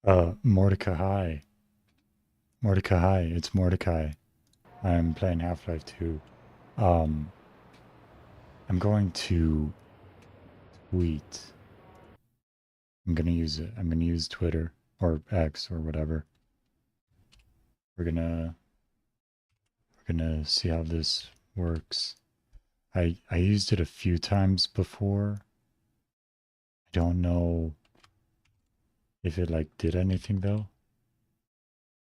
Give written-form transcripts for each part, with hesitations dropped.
Mordecai. Mordecai, it's Mordecai. I'm playing Half-Life 2. Um, I'm going to tweet. I'm gonna use it. I'm gonna use Twitter or X or whatever. We're gonna see how this works. I used it a few times before. I don't know if it like did anything though.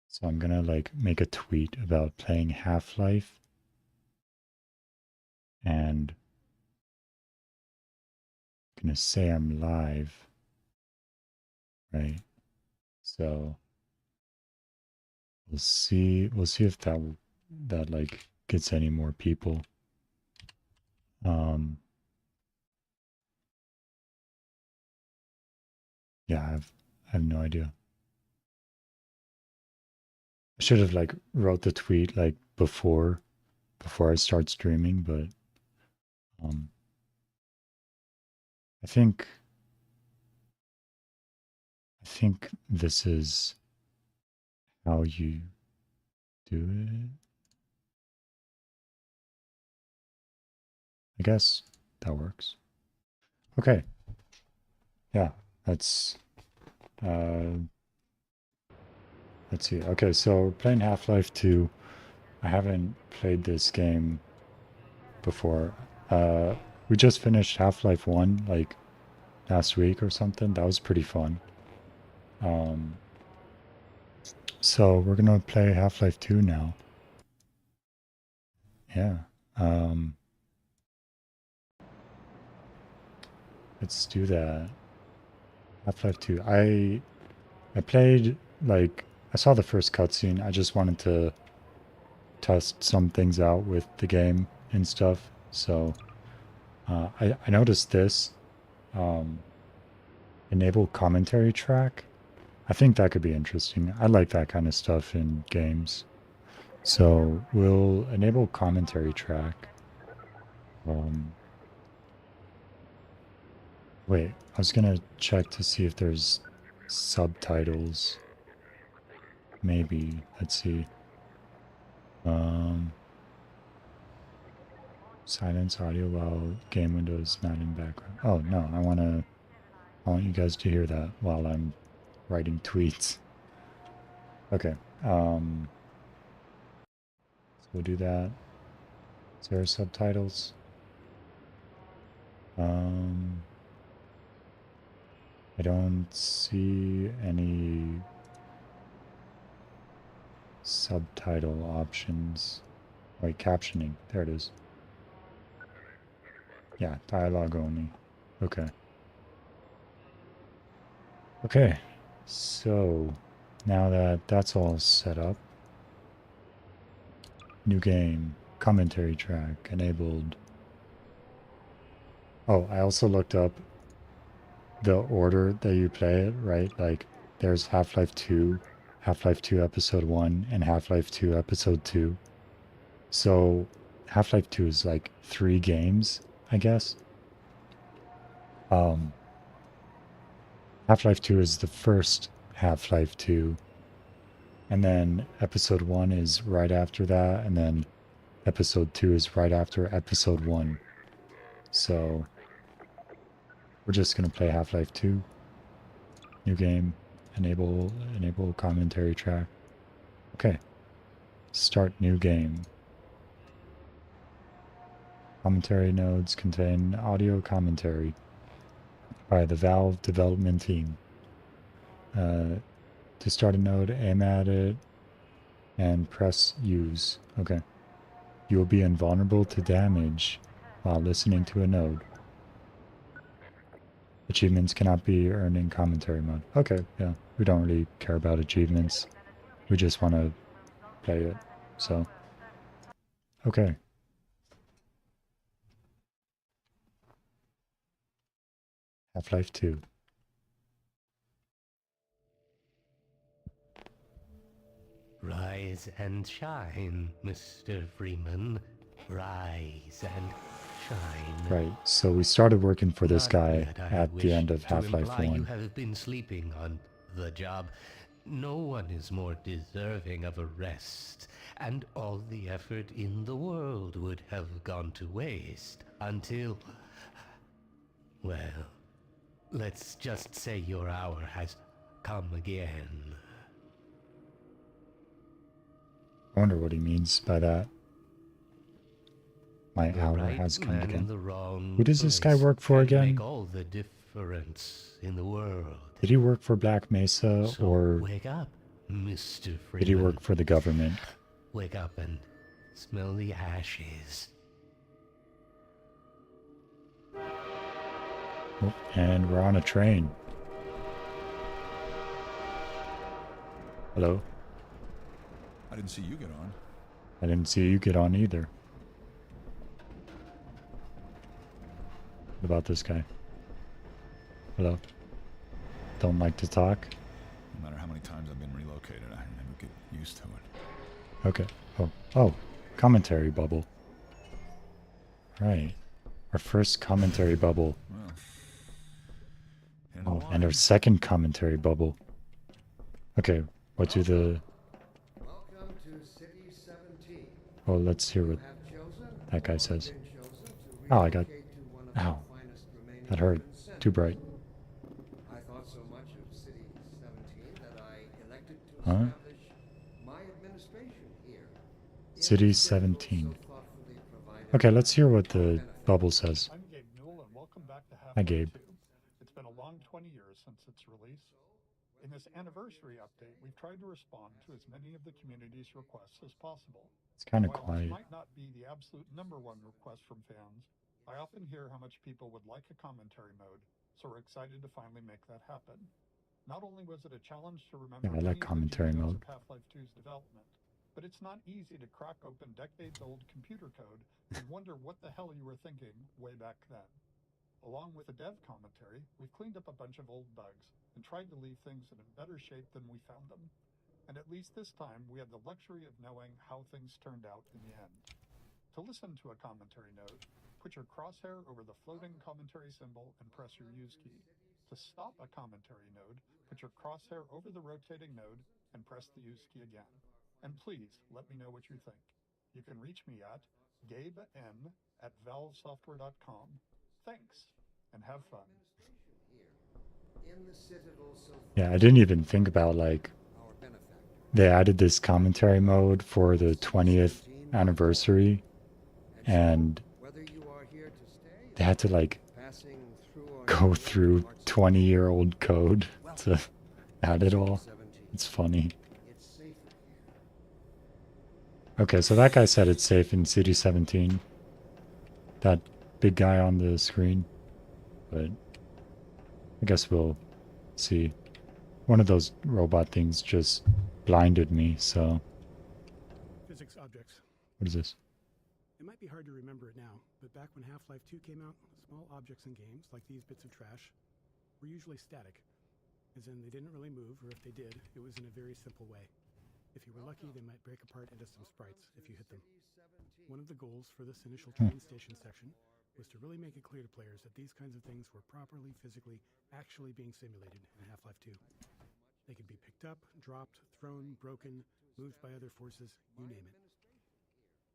So I'm gonna like make a tweet about playing Half-Life and I'm gonna say I'm live, right? So we'll see if that like gets any more people. Yeah, I have no idea. I should have like wrote the tweet like before I start streaming, but um I think this is how you do it. I guess that works. Okay. Yeah, that's uh let's see. Okay, so playing Half-Life 2. I haven't played this game before. We just finished Half-Life 1 like last week or something. That was pretty fun. So we're gonna play Half-Life 2 now. Yeah. Um, let's do that. Half-Life 2. I played like I saw the first cutscene. I just wanted to test some things out with the game and stuff. So I noticed this enable commentary track. I think that could be interesting. I like that kind of stuff in games. So we'll enable commentary track. Wait, I was gonna check to see if there's subtitles. Maybe. Let's see. Silence audio while game window is not in background. Oh no, I want you guys to hear that while I'm writing tweets. Okay. So we'll do that. Is there subtitles? I don't see any subtitle options. Wait, captioning. There it is. Yeah, dialogue only. Okay. Okay. So now that that's all set up, new game, commentary track enabled. Oh, I also looked up the order that you play it, right? Like there's Half-Life 2, Half-Life 2 Episode 1, and Half-Life 2 Episode 2. So Half-Life 2 is like 3 games, I guess. Half-Life 2 is the first Half-Life 2, and then Episode 1 is right after that, and then Episode 2 is right after Episode 1. So we're just gonna play Half-Life 2. New game. Enable commentary track. Okay. Start new game. Commentary nodes contain audio commentary by the Valve development team. To start a node, aim at it and press use. Okay. You will be invulnerable to damage while listening to a node. Achievements cannot be earned in commentary mode. Okay, yeah. We don't really care about achievements. We just want to play it. So, okay. Half-Life 2. Rise and shine, Mr. Freeman. Rise and shine. Right, so we started working for this Not guy that I at the wish end of to Half-Life imply 1. You have been sleeping on the job, no one is more deserving of a rest, and all the effort in the world would have gone to waste until... well, let's just say your hour has come again. I wonder what he means by that. My The hour right has come man in again. the wrong Who does this guy place work for can again? Make all the difference in the world. Did he work for Black Mesa, So or wake up, Mr. Freeman. did he work for the government? Wake up and smell the ashes. Oh, and we're on a train. Hello? I didn't see you get on. I didn't see you get on either. What about this guy? Hello? Don't like to talk? No matter how many times I've been relocated, I never get used to it. Okay. Oh, commentary bubble. Right. Our first commentary bubble. Well, Oh, and our second commentary bubble. Okay, what do the... Welcome to City 17. Oh, let's hear what that guy says. Oh, I got... Ow. That hurt. Too bright. I thought so much of City 17 that I elected to Huh? establish my administration here. City 17. Okay, let's hear what the bubble says. I'm Gabe Newell, and welcome back to Hi, Gabe. Half-Life 2. It's been a long 20 years since its release. In this anniversary update, we've tried to respond to as many of the community's requests as possible. It's kind of While quiet. this might not be the absolute #1 request from fans, I often hear how much people would like a commentary mode, so we're excited to finally make that happen. Not only was it a challenge to remember Yeah, I like many of the commentary details mode. of Half-Life 2's development, but it's not easy to crack open decades-old computer code and wonder what the hell you were thinking way back then. Along with the dev commentary, we've cleaned up a bunch of old bugs and tried to leave things in better shape than we found them. And at least this time, we had the luxury of knowing how things turned out in the end. To listen to a commentary node, put your crosshair over the floating commentary symbol and press your use key. To stop a commentary node, put your crosshair over the rotating node and press the use key again. And please, let me know what you think. You can reach me at GabeN@valvesoftware.com. Thanks, and have fun. Yeah, I didn't even think about, like, they added this commentary mode for the 20th anniversary, and they had to, like, go through 20-year-old code to add it all. It's funny. Okay, so that guy said it's safe in City 17. That big guy on the screen. But I guess we'll see. One of those robot things just blinded me, so... Physics objects. What is this? It might be hard to remember it now, but back when Half-Life 2 came out, small objects in games, like these bits of trash, were usually static. As in, they didn't really move, or if they did, it was in a very simple way. If you were lucky, they might break apart into some sprites if you hit them. One of the goals for this initial train station section was to really make it clear to players that these kinds of things were properly, physically, actually being simulated in Half-Life 2. They could be picked up, dropped, thrown, broken, moved by other forces, you name it.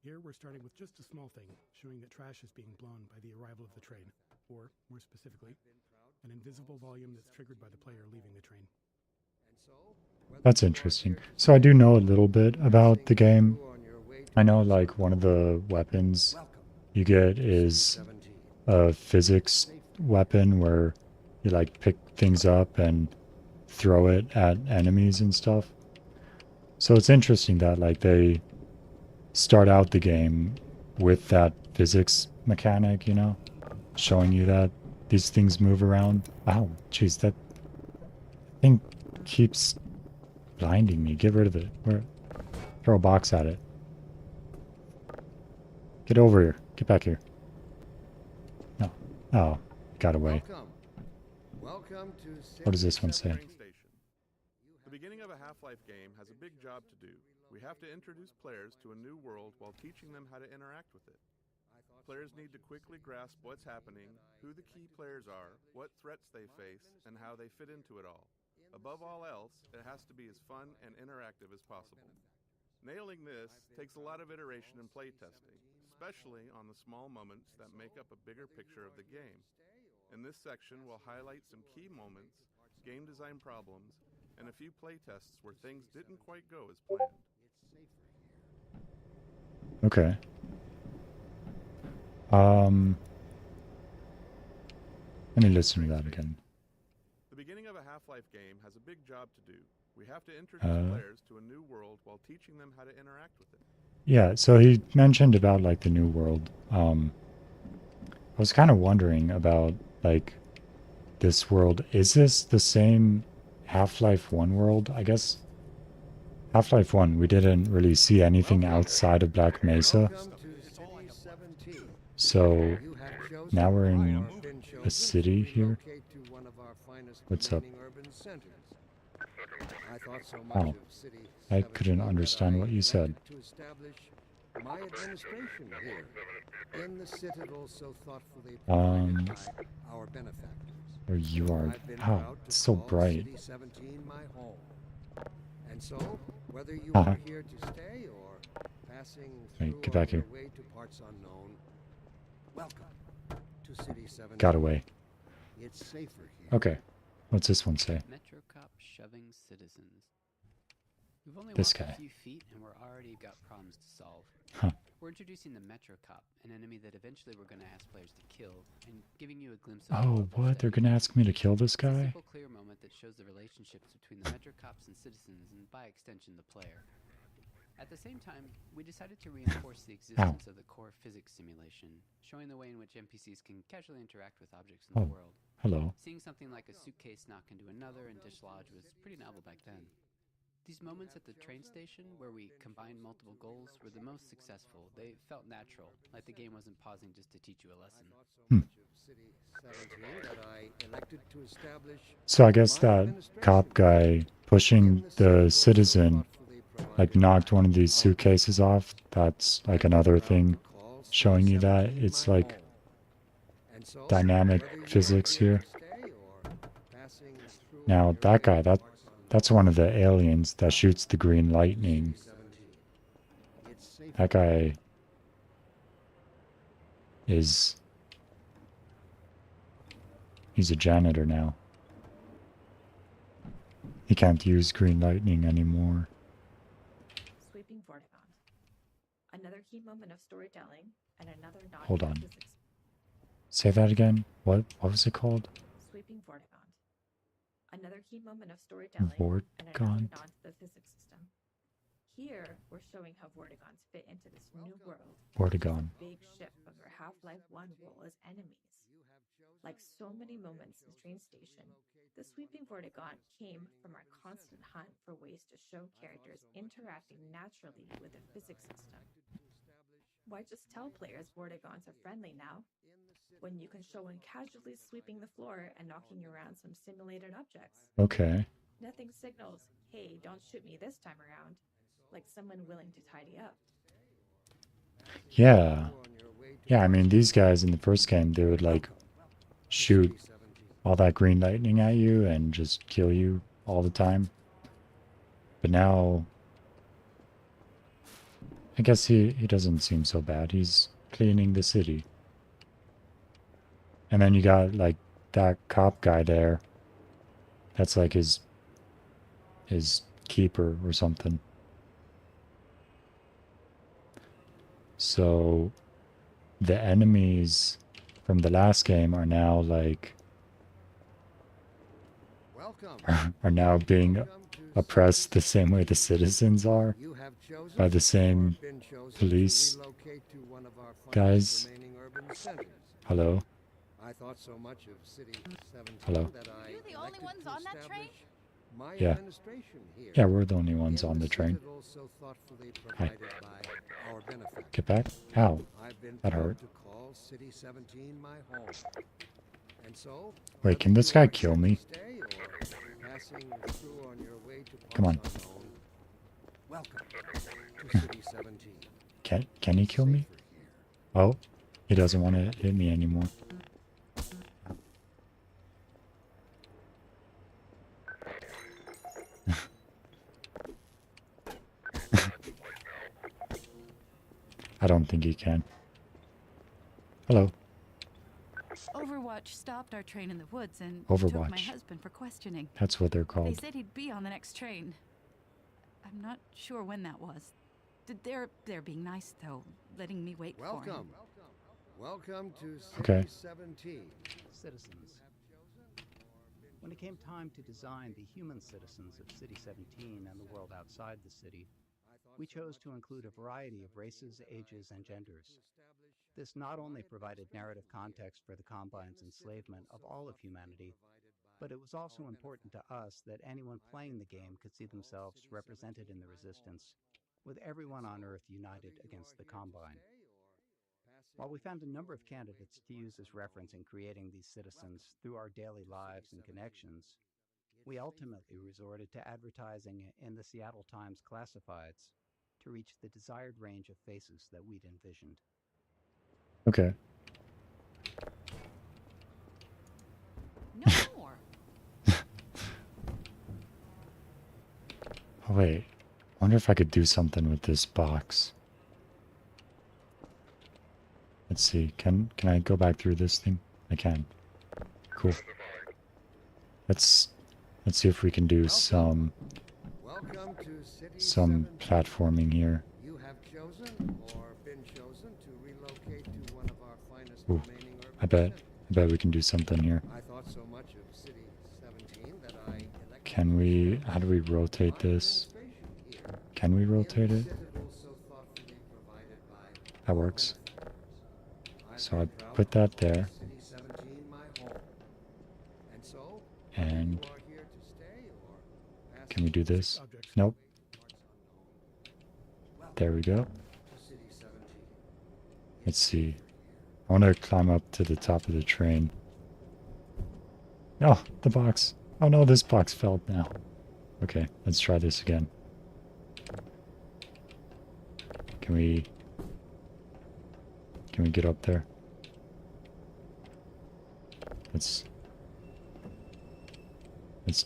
Here we're starting with just a small thing, showing that trash is being blown by the arrival of the train, or, more specifically, an invisible volume that's triggered by the player leaving the train. That's interesting. So I do know a little bit about the game. I know, like, one of the weapons you get is a physics weapon where you, like, pick things up and throw it at enemies and stuff. So it's interesting that, like, they start out the game with that physics mechanic, you know, showing you that these things move around. Ow, jeez, that thing keeps blinding me. Get rid of it. Throw a box at it. Get over here. Get back here. No. Oh, got away. Welcome to What does this one say? The beginning of a Half-Life game has a big job to do. We have to introduce players to a new world while teaching them how to interact with it. Players need to quickly grasp what's happening, who the key players are, what threats they face, and how they fit into it all. Above all else, it has to be as fun and interactive as possible. Nailing this takes a lot of iteration and playtesting, especially on the small moments that make up a bigger picture of the game. In this section, we'll highlight some key moments, game design problems, and a few playtests where things didn't quite go as planned. Okay. Let me listen to that again. The beginning of a Half-Life game has a big job to do. We have to introduce players to a new world while teaching them how to interact with it. Yeah, so he mentioned about like the new world. I was kind of wondering about like this world. Is this the same Half-Life 1 world? I guess Half-Life 1, we didn't really see anything outside of Black Mesa. So now we're in a city here. What's up? Oh, I couldn't understand what you said. My administration here in the citadel so thoughtfully Um, provided by our benefactors. Where you are. I've been Wow, proud it's to so call bright. City 17 my home. And so, whether you Uh-huh. are here to stay or passing Hey, through get on back your here. way to parts unknown, welcome to City 17. Got away. It's safer here. Okay. What's this one say? Metro cop shoving citizens. We've only This walked guy. a few feet and we're already got problems to solve. Huh. We're introducing the Metro cop, an enemy that eventually we're going to ask players to kill, and giving you a glimpse of Oh, what? They're gonna ask me to kill this It's a guy? simple, clear moment that shows the relationships between the Metro cops and citizens, and by extension, the player. At the same time, we decided to reinforce the existence of the core physics simulation, showing the way in which NPCs can casually interact with objects in the Oh. world. Hello. Seeing something like a suitcase knock into another and dislodge was pretty novel back then. These moments at the train station where we combined multiple goals were the most successful. They felt natural, like the game wasn't pausing just to teach you a lesson. So I guess that cop guy pushing the citizen like knocked one of these suitcases off. That's like another thing showing you that it's like dynamic physics here. Now that guy, that's one of the aliens that shoots the green lightning. That guy is... He's a janitor now. He can't use green lightning anymore. Sweeping Vortigons. Another key moment of storytelling and another nod Hold to on. physics. Say that again. What was it called? Sweeping Vortigons. Another key moment of storytelling and another Vortigons. nod to the physics system. Here, we're showing how Vortigons fit into this new world. Vortigon. It's a big shift from their Half-Life 1 role as enemies. Like so many moments in the train station, the sweeping Vortigon came from our constant hunt for ways to show characters interacting naturally with the physics system. Why just tell players Vortigons are friendly now, when you can show one casually sweeping the floor and knocking around some simulated objects? Okay. Nothing signals, hey, don't shoot me this time around, like someone willing to tidy up. Yeah. Yeah, I mean, these guys in the first game, they would like shoot all that green lightning at you and just kill you all the time. But now, I guess he doesn't seem so bad. He's cleaning the city. And then you got like that cop guy there. That's like his keeper or something. So the enemies from the last game are now like are now being oppressed the same way the citizens are by the same police guys. Hello. I thought so much of City 17 Hello. that I You the only ones on that train? my Yeah. administration here. Yeah, we're the only ones in on the train. citadel so thoughtfully Hi. provided by our benefactors. Get back. Ow. I've been That proud hurt. to call City 17 my home. And so, Wait, can whether this you guy are kill here me? to stay or passing through on your way to Come on. parts unknown, welcome to City 17. Can he kill me? Oh, he doesn't want to hit me anymore. don't think he can. Hello. Overwatch stopped our train in the woods and took my Overwatch. husband for questioning. That's what they're They called. said he'd be on the next train. I'm not sure when that was. They're being nice though, letting me wait for him. Welcome to City Okay. 17. Citizens. When it came time to design the human citizens of City 17 and the world outside the city, we chose to include a variety of races, ages, and genders. This not only provided narrative context for the Combine's enslavement of all of humanity, but it was also important to us that anyone playing the game could see themselves represented in the Resistance, with everyone on Earth united against the Combine. While we found a number of candidates to use as reference in creating these citizens through our daily lives and connections, we ultimately resorted to advertising in the Seattle Times classifieds to reach the desired range of faces that we'd envisioned. Okay. No more. Oh, wait. I wonder if I could do something with this box. Let's see. Can I go back through this thing? I can. Cool. Let's see if we can do some Welcome to City 17. platforming here. You have chosen or been chosen to relocate to one of our finest Ooh, remaining urban I bet centers. we can do something here. I thought so much of City 17 that I elected Can we, how do we rotate this? Can we rotate it? citadel so thoughtfully provided by That works. I'm So I very proud put to that call there. City 17 my home. And so, And you are here to stay or pass can we do this? Objects. Nope. parts unknown? There we go. To City 17. Let's see. I want to climb up to the top of the train. Oh, the box. Oh no, this box fell now. Okay, let's try this again. Can we get up there? Let's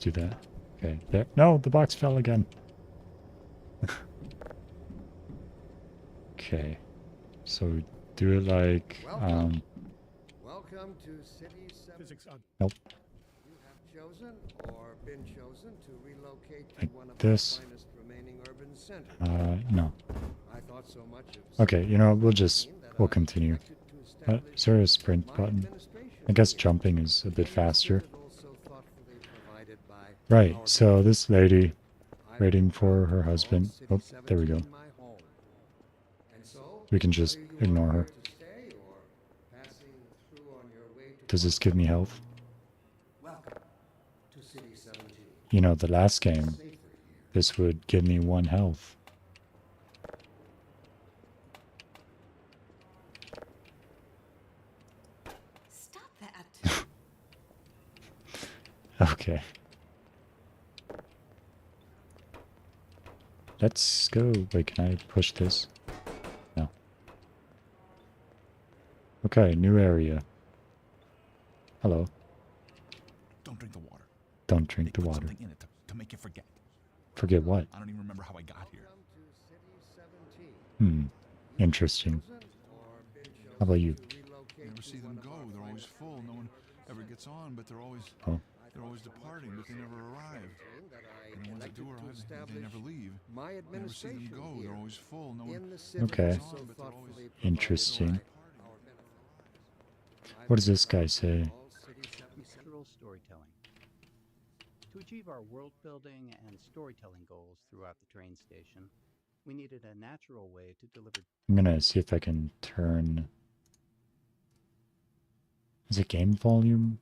do that. Okay, there. No, the box fell again. Okay. So do it like Welcome to City 17. Physics nope. You have chosen or been chosen to relocate to Like one of this. our finest remaining urban centers. No. I thought so much of Okay, you know, we'll we'll continue. Is there a sprint button? I guess jumping is a bit faster. Right, so this lady waiting for her husband. Oh, there we go. We can just ignore her. Does this give me health? You know, the last game, this would give me 1 health. Stop that. Okay. Let's go. Wait, can I push this? No. Okay, new area. Hello. Don't drink the water. Don't drink They the put water. something in it to make you forget. Forget what? I don't even remember how I got here. Interesting. How about you? You never see them go. They're always full. No one ever gets on, but they're always departing, but they never arrive. And the ones that do arrive, they never leave. My You never see them administration go. They're always full. No one in the ever city Okay. gets on, but they're always Interesting. What does this guy say? Literal storytelling. To achieve our world building and storytelling goals throughout the train station, we needed a natural way to deliver. I'm gonna see if I can turn... Is it game volume?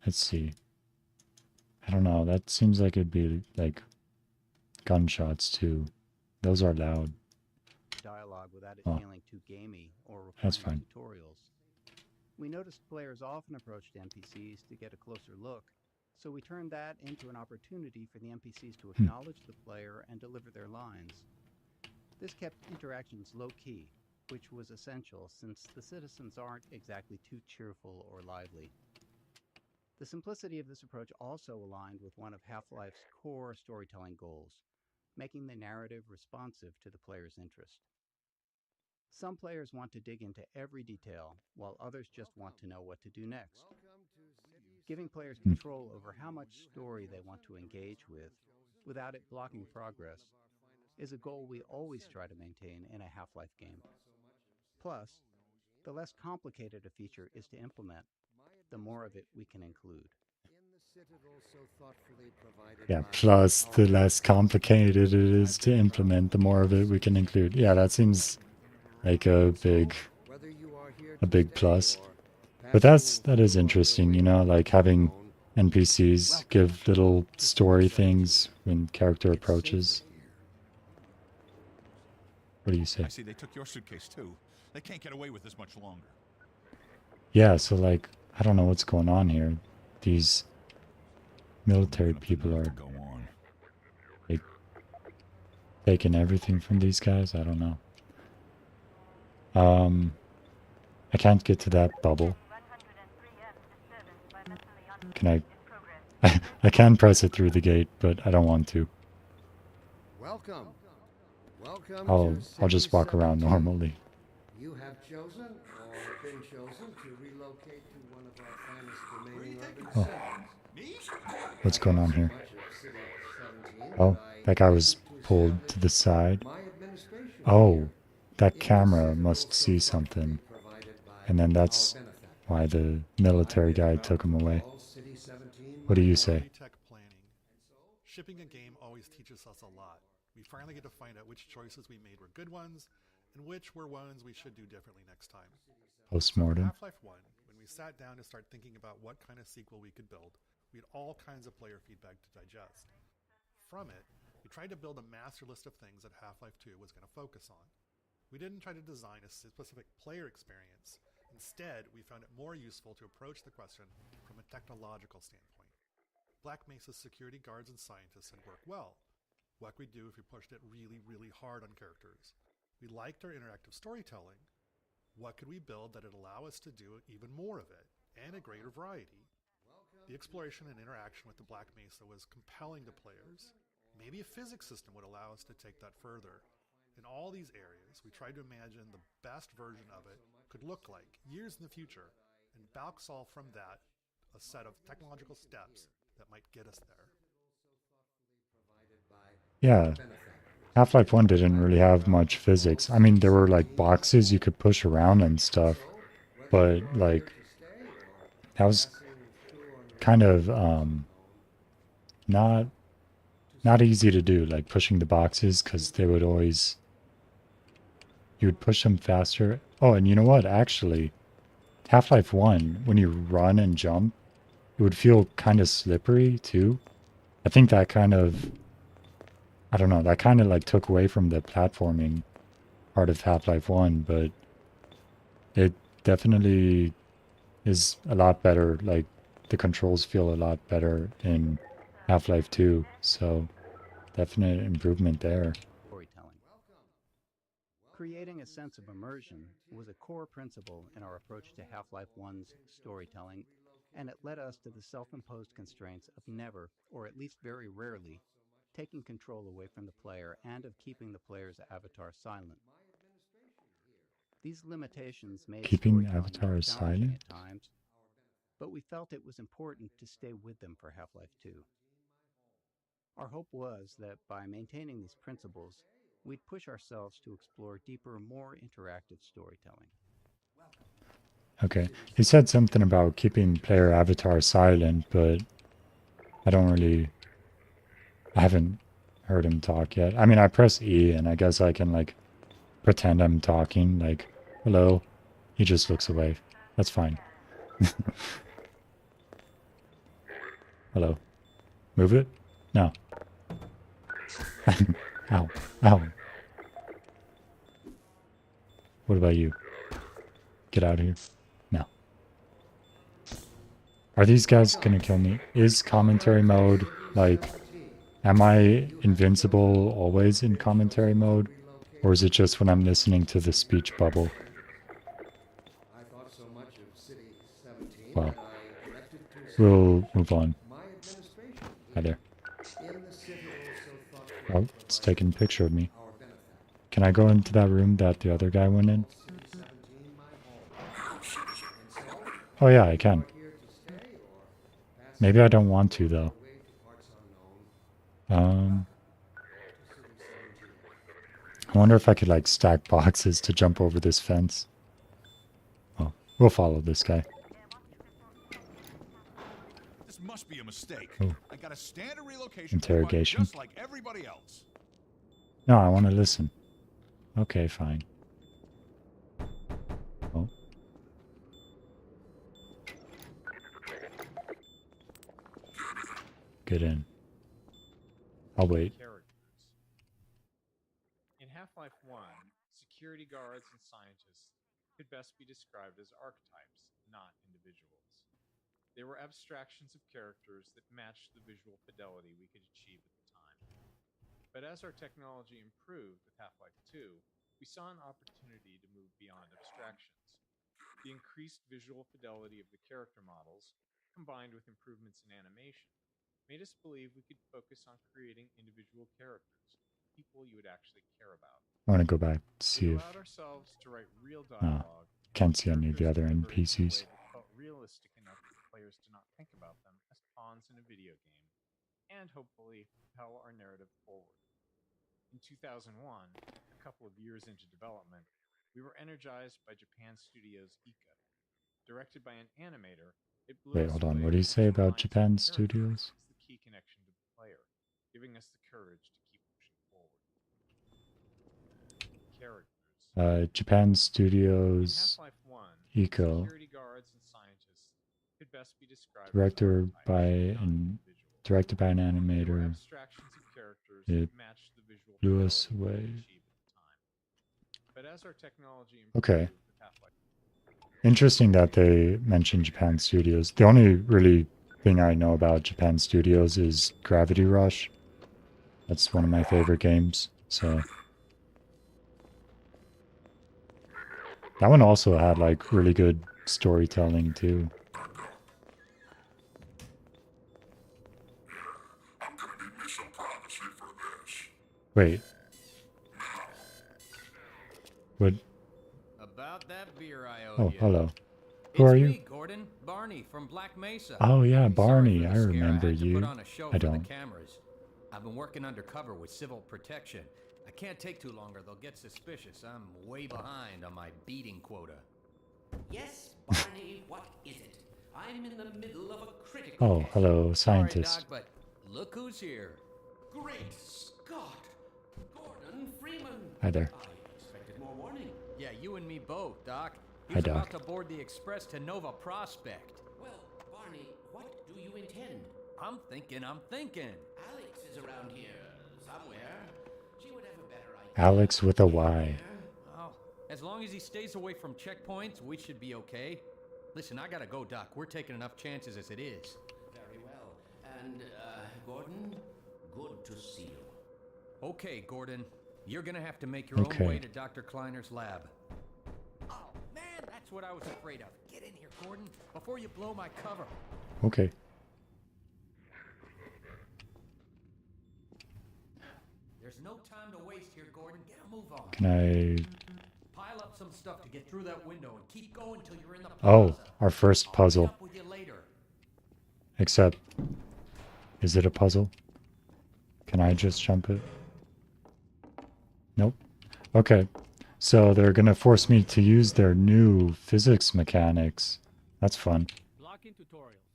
Let's see. I don't know, that seems like it'd be like gunshots too. Those are loud. Dialogue without it Oh. feeling too gamey or That's requiring fine. tutorials. We noticed players often approached NPCs to get a closer look, so we turned that into an opportunity for the NPCs to acknowledge the player and deliver their lines. This kept interactions low-key, which was essential since the citizens aren't exactly too cheerful or lively. The simplicity of this approach also aligned with one of Half-Life's core storytelling goals, making the narrative responsive to the player's interest. Some players want to dig into every detail, while others just want to know what to do next. Giving players control over how much story they want to engage with, without it blocking progress, is a goal we always try to maintain in a Half-Life game. Plus, the less complicated a feature is to implement, the more of it we can include. Yeah, plus the less complicated it is to implement, the more of it we can include. Yeah, that seems like a big plus. But that is interesting, you know, like having NPCs give little story things when character approaches. What do you say? I see they took your suitcase too. They can't get away with this much longer. Yeah, so like, I don't know what's going on here. These military people are like taking everything from these guys. I don't know. I can't get to that bubble. Can I can press it through the gate, but I don't want to. Welcome. I'll just walk around normally. You have chosen or been chosen to relocate to one of our finest remaining urban centers. What's going on here? Oh, that guy was pulled to the side. Oh, that camera must see something. And then that's why the military guy took him away. What do you say? Tech planning. Shipping a game always teaches us a lot. We finally get to find out which choices we made were good ones, and which were ones we should do differently next time. Postmortem. Half-Life 1, when we sat down to start thinking about what kind of sequel we could build, we had all kinds of player feedback to digest. From it, we tried to build a master list of things that Half-Life 2 was going to focus on. We didn't try to design a specific player experience. Instead, we found it more useful to approach the question from a technological standpoint. Black Mesa's security guards and scientists had worked well. What could we do if we pushed it really, really hard on characters? We liked our interactive storytelling. What could we build that would allow us to do even more of it, and a greater variety? The exploration and interaction with the Black Mesa was compelling to players. Maybe a physics system would allow us to take that further. In all these areas, we tried to imagine the best version of it could look like years in the future, and back solve from that a set of technological steps that might get us there. Yeah, Half-Life 1 didn't really have much physics. I mean, there were like boxes you could push around and stuff, but like that was kind of not easy to do, like pushing the boxes, because they would always, you would push them faster. Oh, and you know what, actually, Half-Life 1, when you run and jump, it would feel kind of slippery too. I think that kind of, I don't know, that kind of like took away from the platforming part of Half-Life 1, but it definitely is a lot better. Like, the controls feel a lot better in Half-Life 2, so definite improvement there. Storytelling. Creating a sense of immersion was a core principle in our approach to Half-Life 1's storytelling, and it led us to the self-imposed constraints of never, or at least very rarely, taking control away from the player and of keeping the player's avatar silent. These limitations made keeping storytelling avatars challenging silent at times, but we felt it was important to stay with them for Half-Life 2. Our hope was that by maintaining these principles, we'd push ourselves to explore deeper, more interactive storytelling. Okay, he said something about keeping player avatar silent, but I haven't heard him talk yet. I mean, I press E and I guess I can like pretend I'm talking, like, hello. He just looks away. That's fine. Hello. Move it? No. Ow. Ow. What about you? Get out of here. No. Are these guys gonna kill me? Is commentary mode, like, am I invincible always in commentary mode? Or is it just when I'm listening to the speech bubble? Well, we'll move on. Hi there. Oh, it's taking a picture of me. Can I go into that room that the other guy went in? Oh yeah, I can. Maybe I don't want to though. I wonder if I could like stack boxes to jump over this fence. Oh, we'll follow this guy. This must be a mistake. Oh. I got a standard relocation Interrogation. just like everybody else. No, I want to listen. Okay, fine. Oh. Get in. I'll wait. In Half-Life 1, security guards and scientists could best be described as archetypes, not individuals. They were abstractions of characters that matched the visual fidelity we could achieve at the time. But as our technology improved with Half-Life 2, we saw an opportunity to move beyond abstractions. The increased visual fidelity of the character models, combined with improvements in animation, made us believe we could focus on creating individual characters, people you would actually care about. I want to go back to see We if... allowed ourselves to write real Ah, dialogue. can't see any of the other NPCs. That felt realistic enough for players to not think about them as pawns in a video game, and hopefully propel our narrative forward. In 2001, a couple of years into development, we were energized by Japan Studios' Ika. Directed by an animator, it blew Wait, us hold on. away What do you with say the about lines Japan of the character Studios? as the key connection to the player, giving us the courage to keep pushing forward. Characters. Japan In Studios, Half-Life 1, Eco, security guards and scientists could best be described directed as by archetypes, not an individuals. They were animator. abstractions of characters It that matched the visual blew us fidelity we could away. achieve at the time. But as our technology Okay. improved with Half-Life, Interesting that they mentioned Japan Studios. The only really thing I know about Japan Studios is Gravity Rush. That's one of my favorite games. So that one also had like really good storytelling too. Wait. What? About that beer I owe Oh, you. hello. Who It's are you? me, Gordon. Barney from Black Mesa. Oh yeah, Sorry Barney. for I the scare. remember had to you. put on a show I for don't. the cameras. I've been working undercover with civil protection. I can't take too long or they'll get suspicious. I'm way behind on my beating quota. Yes, Barney, what is it? I'm in the middle of a critical Oh, case. hello, Sorry, scientist. Doc, but look who's here. Great Scott! Gordon Freeman! Hi there. I expected more warning. Yeah, you and me both, Doc. He Hi, was Doc. about to board the express to Nova Prospect. Well, Barney, what do you intend? I'm thinking. Alex is around here somewhere. She would have a better idea. Alex with a Y. Oh, as long as he stays away from checkpoints, we should be okay. Listen, I gotta go, Doc. We're taking enough chances as it is. Very well. And, Gordon, good to see you. Okay, Gordon. You're gonna have to make your Okay. own way to Dr. Kleiner's lab. Oh, man, that's what I was afraid of. Get in here, Gordon, before you blow my cover. Okay. There's no time to waste here, Gordon. Get a move on. Can I... Pile up some stuff to get through that window and keep going till you're in the Oh, plaza. our first I'll puzzle. meet up with you later. Except, is it a puzzle? Can I just jump it? Nope. Okay. So they're gonna force me to use their new physics mechanics. That's fun. Blocking tutorials.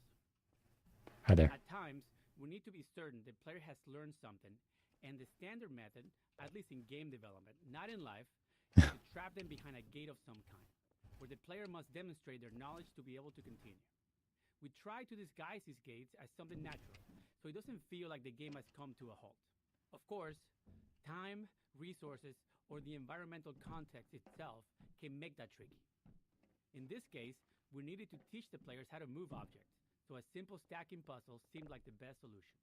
Hi there. At times, we need to be certain the player has learned something, and the standard method, at least in game development, not in life, is to trap them behind a gate of some kind, where the player must demonstrate their knowledge to be able to continue. We try to disguise these gates as something natural, so it doesn't feel like the game has come to a halt. Of course, time, resources, or the environmental context itself can make that tricky. In this case, we needed to teach the players how to move objects, so a simple stacking puzzle seemed like the best solution.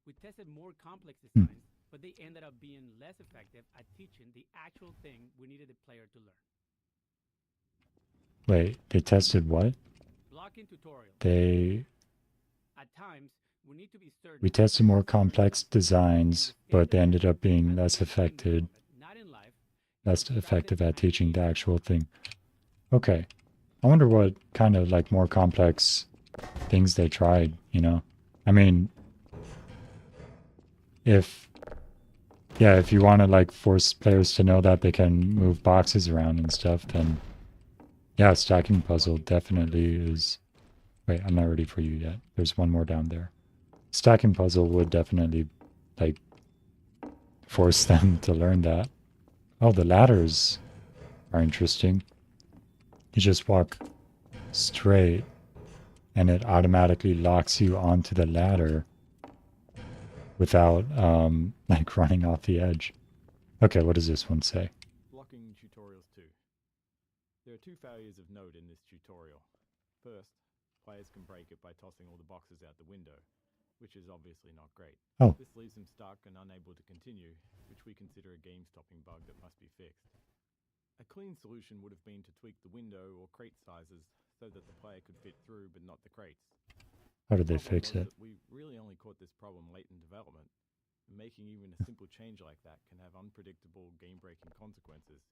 We tested more complex designs, but they ended up being less effective at teaching the actual thing we needed the player to learn. Wait, they tested what? Blocking tutorials. They... At times, we need to be certain We tested more complex designs, but they ended up being less effective at teaching the actual thing. Okay. I wonder what kind of like more complex things they tried, you know? I mean, if you want to like force players to know that they can move boxes around and stuff, then yeah, stacking puzzle definitely is... Wait, I'm not ready for you yet. There's one more down there. Stacking puzzle would definitely like force them to learn that. Oh, the ladders are interesting. You just walk straight and it automatically locks you onto the ladder without like running off the edge. Okay, what does this one say? Blocking tutorials 2. There are two failures of note in this tutorial. First, players can break it by tossing all the boxes out the window, which is obviously not great. Oh. This leaves them stuck and unable to continue, which we consider a game-stopping bug that must be fixed. A clean solution would have been to tweak the window or crate sizes so that the player could fit through but not the crates. How did they fix it? We really only caught this problem late in development, and making even a simple change like that can have unpredictable game-breaking consequences,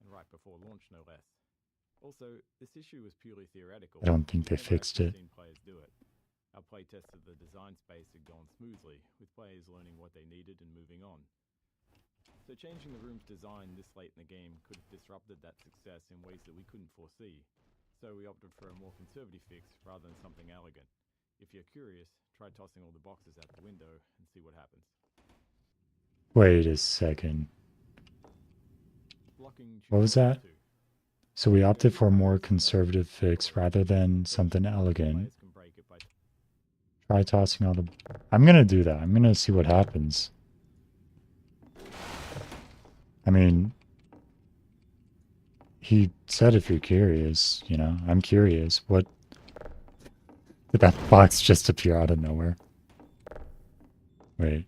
and right before launch no less. Also, this issue was purely theoretical. I don't think they fixed it. Players do it. Our playtests of the design space had gone smoothly, with players learning what they needed and moving on. So changing the room's design this late in the game could have disrupted that success in ways that we couldn't foresee. So we opted for a more conservative fix rather than something elegant. If you're curious, try tossing all the boxes out the window and see what happens. Wait a second. What was that? So we opted for a more conservative fix rather than something elegant. Try tossing all the... I'm gonna do that. I'm gonna see what happens. I mean, he said if you're curious, you know, I'm curious. What... Did that box just appear out of nowhere? Wait.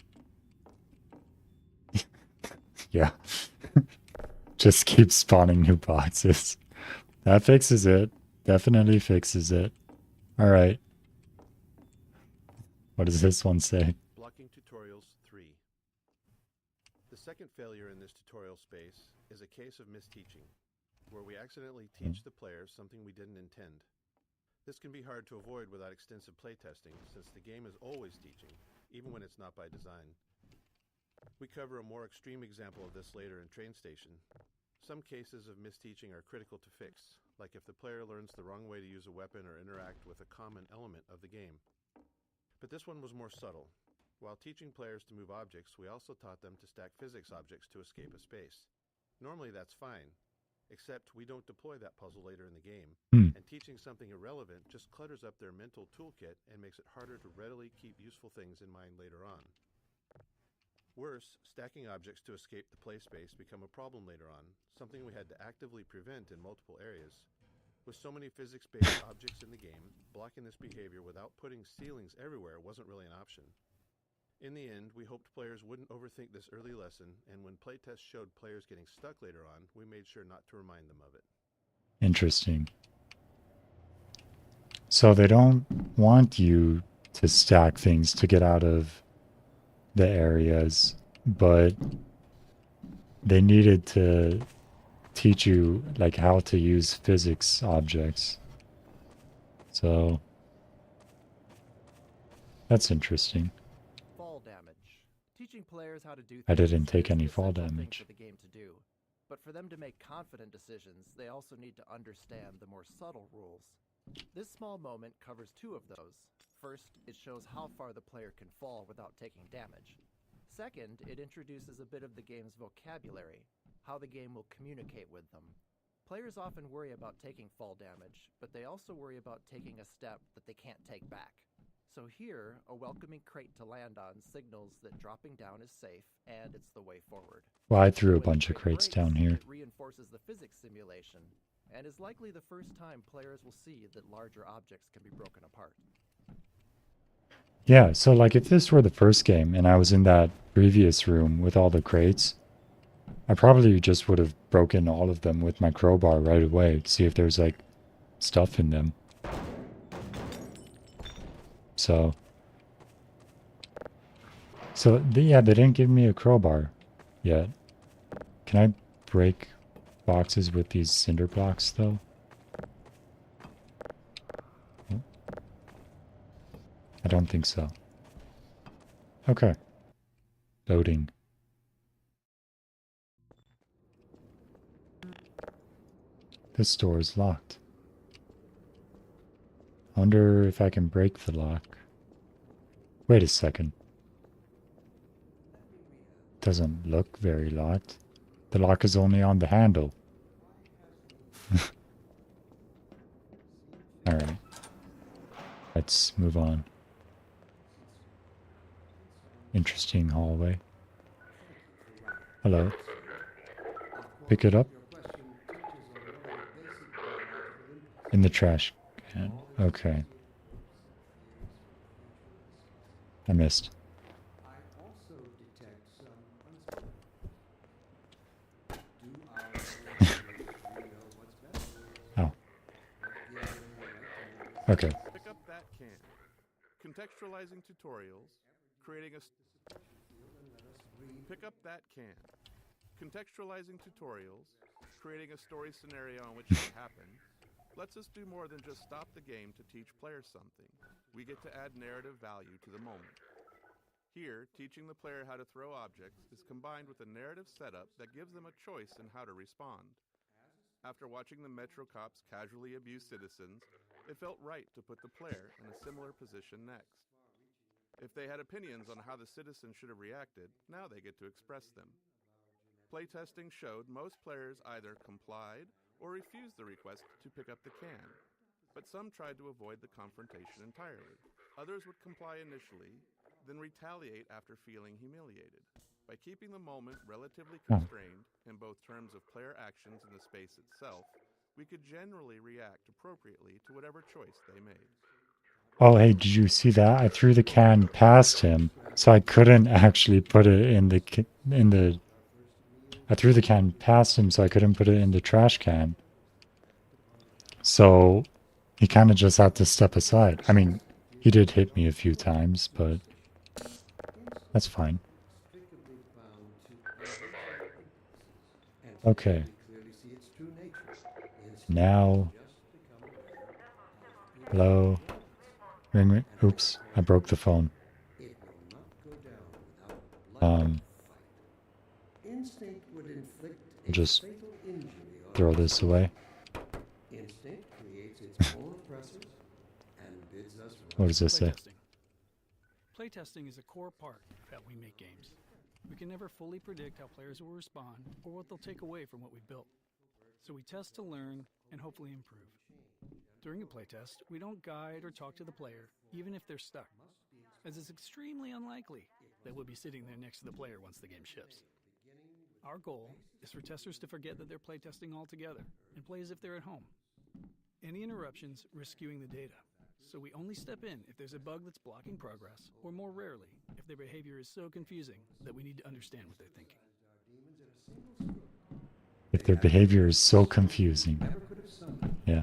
Yeah. Just keep spawning new boxes. That fixes it. Definitely fixes it. Alright. What does this one say? Blocking tutorials 3. The second failure in this tutorial space is a case of misteaching, where we accidentally teach the players something we didn't intend. This can be hard to avoid without extensive playtesting, since the game is always teaching, even when it's not by design. We cover a more extreme example of this later in Train Station. Some cases of misteaching are critical to fix, like if the player learns the wrong way to use a weapon or interact with a common element of the game. But this one was more subtle. While teaching players to move objects, we also taught them to stack physics objects to escape a space. Normally that's fine, except we don't deploy that puzzle later in the game, and teaching something irrelevant just clutters up their mental toolkit and makes it harder to readily keep useful things in mind later on. Worse, stacking objects to escape the play space become a problem later on, something we had to actively prevent in multiple areas. With so many physics-based objects in the game, blocking this behavior without putting ceilings everywhere wasn't really an option. In the end, we hoped players wouldn't overthink this early lesson, and when playtests showed players getting stuck later on, we made sure not to remind them of it. Interesting. So they don't want you to stack things to get out of the areas, but they needed to teach you like how to use physics objects. So that's interesting. Fall damage. Teaching players how to do I things didn't take is any the fall essential thing damage. for the game to do. But for them to make confident decisions, they also need to understand the more subtle rules. This small moment covers two of those. First, it shows how far the player can fall without taking damage. Second, it introduces a bit of the game's vocabulary, how the game will communicate with them. Players often worry about taking fall damage, but they also worry about taking a step that they can't take back. So here, a welcoming crate to land on signals that dropping down is safe, and it's the way forward. Well, I threw a bunch of crates down here. It reinforces the physics simulation, and is likely the first time players will see that larger objects can be broken apart. Yeah, so like if this were the first game and I was in that previous room with all the crates, I probably just would have broken all of them with my crowbar right away to see if there's like stuff in them. So So, yeah, they didn't give me a crowbar yet. Can I break boxes with these cinder blocks, though? I don't think so. Okay. Loading. This door is locked. I wonder if I can break the lock. Wait a second. Doesn't look very locked. The lock is only on the handle. Alright. Let's move on. Interesting hallway. Hello. Pick it up. In the trash can. Okay. I missed. Oh. Okay. Pick up that can. Contextualizing tutorials, creating a... Pick up that can. Contextualizing tutorials, creating a story scenario in which it happened, lets us do more than just stop the game to teach players something. We get to add narrative value to the moment. Here, teaching the player how to throw objects is combined with a narrative setup that gives them a choice in how to respond. After watching the Metro cops casually abuse citizens, it felt right to put the player in a similar position next. If they had opinions on how the citizens should have reacted, now they get to express them. Playtesting showed most players either complied or refused the request to pick up the can, but some tried to avoid the confrontation entirely. Others would comply initially, then retaliate after feeling humiliated. By keeping the moment relatively constrained in both terms of player actions and the space itself, we could generally react appropriately to whatever choice they made. Oh, hey, did you see that? I threw the can past him, so I couldn't actually put it in the I threw the can past him, so I couldn't put it in the trash can. So he kind of just had to step aside. I mean, he did hit me a few times, but that's fine. Okay. Now. Hello. Ring ring. Oops, I broke the phone. Just throw this away. What does this say? Playtesting is a core part of how we make games. We can never fully predict how players will respond or what they'll take away from what we've built. So we test to learn and hopefully improve. During a playtest, we don't guide or talk to the player, even if they're stuck, as it's extremely unlikely that we'll be sitting there next to the player once the game ships. Our goal is for testers to forget that they're playtesting altogether and play as if they're at home. Any interruptions risk skewing the data, so we only step in if there's a bug that's blocking progress, or more rarely, if their behavior is so confusing that we need to understand what they're thinking. If their behavior is so confusing. Yeah.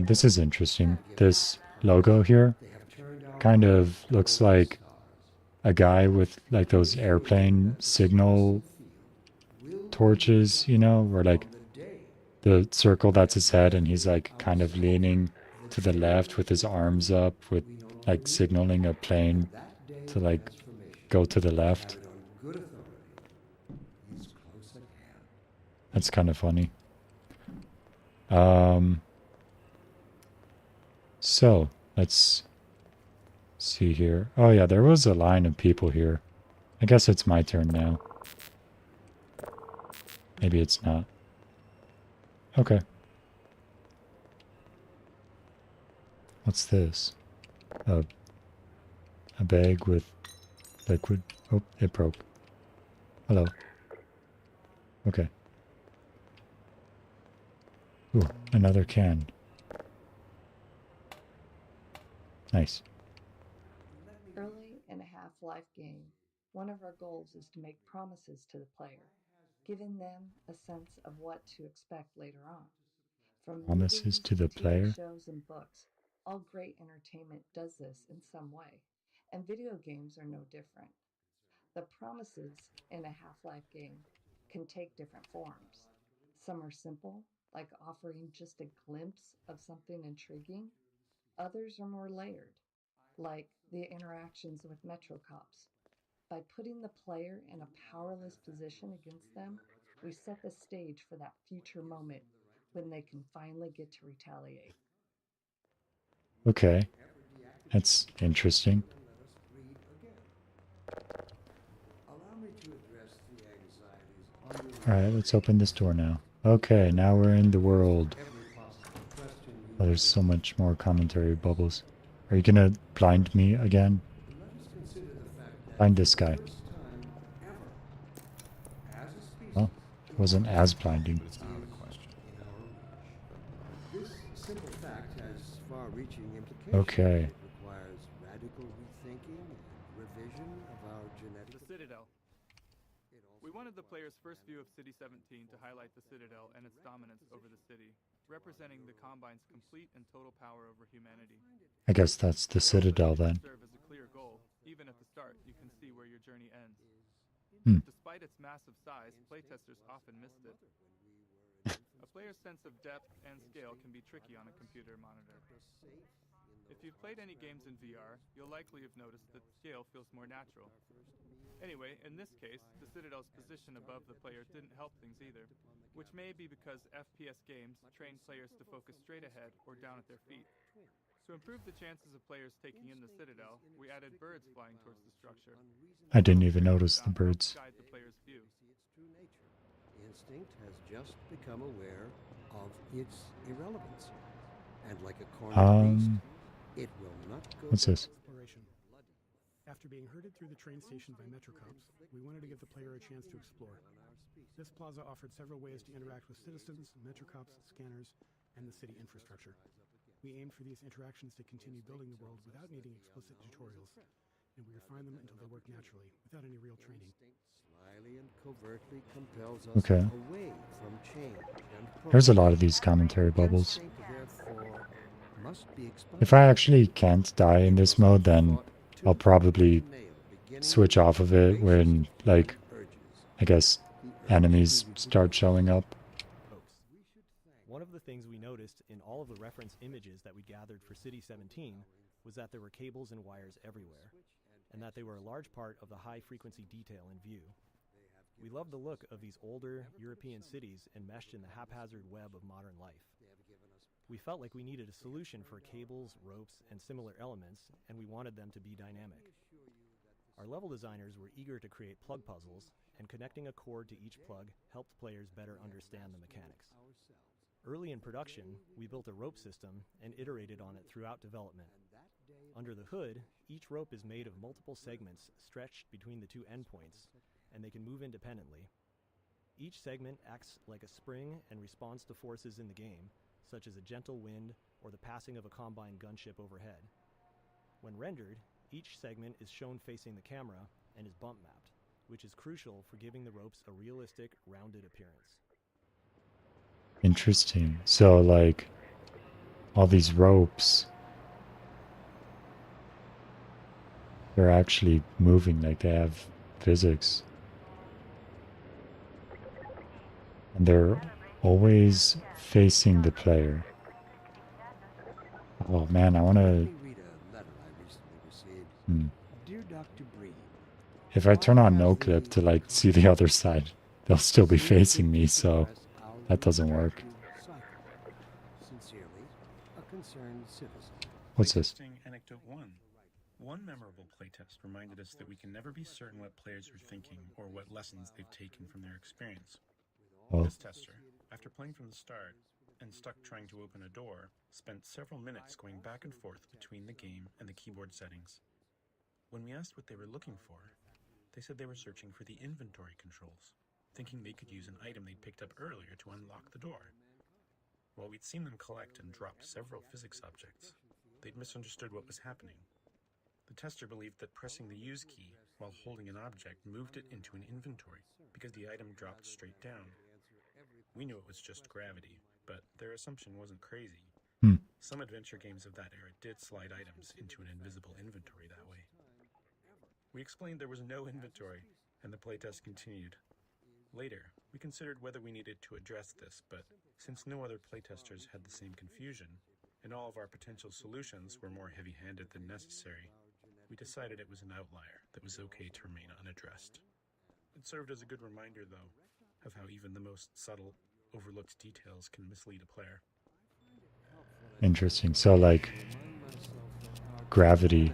This is interesting. This logo here kind of looks like a guy with like those airplane signal torches, you know, where like the circle, that's his head, and he's like kind of leaning to the left with his arms up, with like signaling a plane to like go to the left. That's kind of funny. So let's see here. Oh yeah, there was a line of people here. I guess it's my turn now. Maybe it's not. Okay. What's this? A bag with liquid. Oh, it broke. Hello. Okay. Ooh, another can. Nice. Early in a Half-Life game, one of our goals is to make promises to the player, giving them a sense of what to expect later on. From Promises movies, to the TV player? shows, and books, all great entertainment does this in some way, And video games are no different. The promises in a Half-Life game can take different forms. Some are simple, like offering just a glimpse of something intriguing. Others are more layered, like the interactions with Metro Cops. By putting the player in a powerless position against them, we set the stage for that future moment when they can finally get to retaliate. Okay. That's interesting. Alright, let's open this door now. Okay, now we're in the world. Oh, there's so much more commentary bubbles. Are you gonna blind me again? Blind this guy. Oh, it wasn't as blinding. But it's out of the question. This simple fact has far-reaching implications. Okay. It requires radical rethinking and revision of our genetic. The Citadel. We wanted the player's first view of City 17 to highlight the Citadel and its dominance over the city, representing the Combine's complete and total power over humanity. I guess that's the Citadel then. Serve as a clear goal. Even at the start, you can see where your journey ends. Despite its massive size, playtesters often missed it. A player's sense of depth and scale can be tricky on a computer monitor. If you've played any games in VR, you'll likely have noticed that scale feels more natural. Anyway, in this case, the Citadel's position above the player didn't help things either, which may be because FPS games train players to focus straight ahead or down at their feet. To improve the chances of players taking in the Citadel, we added birds flying towards the structure. I didn't even notice the birds. Guide the player's view. Instinct has just become aware of its irrelevance. And like a Um, beast, it will not go. What's this? Exploration. After being herded through the train station by Metro Cops, we wanted to give the player a chance to explore. This plaza offered several ways to interact with citizens, Metro Cops, scanners, and the city infrastructure. We aimed for these interactions to continue building the world without needing explicit tutorials, and we refine them until they work naturally, without any real training. Slyly and covertly compels us Okay. away from change and There's a lot of these commentary bubbles. instinct, therefore, must be If I actually can't die in this mode, then I'll probably switch off of it when, like, I guess enemies start showing up. One of the things we noticed in all of the reference images that we gathered for City 17 was that there were cables and wires everywhere, and that they were a large part of the high-frequency detail in view. We loved the look of these older European cities enmeshed in the haphazard web of modern life. We felt like we needed a solution for cables, ropes, and similar elements, and we wanted them to be dynamic. Our level designers were eager to create plug puzzles, and connecting a cord to each plug helped players better understand the mechanics. Early in production, we built a rope system and iterated on it throughout development. Under the hood, each rope is made of multiple segments stretched between the two endpoints, and they can move independently. Each segment acts like a spring and responds to forces in the game, such as a gentle wind or the passing of a Combine gunship overhead. When rendered, each segment is shown facing the camera and is bump mapped, which is crucial for giving the ropes a realistic, rounded appearance. Interesting. So, like, all these ropes, they're actually moving, like they have physics. And they're always facing the player. Oh man, I want to... Dear Dr. Breen, If I turn on no clip to, like, see the other side, they'll still be facing me, so that doesn't work. Sincerely, a concerned citizen. What's this? Playtesting Anecdote 1. One memorable playtest reminded us that we can never be certain what players are thinking or what lessons they've taken from their experience. Oh. This tester, after playing from the start and stuck trying to open a door, spent several minutes going back and forth between the game and the keyboard settings. When we asked what they were looking for, they said they were searching for the inventory controls, thinking they could use an item they'd picked up earlier to unlock the door. While we'd seen them collect and drop several physics objects, they'd misunderstood what was happening. The tester believed that pressing the use key while holding an object moved it into an inventory because the item dropped straight down. We knew it was just gravity, but their assumption wasn't crazy. Some adventure games of that era did slide items into an invisible inventory that way. We explained there was no inventory, and the playtest continued. Later, we considered whether we needed to address this, but since no other playtesters had the same confusion, and all of our potential solutions were more heavy-handed than necessary, we decided it was an outlier that was okay to remain unaddressed. It served as a good reminder, though, of how even the most subtle, overlooked details can mislead a player. Interesting. So, like, gravity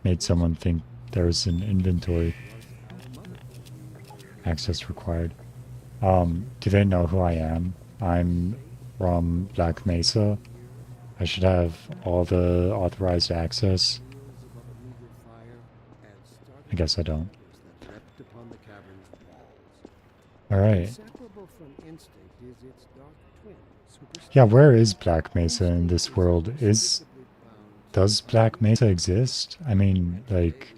made someone think there was an inventory. Access required. Do they know who I am? I'm from Black Mesa. I should have all the authorized access. I guess I don't. Alright. Yeah, where is Black Mesa in this world? Does Black Mesa exist? I mean, like,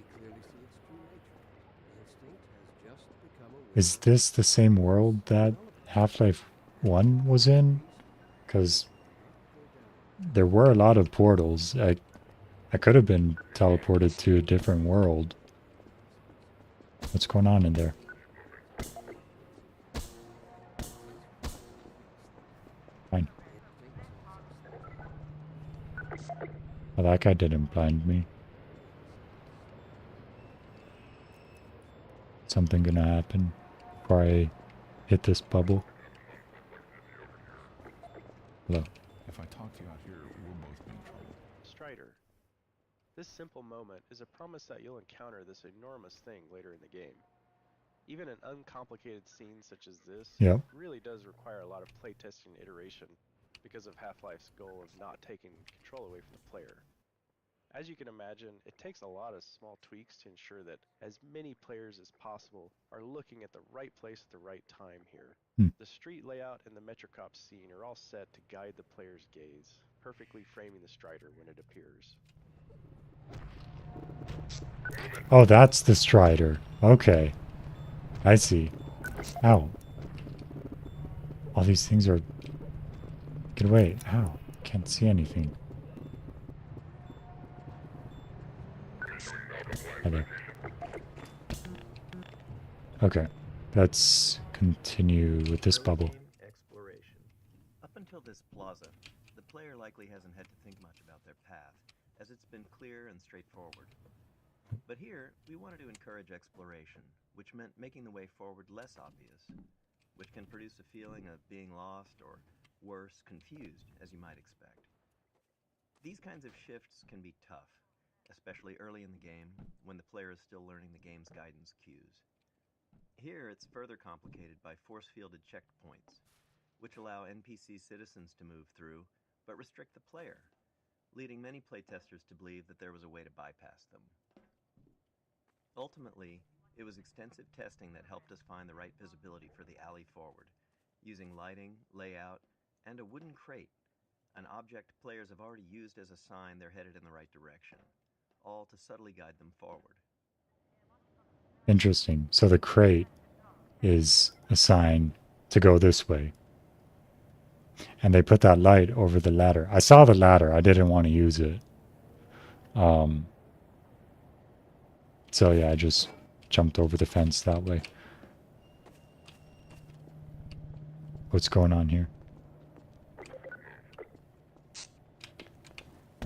is this the same world that Half-Life 1 was in? Because there were a lot of portals. I could have been teleported to a different world. What's going on in there? Fine. Well, that guy didn't blind me. Something gonna happen before I hit this bubble. Hello. If I talk to you out here, we'll both be in trouble. Strider. This simple moment is a promise that you'll encounter this enormous thing later in the game. Even an uncomplicated scene such as this really does require a lot of playtesting and iteration because of Half-Life's goal of not taking control away from the player. As you can imagine, it takes a lot of small tweaks to ensure that as many players as possible are looking at the right place at the right time here. The street layout and the Metrocop scene are all set to guide the player's gaze, perfectly framing the Strider when it appears. Oh, that's the Strider. Okay. I see. Ow. All these things are... Get away. Ow. Can't see anything. Hi there. Okay. Let's continue with this bubble. Exploration. Up until this plaza, the player likely hasn't had to think much about their path, as it's been clear and straightforward. But here, we wanted to encourage exploration, which meant making the way forward less obvious, which can produce a feeling of being lost or, worse, confused, as you might expect. These kinds of shifts can be tough, especially early in the game, when the player is still learning the game's guidance cues. Here, it's further complicated by force-fielded checkpoints, which allow NPC citizens to move through, but restrict the player, leading many playtesters to believe that there was a way to bypass them. Ultimately, it was extensive testing that helped us find the right visibility for the alley forward, using lighting, layout, and a wooden crate, an object players have already used as a sign they're headed in the right direction, all to subtly guide them forward. Interesting. So the crate is a sign to go this way. And they put that light over the ladder. I saw the ladder. I didn't want to use it. So yeah, I just jumped over the fence that way. What's going on here?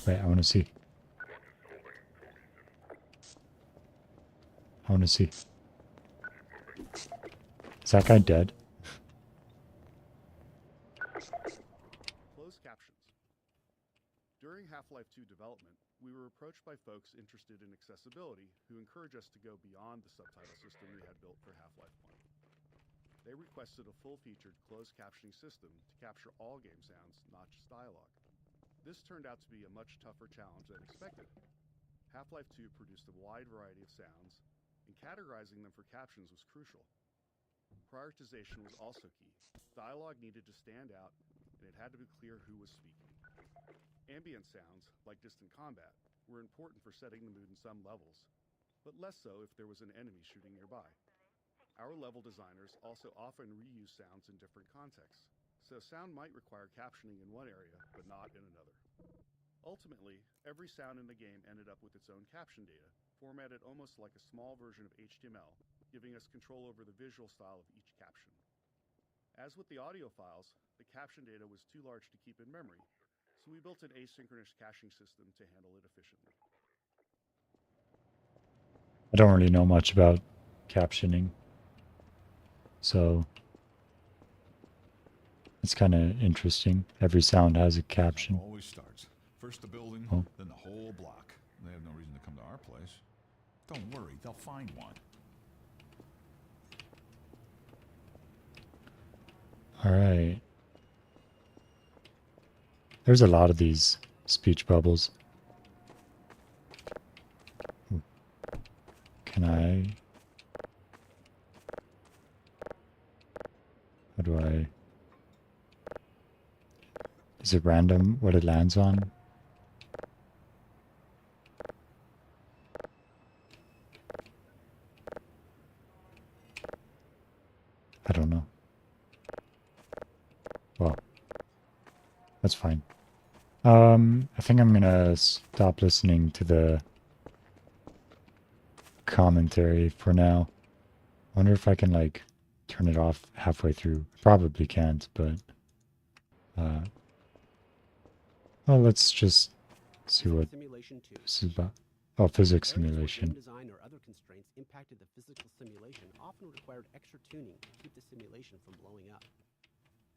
Wait, I want to see. I want to see. Is that guy dead? Closed captions. During Half-Life 2 development, we were approached by folks interested in accessibility who encouraged us to go beyond the subtitle system we had built for Half-Life 1. They requested a full-featured closed captioning system to capture all game sounds, not just dialogue. This turned out to be a much tougher challenge than expected. Half-Life 2 produced a wide variety of sounds, and categorizing them for captions was crucial. Prioritization was also key. Dialogue needed to stand out, and it had to be clear who was speaking. Ambient sounds, like distant combat, were important for setting the mood in some levels, but less so if there was an enemy shooting nearby. Our level designers also often reuse sounds in different contexts, so sound might require captioning in one area, but not in another. Ultimately, every sound in the game ended up with its own caption data, formatted almost like a small version of HTML, giving us control over the visual style of each caption. As with the audio files, the caption data was too large to keep in memory, so we built an asynchronous caching system to handle it efficiently. I don't really know much about captioning, so it's kind of interesting. Every sound has a caption. It always starts. First the building, then the whole block. They have no reason to come to our place. Don't worry, they'll find one. All right. There's a lot of these speech bubbles. Can I... How do I... Is it random what it lands on? I don't know. Well, that's fine. I think I'm gonna stop listening to the commentary for now. I wonder if I can, like, turn it off halfway through. Probably can't, but... well, let's just see what this is about. Oh, physics simulation. Design or other constraints impacted the physical simulation often required extra tuning to keep the simulation from blowing up.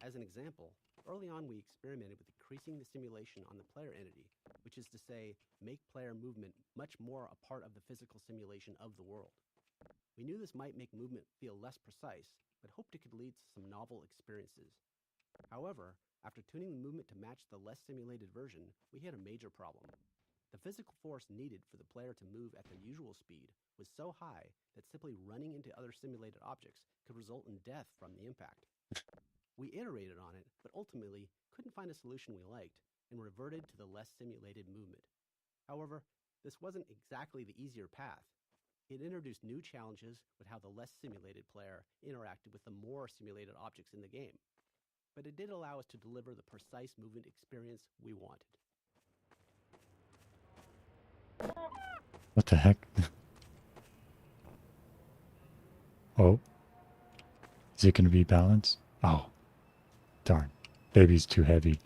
As an example, early on we experimented with increasing the simulation on the player entity, which is to say, make player movement much more a part of the physical simulation of the world. We knew this might make movement feel less precise, but hoped it could lead to some novel experiences. However, after tuning the movement to match the less simulated version, we hit a major problem. The physical force needed for the player to move at their usual speed was so high that simply running into other simulated objects could result in death from the impact. We iterated on it, but ultimately couldn't find a solution we liked and reverted to the less simulated movement. However, this wasn't exactly the easier path. It introduced new challenges with how the less simulated player interacted with the more simulated objects in the game. But it did allow us to deliver the precise movement experience we wanted. What the heck? Oh. Is it going to be balanced? Oh. Darn. Baby's too heavy.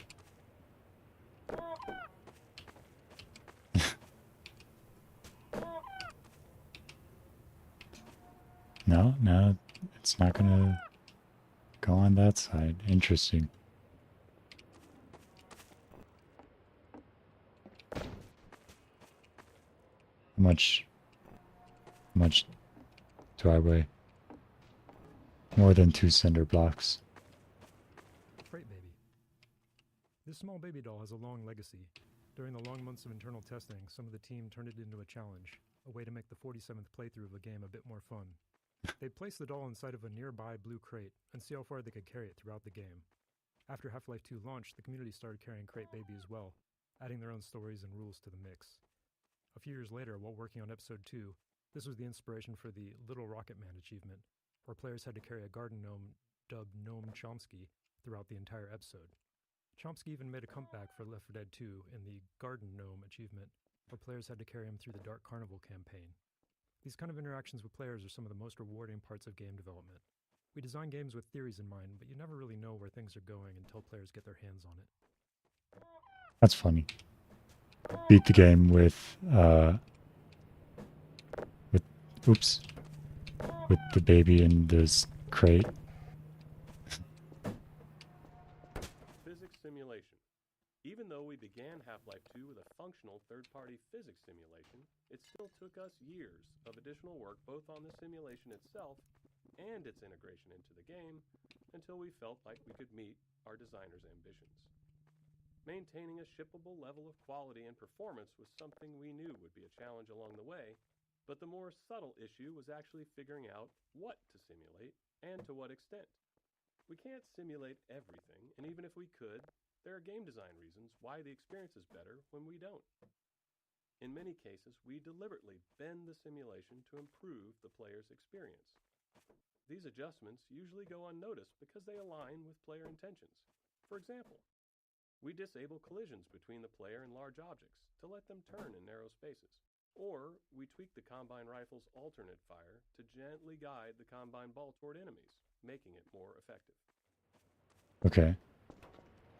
No, it's not going to go on that side. Interesting. How much do I weigh? More than 2 cinder blocks. Crate baby. This small baby doll has a long legacy. During the long months of internal testing, some of the team turned it into a challenge, a way to make the 47th playthrough of the game a bit more fun. They'd place the doll inside of a nearby blue crate and see how far they could carry it throughout the game. After Half-Life 2 launched, the community started carrying Crate Baby as well, adding their own stories and rules to the mix. A few years later, while working on Episode 2, this was the inspiration for the Little Rocket Man achievement, where players had to carry a garden gnome dubbed Gnome Chomsky throughout the entire episode. Chomsky even made a comeback for Left 4 Dead 2 in the Garden Gnome achievement, where players had to carry him through the Dark Carnival campaign. These kind of interactions with players are some of the most rewarding parts of game development. We design games with theories in mind, but you never really know where things are going until players get their hands on it. That's funny. Beat the game with the baby in this crate. Physics simulation. Even though we began Half-Life 2 with a functional third-party physics simulation, it still took us years of additional work both on the simulation itself and its integration into the game until we felt like we could meet our designers' ambitions. Maintaining a shippable level of quality and performance was something we knew would be a challenge along the way, but the more subtle issue was actually figuring out what to simulate and to what extent. We can't simulate everything, and even if we could, there are game design reasons why the experience is better when we don't. In many cases, we deliberately bend the simulation to improve the player's experience. These adjustments usually go unnoticed because they align with player intentions. For example, we disable collisions between the player and large objects to let them turn in narrow spaces. Or we tweak the Combine rifle's alternate fire to gently guide the Combine ball toward enemies, making it more effective. Okay.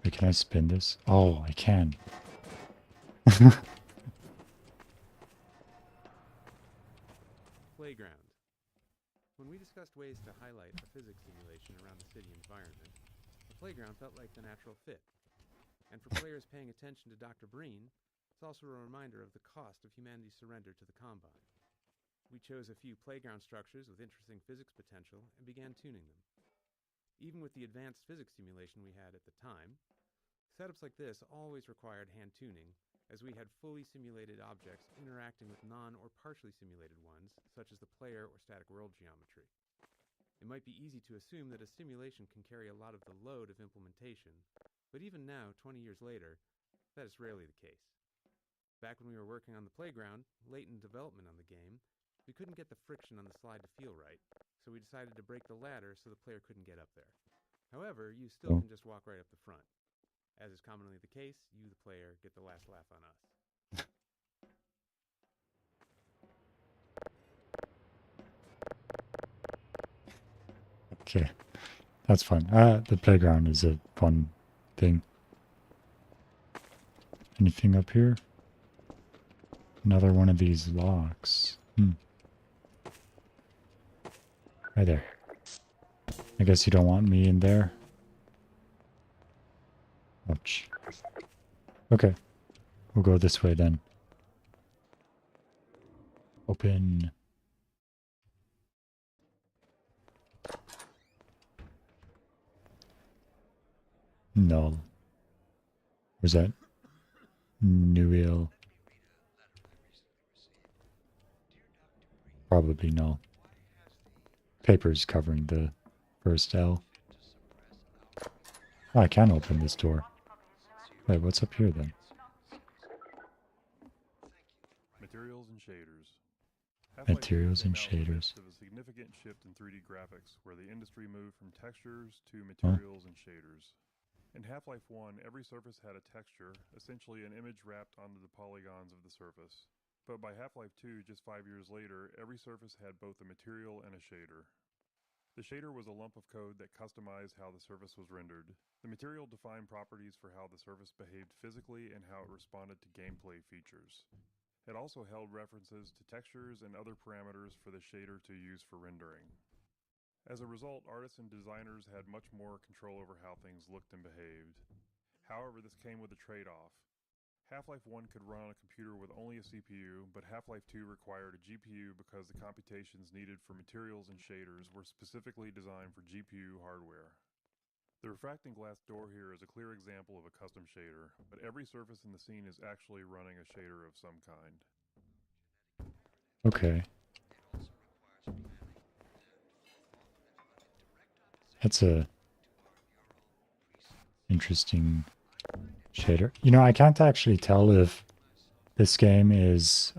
Wait, can I spin this? Oh, I can. Playground. When we discussed ways to highlight a physics simulation around the city environment, the playground felt like the natural fit. And for players paying attention to Dr. Breen, it's also a reminder of the cost of humanity's surrender to the Combine. We chose a few playground structures with interesting physics potential and began tuning them. Even with the advanced physics simulation we had at the time, setups like this always required hand tuning, as we had fully simulated objects interacting with non- or partially simulated ones, such as the player or static world geometry. It might be easy to assume that a simulation can carry a lot of the load of implementation, but even now, 20 years later, that is rarely the case. Back when we were working on the playground, late in development on the game, we couldn't get the friction on the slide to feel right, so we decided to break the ladder so the player couldn't get up there. However, you still can just walk right up the front. As is commonly the case, you, the player, get the last laugh on us. Okay. That's fun. The playground is a fun thing. Anything up here? Another one of these locks. Right there. I guess you don't want me in there. Ouch. Okay. We'll go this way then. Open. Null. Was that Newell? Probably null. Paper's covering the first L. Oh, I can open this door. Wait, what's up here then? Materials and shaders. Materials and shaders. Of a significant shift in 3D graphics, where the industry moved from textures to materials and shaders. In Half-Life 1, every surface had a texture, essentially an image wrapped onto the polygons of the surface. But by Half-Life 2, just 5 years later, every surface had both a material and a shader. The shader was a lump of code that customized how the surface was rendered. The material defined properties for how the surface behaved physically and how it responded to gameplay features. It also held references to textures and other parameters for the shader to use for rendering. As a result, artists and designers had much more control over how things looked and behaved. However, this came with a trade-off. Half-Life 1 could run on a computer with only a CPU, but Half-Life 2 required a GPU because the computations needed for materials and shaders were specifically designed for GPU hardware. The refracting glass door here is a clear example of a custom shader, but every surface in the scene is actually running a shader of some kind. Okay. That's a interesting shader. You know, I can't actually tell if this game is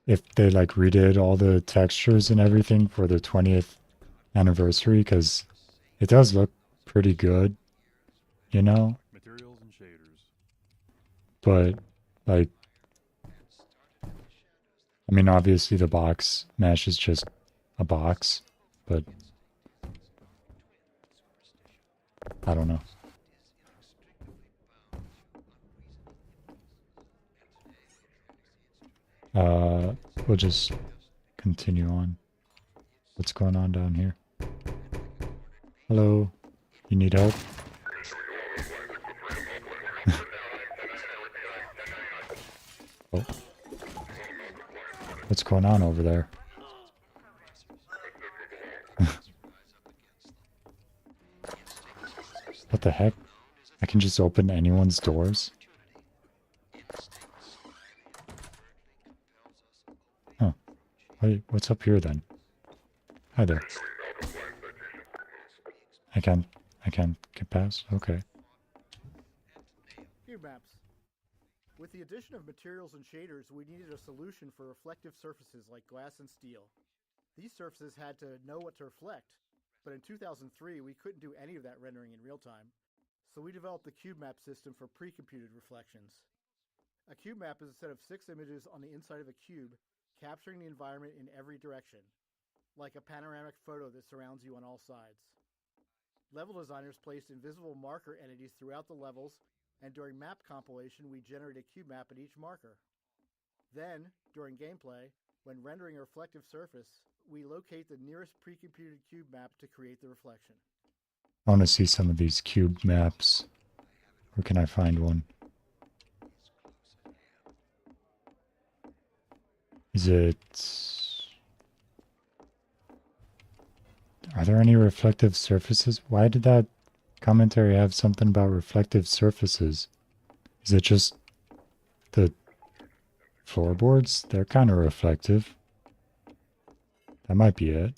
if they like redid all the textures and everything for the 20th anniversary, because it does look pretty good, you know? Materials and shaders. But like, I mean, obviously the box mesh is just a box, but I don't know. We'll just continue on. What's going on down here? Hello? You need help? Oh. What's going on over there? What the heck? I can just open anyone's doors? Huh. Wait, what's up here then? Hi there. I can't get past? Okay. Cube maps. With the addition of materials and shaders, we needed a solution for reflective surfaces like glass and steel. These surfaces had to know what to reflect, but in 2003 we couldn't do any of that rendering in real time. so we developed the cube map system for pre-computed reflections. A cube map is a set of 6 images on the inside of a cube, capturing the environment in every direction, like a panoramic photo that surrounds you on all sides. Level designers placed invisible marker entities throughout the levels, and during map compilation, we generate a cube map at each marker. Then, during gameplay, when rendering a reflective surface, we locate the nearest pre-computed cube map to create the reflection. I want to see some of these cube maps. Where can I find one? Is it... Are there any reflective surfaces? Why did that commentary have something about reflective surfaces? Is it just the floorboards? They're kind of reflective. That might be it.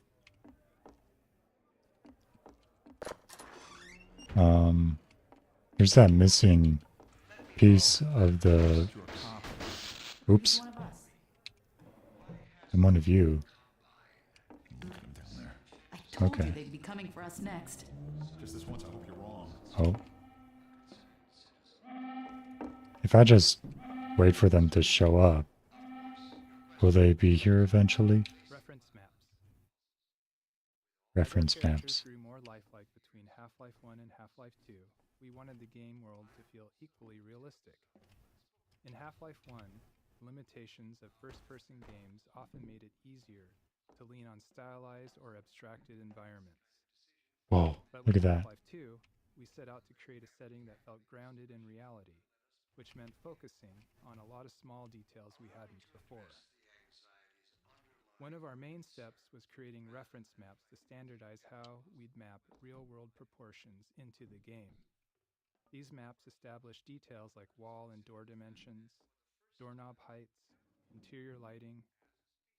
Here's that missing piece of the... Oops. I'm one of you. Okay. They'd be coming for us next. Just this once, I hope you're wrong. Oh. If I just wait for them to show up, will they be here eventually? Reference maps. Reference Characters maps. grew more lifelike between Half-Life 1 and Half-Life 2. We wanted the game world to feel equally realistic. In Half-Life 1, limitations of first-person games often made it easier to lean on stylized or abstracted environments. Whoa, But look with at that. Half-Life 2, we set out to create a setting that felt grounded in reality, which meant focusing on a lot of small details we hadn't before. One of our main steps was creating reference maps to standardize how we'd map real-world proportions into the game. These maps establish details like wall and door dimensions, doorknob heights, interior lighting,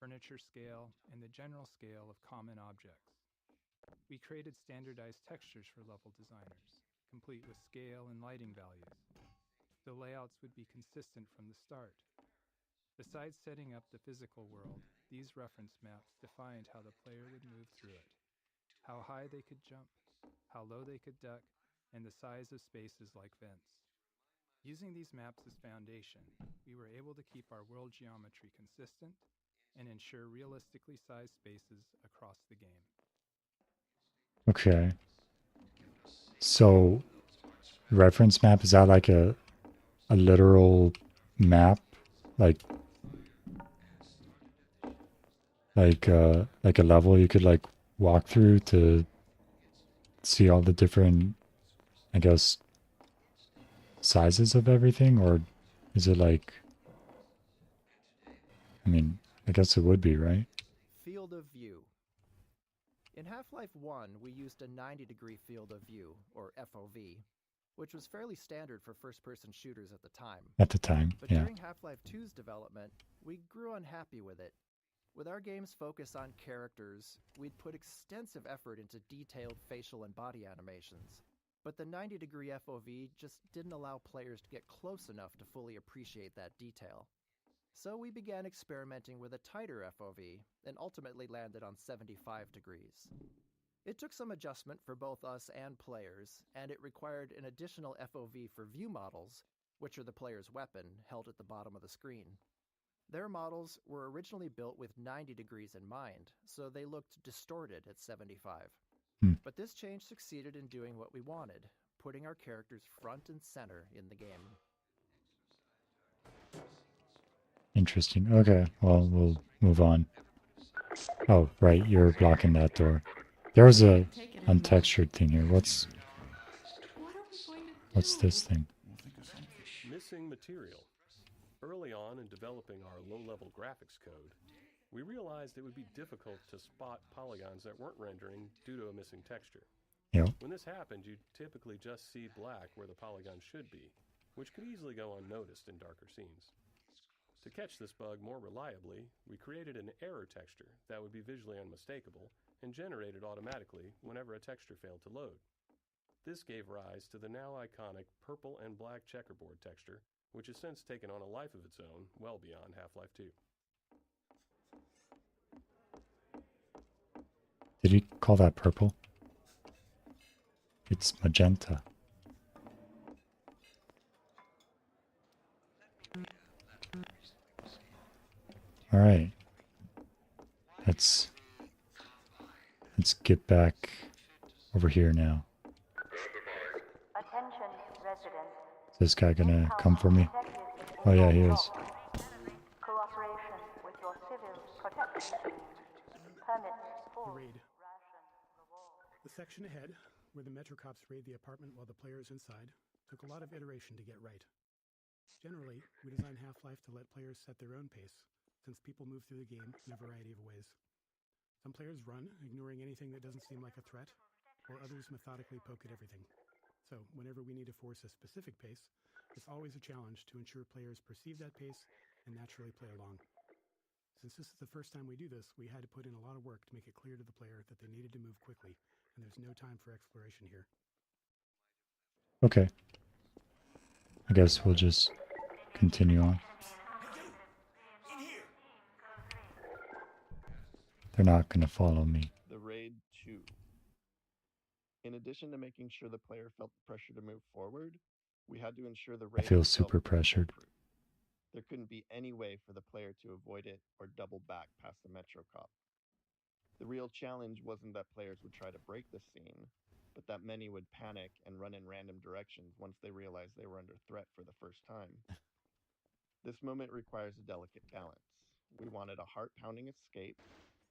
furniture scale, and the general scale of common objects. We created standardized textures for level designers, complete with scale and lighting values. The layouts would be consistent from the start. Besides setting up the physical world, these reference maps defined how the player would move through it, how high they could jump, how low they could duck, and the size of spaces like vents. Using these maps as foundation, we were able to keep our world geometry consistent and ensure realistically sized spaces across the game. Okay. So, reference map, is that like a literal map? Like a level you could like walk through to see all the different, I guess, sizes of everything? Or is it like, I mean, I guess it would be, right? Field of view. In Half-Life 1, we used a 90-degree field of view, or FOV, which was fairly standard for first-person shooters at the time. At the time, but yeah. During Half-Life 2's development, we grew unhappy with it. With our game's focus on characters, we'd put extensive effort into detailed facial and body animations. But the 90-degree FOV just didn't allow players to get close enough to fully appreciate that detail. So we began experimenting with a tighter FOV, and ultimately landed on 75 degrees. It took some adjustment for both us and players, and it required an additional FOV for view models, which are the player's weapon, held at the bottom of the screen. Their models were originally built with 90 degrees in mind, so they looked distorted at 75. But this change succeeded in doing what we wanted, putting our characters front and center in the game. Interesting. Okay, well, we'll move on. Oh, right, you're blocking that door. There was a untextured thing here. What's this thing? Missing material. Early on in developing our low-level graphics code, we realized it would be difficult to spot polygons that weren't rendering due to a missing texture. Yep. When this happened, you'd typically just see black where the polygon should be, which could easily go unnoticed in darker scenes. To catch this bug more reliably, we created an error texture that would be visually unmistakable and generated automatically whenever a texture failed to load. This gave rise to the now iconic purple and black checkerboard texture, which has since taken on a life of its own well beyond Half-Life 2. Did he call that purple? It's magenta. Alright. Let's get back over here now. Attention, residents. Is this guy gonna come for me? Oh yeah, he is. Cooperation with your civil protection team. Permits full. Raid. The section ahead, where the Metro cops raid the apartment while the player is inside, took a lot of iteration to get right. Generally, we design Half-Life to let players set their own pace, since people move through the game in a variety of ways. Some players run, ignoring anything that doesn't seem like a threat, or others methodically poke at everything. So, whenever we need to force a specific pace, it's always a challenge to ensure players perceive that pace and naturally play along. Since this is the first time we do this, we had to put in a lot of work to make it clear to the player that they needed to move quickly, and there's no time for exploration here. Okay. I guess we'll just continue on. They're not gonna follow me. The Raid 2. In addition to making sure the player felt the pressure to move forward, we had to ensure the I raid feel itself super was pressured. foolproof. There couldn't be any way for the player to avoid it or double back past the Metro cop. The real challenge wasn't that players would try to break the scene, but that many would panic and run in random directions once they realized they were under threat for the first time. This moment requires a delicate balance. We wanted a heart-pounding escape,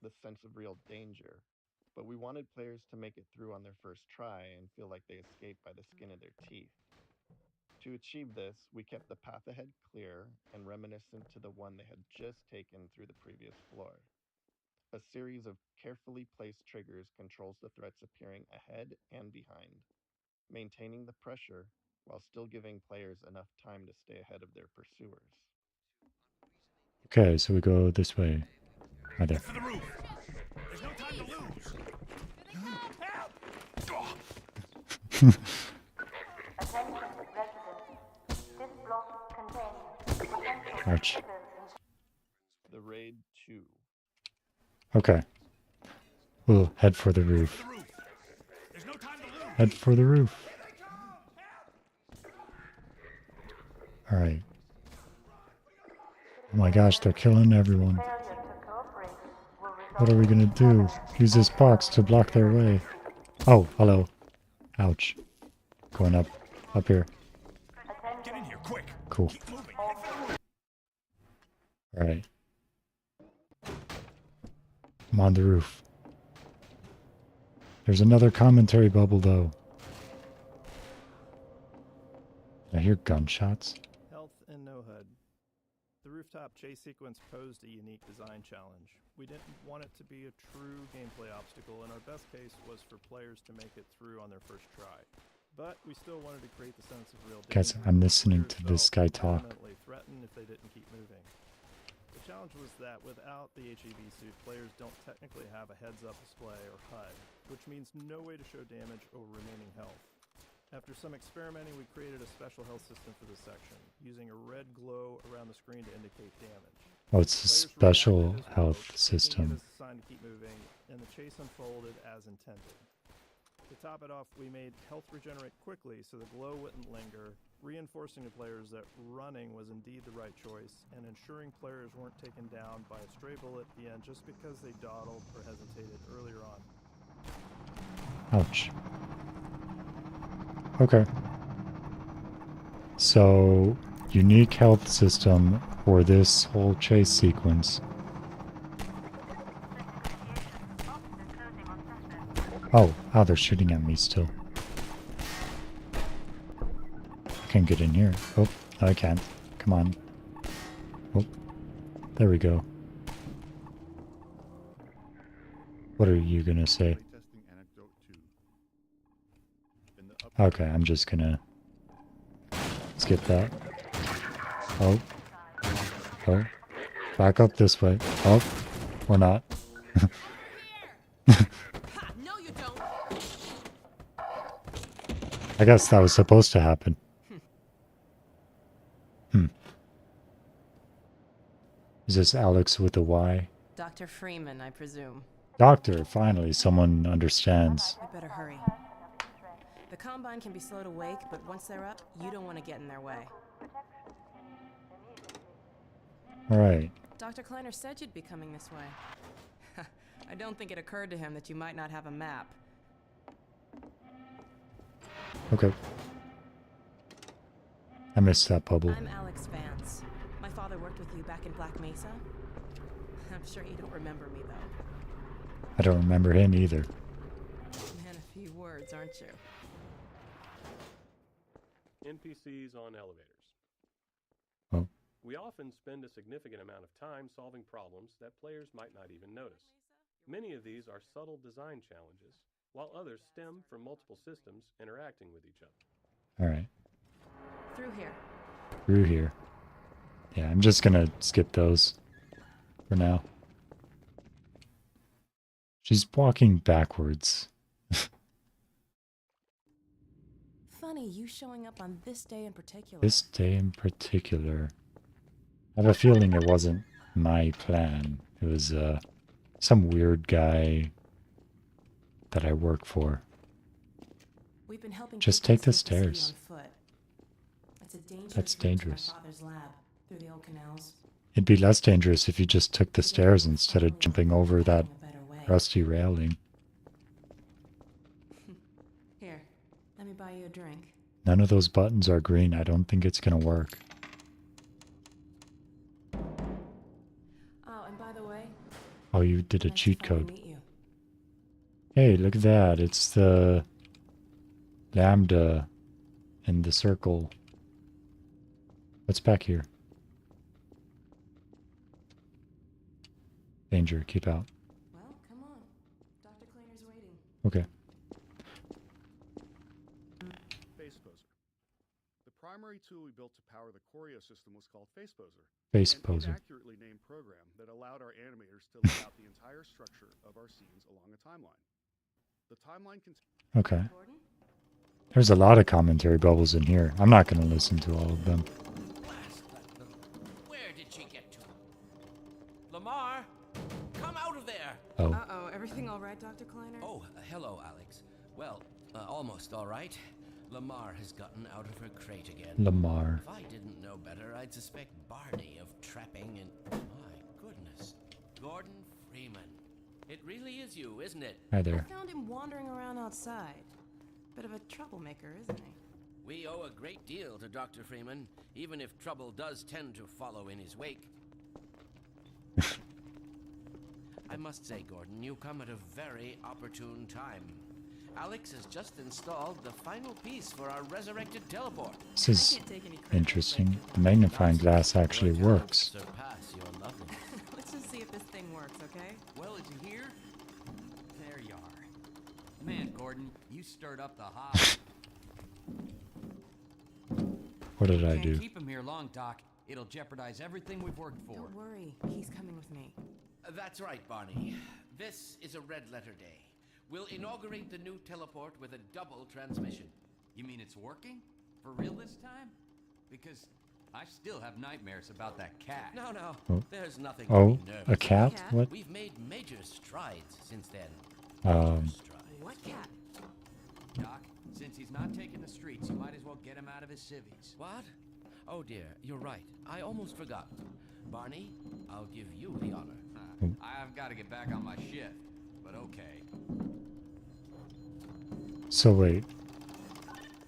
the sense of real danger, but we wanted players to make it through on their first try and feel like they escaped by the skin of their teeth. To achieve this, we kept the path ahead clear and reminiscent to the one they had just taken through the previous floor. A series of carefully placed triggers controls the threats appearing ahead and behind, maintaining the pressure while still giving players enough time to stay ahead of their pursuers. Okay, so we go this way. Right there. For the roof. There's no time to lose. Help! Attention, residents. This block contains potential Ouch. triggers. The Raid 2. Okay. We'll head for the roof. Head for the roof. Alright. Oh my gosh, they're killing everyone. What are we gonna do? Use this box to block their way. Oh, hello. Ouch. Going up here. Get in here, quick. Cool. Alright. I'm on the roof. There's another commentary bubble though. I hear gunshots. Health and no HUD. The rooftop chase sequence posed a unique design challenge. We didn't want it to be a true gameplay obstacle, and our best case was for players to make it through on their first try. But we still wanted to create the sense of real danger. Guys, I'm listening to this guy talk. Permanently threatened if they didn't keep moving. The challenge was that without the HEV suit, players don't technically have a heads-up display or HUD, which means no way to show damage or remaining health. After some experimenting, we created a special health system for this section, using a red glow around the screen to indicate damage. Oh, it's a special health system. It sign to keep moving, and the chase unfolded as intended. To top it off, we made health regenerate quickly so the glow wouldn't linger, reinforcing to players that running was indeed the right choice, and ensuring players weren't taken down by a stray bullet at the end just because they dawdled or hesitated earlier on. Ouch. Okay. So, unique health system for this whole chase sequence. Oh, they're shooting at me still. I can't get in here. Oh, no, I can't. Come on. Oh, there we go. What are you gonna say? Okay, I'm just gonna skip that. Oh. Oh. Back up this way. Oh. Or not. I guess that was supposed to happen. Is this Alex with a Y? Dr. Freeman, I presume. Doctor, finally, someone understands. I better hurry. The Combine can be slow to wake, but once they're up, you don't want to get in their way. Alright. Dr. Kleiner said you'd be coming this way. I don't think it occurred to him that you might not have a map. Okay. I missed that bubble. I'm Alex Vance. My father worked with you back in Black Mesa. I'm sure you don't remember me, though. I don't remember him either. Man, a few words, aren't you? NPCs on elevators. Oh. We often spend a significant amount of time solving problems that players might not even notice. Many of these are subtle design challenges, while others stem from multiple systems interacting with each other. Alright. Through here. Through here. Yeah, I'm just gonna skip those for now. She's walking backwards. Funny, you showing up on this day in particular. This day in particular. I have a feeling it wasn't my plan. It was some weird guy that I work for. We've been helping just take the stairs. That's dangerous. Through the old canals. It'd be less dangerous if you just took the stairs instead of jumping over that rusty railing. Here, let me buy you a drink. None of those buttons are green. I don't think it's gonna work. Oh, and by the way... Oh, you did a cheat code. Hey, look at that. It's the lambda and the circle. What's back here? Danger, keep out. Well, come on. Dr. Kleiner's waiting. Okay. FacePoser. The primary tool we built to power the Choreo system was called FacePoser. FacePoser. An inaccurately named program that allowed our animators to lay out the entire structure of our scenes along a timeline. The timeline Okay. There's a lot of commentary bubbles in here. I'm not going to listen to all of them. Where did she get to? Lamar, come out of there! Oh. Uh-oh, everything all right, Dr. Kleiner? Oh, hello, Alex. Well, almost all right. Lamar has gotten out of her crate again. Lamar. If I didn't know better, I'd suspect Barney of trapping and... My goodness. Gordon Freeman. It really is you, isn't it? Hi there. I found him wandering around outside. Bit of a troublemaker, isn't he? We owe a great deal to Dr. Freeman, even if trouble does tend to follow in his wake. I must say, Gordon, you come at a very opportune time. Alex has just installed the final piece for our resurrected teleport. This is interesting. The magnifying glass actually works. Surpass your loveliness. Let's just see if this thing works, okay? Well, is he here? There you are. Man, Gordon, you stirred up the hot. What did I do? Can't keep him here long, Doc. It'll jeopardize everything we've worked for. Don't worry, he's coming with me. That's right, Barney. This is a red letter day. We'll inaugurate the new teleport with a double transmission. You mean it's working? For real this time? Because I still have nightmares about that cat. No, Oh. there's nothing Oh, to be nervous a cat? about. What? We've made major strides since then. What cat? Doc, since he's not taking the streets, you might as well get him out of his civvies. What? Oh dear, you're right. I almost forgot. Barney, I'll give you the honor. I've got to get back on my shift, but okay. So wait.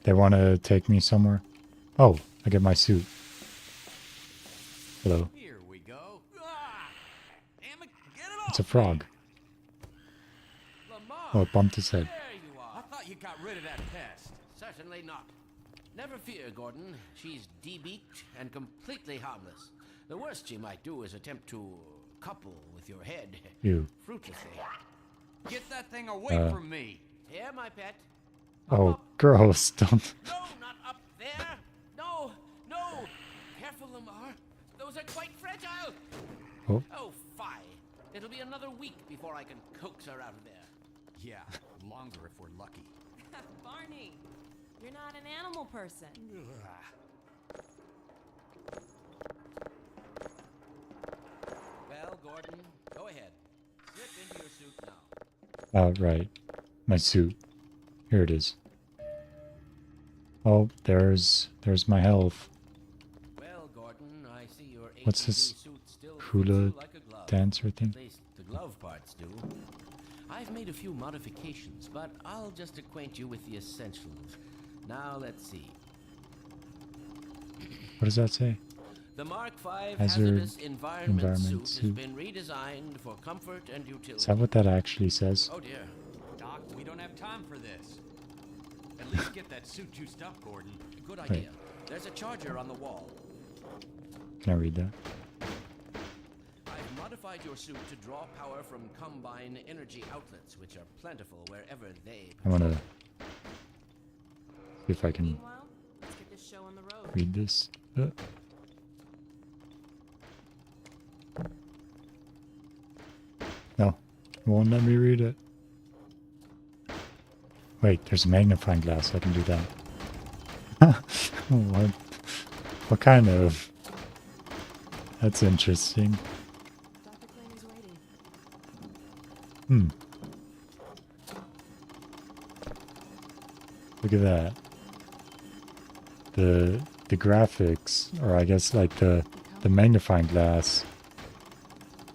They want to take me somewhere? Oh, I get my suit. Hello. Here we go. Damn it, get it It's a frog. Oh, it bumped his head. There you are. I thought you got rid of that pest. Certainly not. Never fear, Gordon. She's debeaked and completely harmless. The worst she might do is attempt to couple with your head. You. Fruitlessly. Get that thing away from me. Here, my pet. Oh, gross. Don't. No, not up there. No, no. Careful, Lamar. Those are quite fragile. Oh. Oh, fie. It'll be another week before I can coax her out of there. Yeah, longer if we're lucky. Barney, you're not an animal person. Well, Gordon, go ahead. Slip into your suit now. Right. My suit. Here it is. Oh, there's my health. Well, Gordon, I see your What's ATV this? suit still hula dancer thing. At least the glove parts do. I've made a few modifications, but I'll just acquaint you with the essentials. Now let's see. What does that say? The Mark V Hazard hazardous environment suit suit. has been redesigned for comfort and utility. Is that what that actually says? Oh dear. Doc, we don't have time for this. At least get that suit juiced up, Gordon. Good Wait. idea. There's a charger on the wall. Can I read that? I've modified your suit to draw power from combine energy outlets, which are plentiful wherever they. I want to see if I can Meanwhile, let's get this show on the road. read this. No, it won't let me read it. Wait, there's a magnifying glass. I can do that. What kind of? That's interesting. Hmm. Look at that. The graphics, or I guess like the magnifying glass,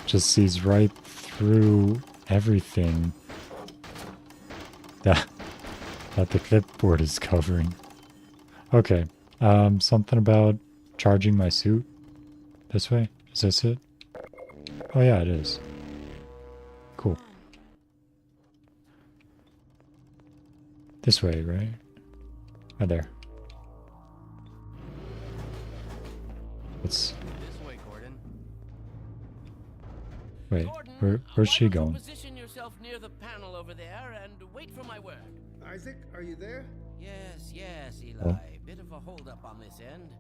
just sees right through everything that the clipboard is covering. Okay. Something about charging my suit. This way? Is this it? Oh yeah, it is. Cool. This way, right? Oh, there. Let's... This way, Gordon. Wait, where's she going? Position yourself near the panel over there and wait for my word. Isaac, are you there? Yes, Eli. Oh. Bit of a holdup on this end.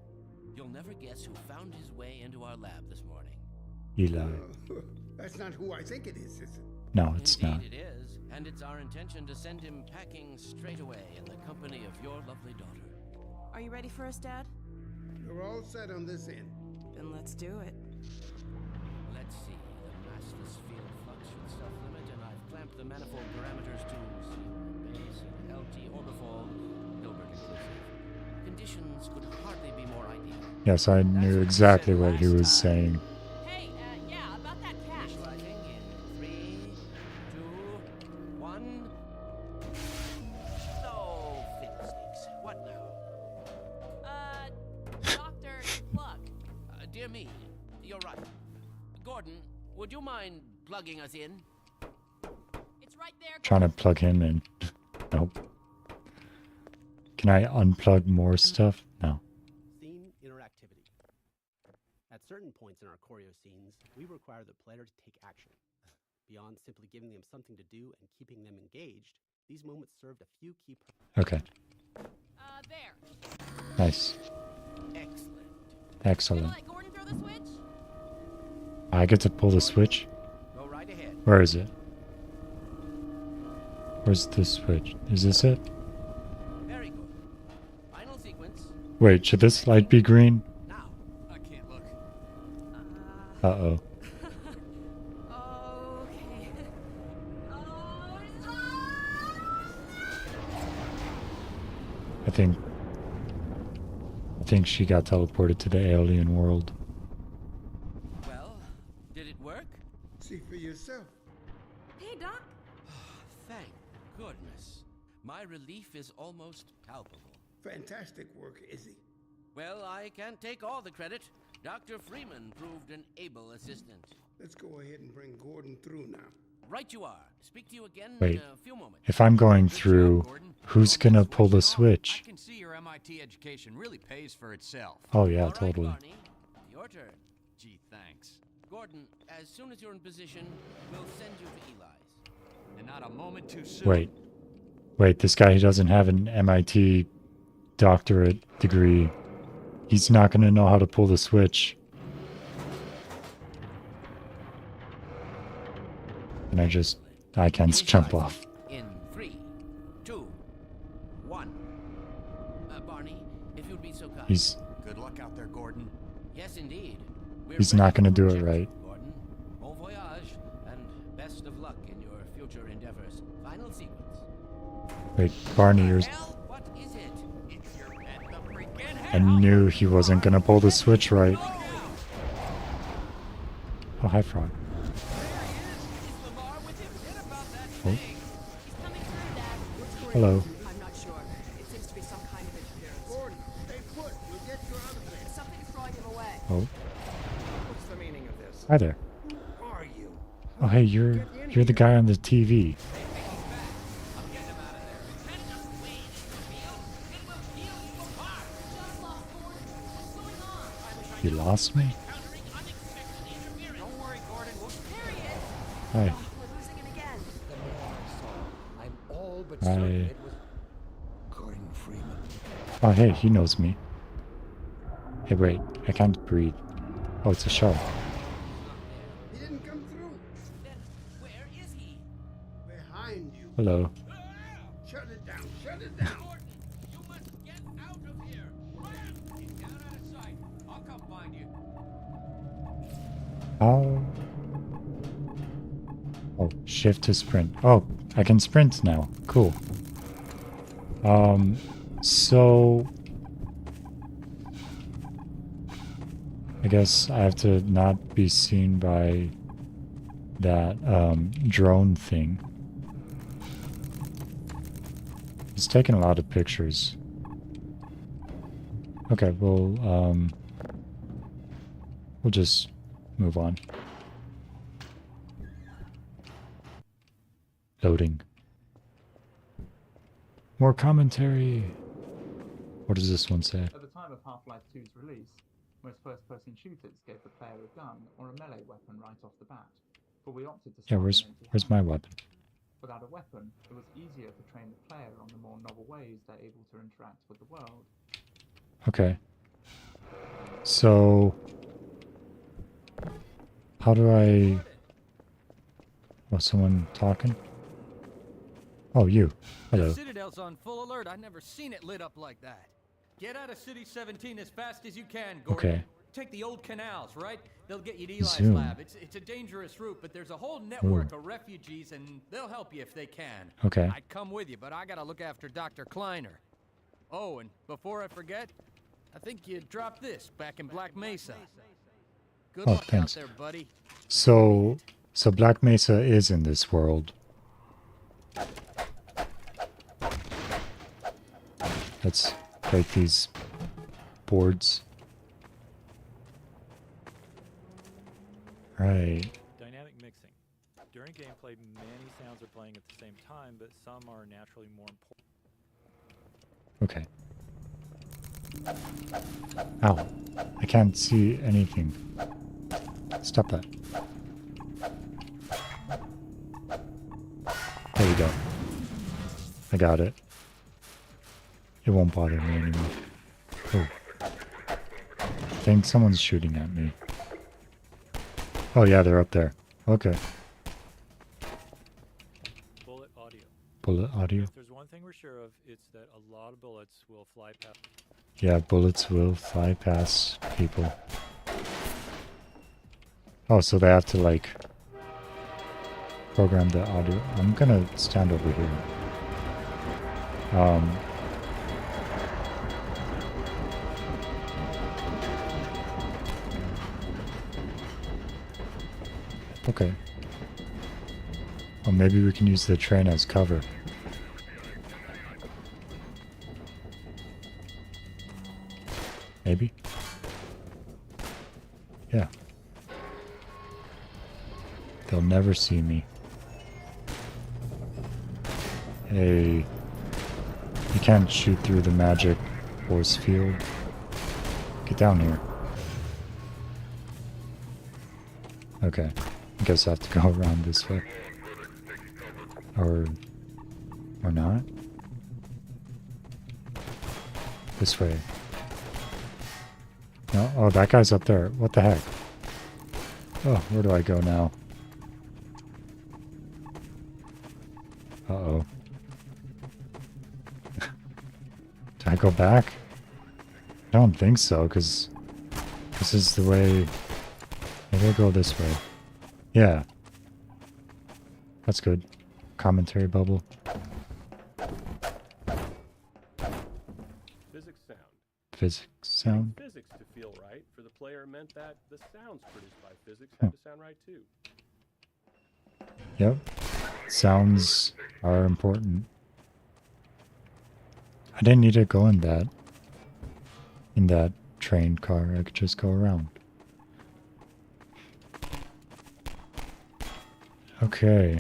You'll never guess who found his way into our lab this morning. Eli. That's not who I think it is it? No, it's Indeed not. it is, and it's our intention to send him packing straight away in the company of your lovely daughter. Are you ready for us, Dad? You're all set on this end. Then let's do it. Let's see. The massless field flux should self-limit, and I've clamped the manifold parameters to C base and LT orbifall, Hilbert inclusive. Conditions could hardly be more ideal. Yes, I knew exactly what he was saying. Hey, yeah, about that cat. Visualizing in 3, 2, 1. So, fiddlesticks. What now? Doctor, plug. Dear me, you're right. Gordon, would you mind plugging us in? It's right there. Trying to plug him in. Nope. Can I unplug more stuff? No. Scene interactivity. At certain points in our choreo scenes, we require the player to take action. Beyond simply giving them something to do and keeping them engaged, these moments served a few key Okay. There. Nice. Excellent. Excellent. Let Gordon throw the switch? I get to pull the switch? Go right ahead. Where is it? Where's the switch? Is this it? Very good. Final sequence. Wait, should this light be green? Now. I can't look. Uh-oh. Okay. I think she got teleported to the alien world. Well, did it work? See for yourself. Hey, Doc. Thank goodness. My relief is almost palpable. Fantastic work, Izzy. Well, I can't take all the credit. Dr. Freeman proved an able assistant. Let's go ahead and bring Gordon through now. Right you are. Speak to you again Wait. in a few moments. If I'm going through, who's gonna pull the switch? I can see your MIT education really pays for itself. Oh yeah, All right, totally. Barney, your turn. Gee, thanks. Gordon, as soon as you're in position, we'll send you to Eli's. And not a moment too soon. Wait, this guy, he doesn't have an MIT doctorate degree. He's not gonna know how to pull the switch. And I can't jump off. In 3, 2, 1. Barney, if you'd be so kind. Good luck out there, Gordon. Yes, indeed. We're He's ready not gonna for do it projection, right. Gordon. Bon voyage, and best of luck in your future endeavors. Final sequence. Wait, Barney, you're... What is it? It's your pet, the freaking I knew he wasn't gonna pull the switch right. Oh, hi, Frog. Oh. Hello. I'm not sure. It seems to be some kind of interference. Gordon, stay put. We'll get you out of there. Something's throwing him away. Oh. What's the meaning of this? Hi there. Who are you? Oh, hey, you're the guy on the TV. You lost me? Hi. I'm all but Hi. certain it was Gordon Freeman. Oh, hey, he knows me. Hey, wait, I can't breathe. Oh, it's a show. He didn't come through. Then where is he? Behind you. Hello. Shut it down. Shut it down. You must get out of here. Run! He's down out of sight. I'll come find you. How? Oh, shift to sprint. Oh, I can sprint now. Cool. So I guess I have to not be seen by that drone thing. It's taking a lot of pictures. Okay, we'll just move on. Loading. More commentary. What does this one say? At the time of Half-Life 2's release, most first-person shooters gave the player a gun or a melee weapon right off the bat, but we opted to Yeah, start where's with an empty my hand. weapon? Without a weapon, it was easier to train the player on the more novel ways they're able to interact with the world. Okay. So how do I... Oh, someone talking? Oh, you. Hello. The Citadel's on full alert. I've never seen it lit up like that. Get out of City 17 as fast as you can, Gordon. Okay. Take the old canals, right? They'll get you to Eli's Zoom. lab. It's a dangerous route, but there's a whole network of refugees, and they'll help you if they can. Okay. I'd come with you, but I gotta look after Dr. Kleiner. Oh, and before I forget, I think you dropped this back in Black Mesa. Good Oh, luck thanks. out there, buddy. So Black Mesa is in this world. Let's break these boards. Right. Dynamic mixing. During gameplay, many sounds are playing at the same time, but some are naturally more important. Okay. Ow. I can't see anything. Stop that. There we go. I got it. It won't bother me anymore. Oh. I think someone's shooting at me. Oh yeah, they're up there. Okay. Bullet audio. Bullet audio. If there's one thing we're sure of, it's that a lot of bullets will fly past. Yeah, bullets will fly past people. Oh, so they have to like program the audio. I'm gonna stand over here. Okay. Well, maybe we can use the train as cover. Maybe? Yeah. They'll never see me. Hey. You can't shoot through the magic force field. Get down here. Okay. I guess I have to go around this way. Or not? This way. No? Oh, that guy's up there. What the heck? Oh, where do I go now? Uh-oh. Do I go back? I don't think so, because this is the way... Maybe I go this way. Yeah. That's good. Commentary bubble. Physics sound. physics sound. Physics to feel right for the player meant that the sounds produced by physics had to sound right too. Yep. Sounds are important. I didn't need to go in that train car. I could just go around. Okay.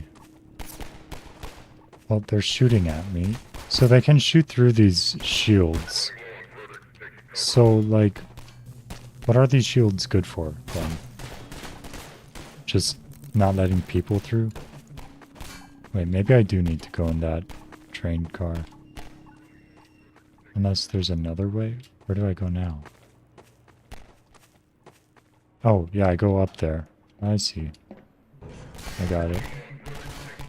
Well, they're shooting at me. So they can shoot through these shields. So, like, what are these shields good for, then? Just not letting people through? Wait, maybe I do need to go in that train car. Unless there's another way? Where do I go now? Oh, yeah, I go up there. I see. I got it.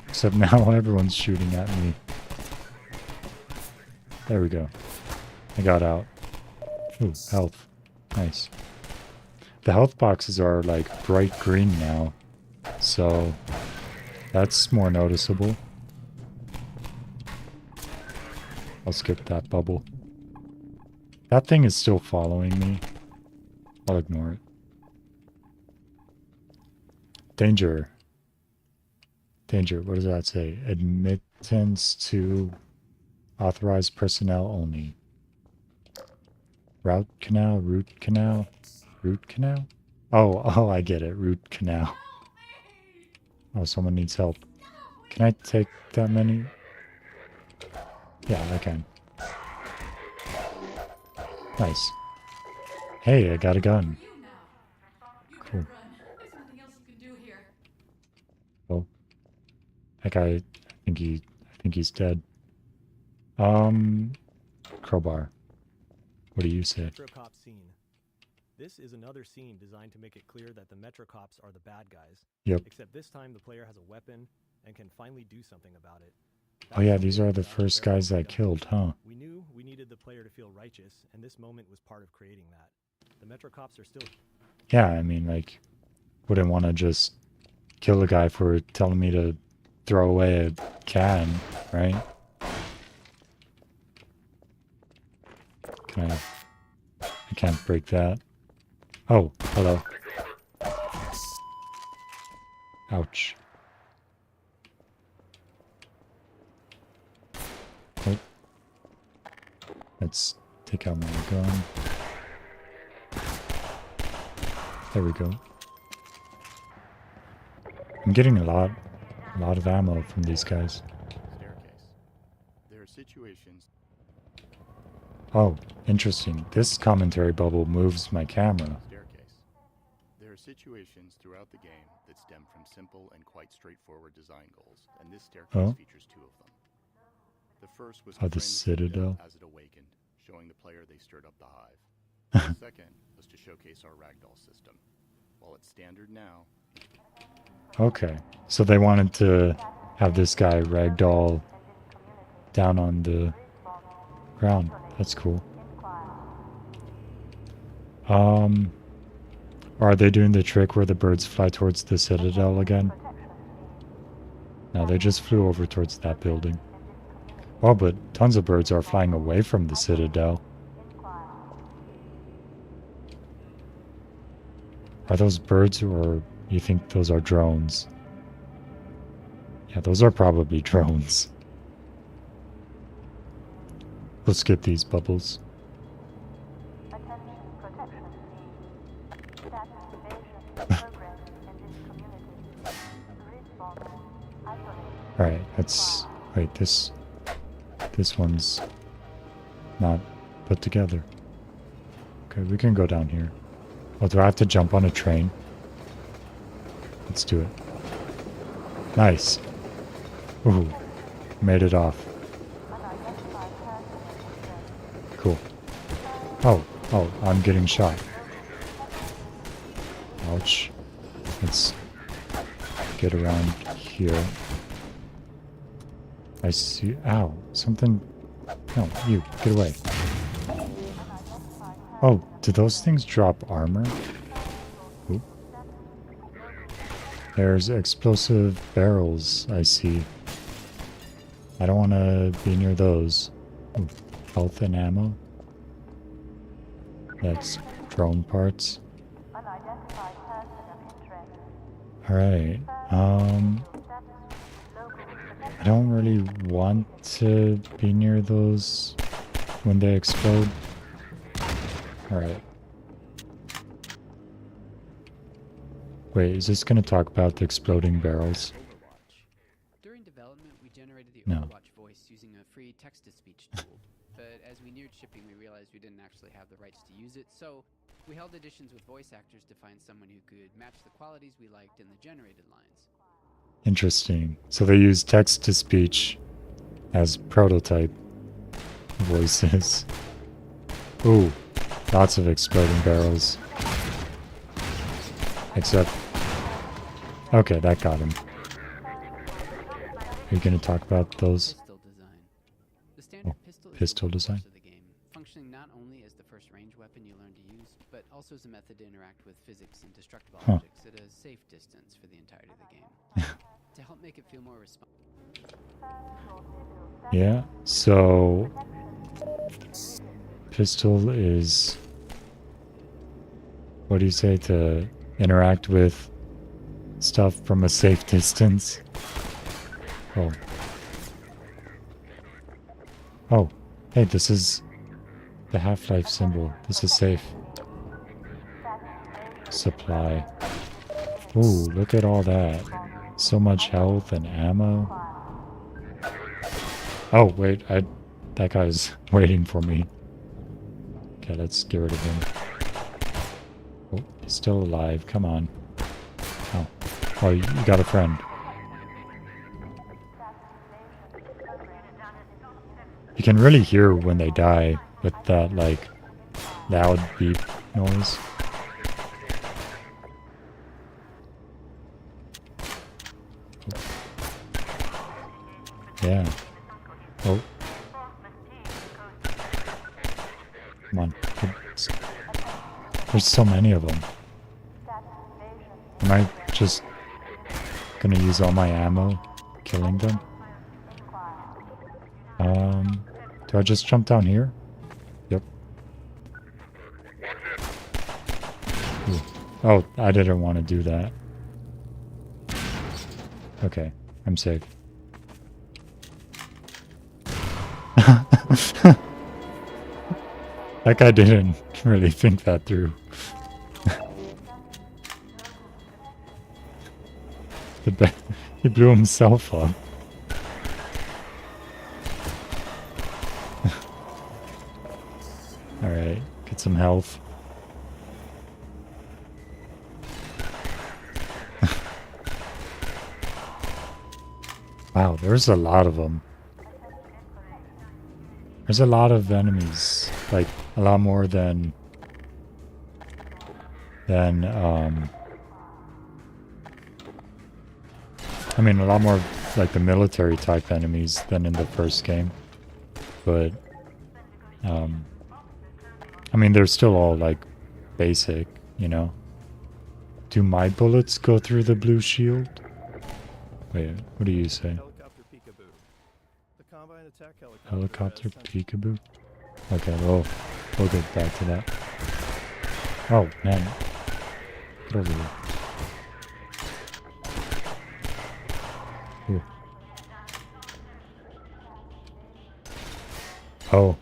Except now everyone's shooting at me. There we go. I got out. Ooh, health. Nice. The health boxes are like bright green now. So that's more noticeable. I'll skip that bubble. That thing is still following me. I'll ignore it. Danger. Danger, what does that say? Admittance to authorized personnel only. Route canal, root canal, root canal? Oh, I get it. Root canal. Oh, someone needs help. Can I take that many? Yeah, I can. Nice. Hey, I got a gun. Cool. Oh. That guy, I think he's dead. Crowbar. What do you say? Metrocop scene. This is another scene designed to make it clear that the Metrocops are the bad guys. Yep. Except this time the player has a weapon and can finally do something about it. Oh yeah, these are the first guys I killed, huh? We knew we needed the player to feel righteous, and this moment was part of creating that. The Metrocops are still... Yeah, I mean, like, wouldn't want to just kill a guy for telling me to throw away a can, right? Can I can't break that. Oh, hello. Ouch. Oh. Let's take out my gun. There we go. I'm getting a lot of ammo from these guys. Staircase. There are situations. Oh, interesting. This commentary bubble moves my camera. Staircase. There are situations throughout the game that stem from simple and quite straightforward design goals, and this staircase features two of them. The first was to the frame Citadel. as it awakened, showing the player they stirred up the hive. The second was to showcase our ragdoll system. While it's standard now. Okay, so they wanted to have this guy ragdoll down on the ground. That's cool. Are they doing the trick where the birds fly towards the Citadel again? No, they just flew over towards that building. Oh, but tons of birds are flying away from the Citadel. Are those birds, or you think those are drones? Yeah, those are probably drones. We'll skip these bubbles. Alright, let's... Wait, this one's not put together. Okay, we can go down here. Oh, do I have to jump on a train? Let's do it. Nice. Ooh, made it off. Cool. Oh, I'm getting shot. Ouch. Let's get around here. I see. Ow, something. No, you, get away. Oh, do those things drop armor? Oop. There's explosive barrels, I see. I don't want to be near those. Ooh, health and ammo. That's drone parts. Alright, I don't really want to be near those when they explode. Alright. Wait, is this gonna talk about the exploding barrels? During development, we generated the No. Overwatch voice using a free text-to-speech tool. But as we neared shipping, we realized we didn't actually have the rights to use it, so we held auditions with voice actors to find someone who could match the qualities we liked in the generated lines. Interesting. So they use text-to-speech as prototype voices. Ooh, lots of exploding barrels. Except... Okay, that got him. Are you gonna talk about those? Pistol design. The standard pistol is Pistol the design. workhorse of the game, functioning not only as the first range weapon you learn to use, but also as a method to interact with physics and destructible objects at a safe distance for the entirety of the game. To help make it feel more responsive. Yeah, so... Pistol is... What do you say? To interact with stuff from a safe distance? Oh. Oh. Hey, this is the Half-Life symbol. This is safe. Supply. Ooh, look at all that. So much health and ammo. Oh, wait, that guy's waiting for me. Okay, let's get rid of him. Oh, he's still alive. Come on. Oh, oh, you got a friend. You can really hear when they die with that, like, loud beep noise. Yeah. Oh. Come on. There's so many of them. Am I just gonna use all my ammo killing them? Do I just jump down here? Yep. Ooh. Oh, I didn't want to do that. Okay, I'm safe. That guy didn't really think that through. He blew himself up. Alright, get some health. Wow, there's a lot of them. There's a lot of enemies, like a lot more than I mean a lot more like the military type enemies than in the first game. But I mean they're still all like basic, you know. Do my bullets go through the blue shield? Wait, what do you say? Helicopter peekaboo. The combine attack Helicopter peekaboo? Okay, we'll get back to that. Oh man. Get over here. Ooh. Oh.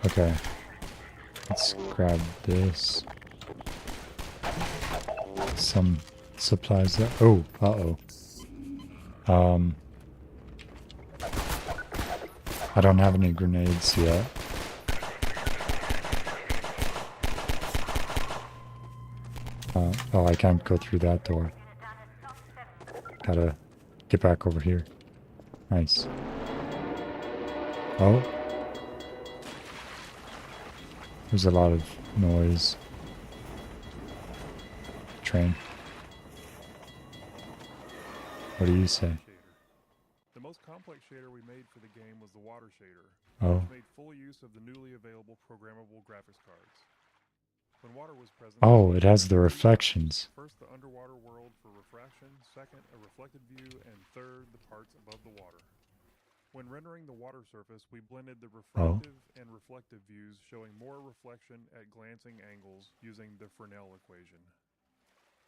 Okay. Let's grab this. Some supplies there. Oh, uh-oh. I don't have any grenades yet. Oh, I can't go through that door. Gotta get back over here. Nice. Oh. There's a lot of noise. Train. What do you say? The most complex shader we made for the game was the water shader, Oh. which made full use of the newly available programmable graphics cards. When water was present, Oh, it has the reflections. first the underwater world for refraction, second a reflected view, and third the parts above the water. When rendering the water surface, we blended the refractive and reflective views, showing more reflection at glancing angles using the Fresnel equation.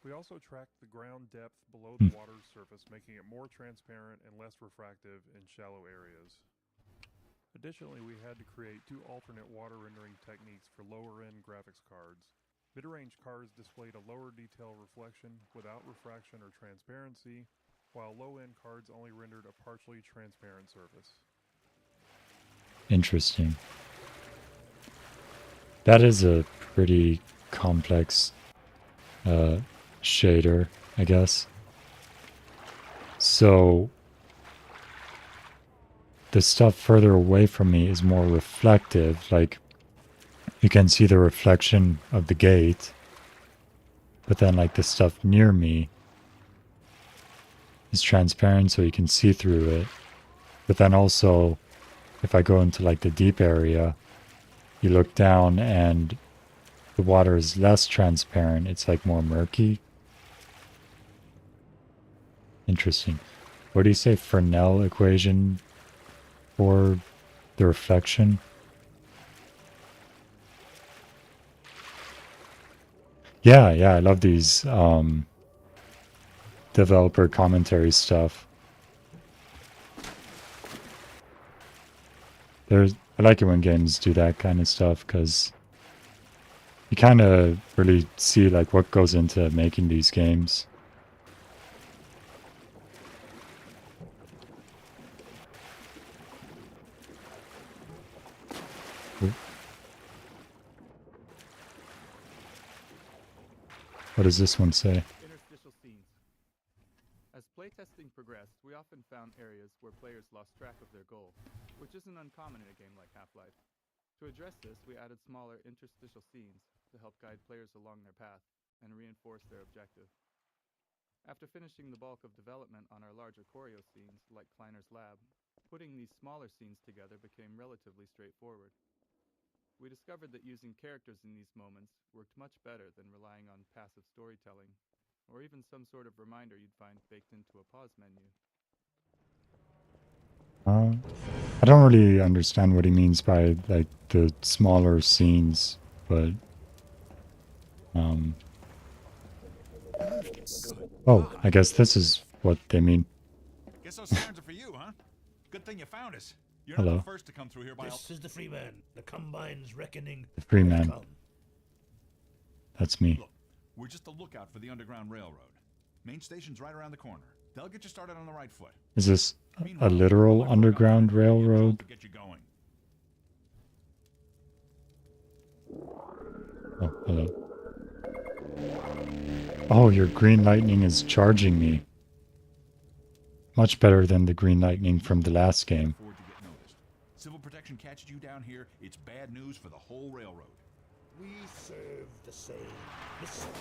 We also tracked the ground depth below the water's surface, making it more transparent and less refractive in shallow areas. Additionally, we had to create 2 alternate water rendering techniques for lower-end graphics cards. Mid-range cards displayed a lower detail reflection without refraction or transparency, while low-end cards only rendered a partially transparent surface. Interesting. That is a pretty complex shader, I guess. So the stuff further away from me is more reflective, like you can see the reflection of the gate, but then like the stuff near me is transparent so you can see through it. But then also, if I go into like the deep area, you look down and the water is less transparent. It's like more murky. Interesting. What do you say, Fresnel equation for the reflection? Yeah, I love these developer commentary stuff. I like it when games do that kind of stuff because you kind of really see like what goes into making these games. What does this one say? Interstitial scenes. As playtesting progressed, we often found areas where players lost track of their goal, which isn't uncommon in a game like Half-Life. To address this, we added smaller interstitial scenes to help guide players along their path and reinforce their objective. After finishing the bulk of development on our larger choreo scenes, like Kleiner's lab, putting these smaller scenes together became relatively straightforward. We discovered that using characters in these moments worked much better than relying on passive storytelling, or even some sort of reminder you'd find baked into a pause menu. I don't really understand what he means by like the smaller scenes, but oh, I guess this is what they mean. Guess those sirens are for you, huh? Good thing you found us. You're Hello. not the first to come through here by This is the Freeman. The Combine's reckoning. The Freeman. Come. That's me. Look, we're just a lookout for the Underground Railroad. Main station's right around the corner. They'll get you started on the right foot. Is this a literal underground railroad? To get you going. Oh, hello. Oh, your green lightning is charging me. Much better than the green lightning from the last game. Civil protection catches you down here, it's bad news for the whole railroad. We serve the same mystery.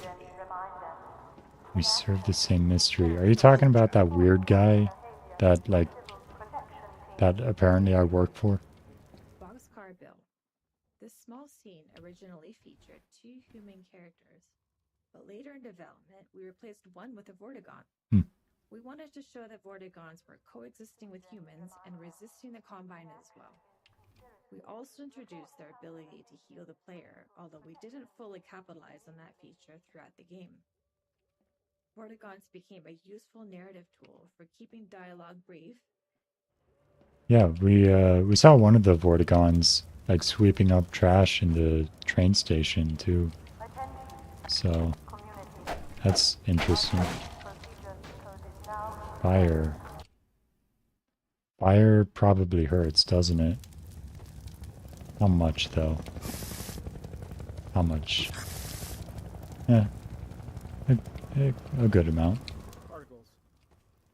We serve the same mystery. Are you talking about that weird guy that apparently I work for? Boxcar Bill. This small scene originally featured 2 human characters, but later in development, we replaced one with a Vortigaunt. We wanted to show that Vortigaunts were coexisting with humans and resisting the Combine as well. We also introduced their ability to heal the player, although we didn't fully capitalize on that feature throughout the game. Vortigaunts became a useful narrative tool for keeping dialogue brief. Yeah, we saw one of the Vortigons like sweeping up trash in the train station too. So that's interesting. Fire. Fire probably hurts, doesn't it? How much though? How much? Yeah. A good amount. Particles.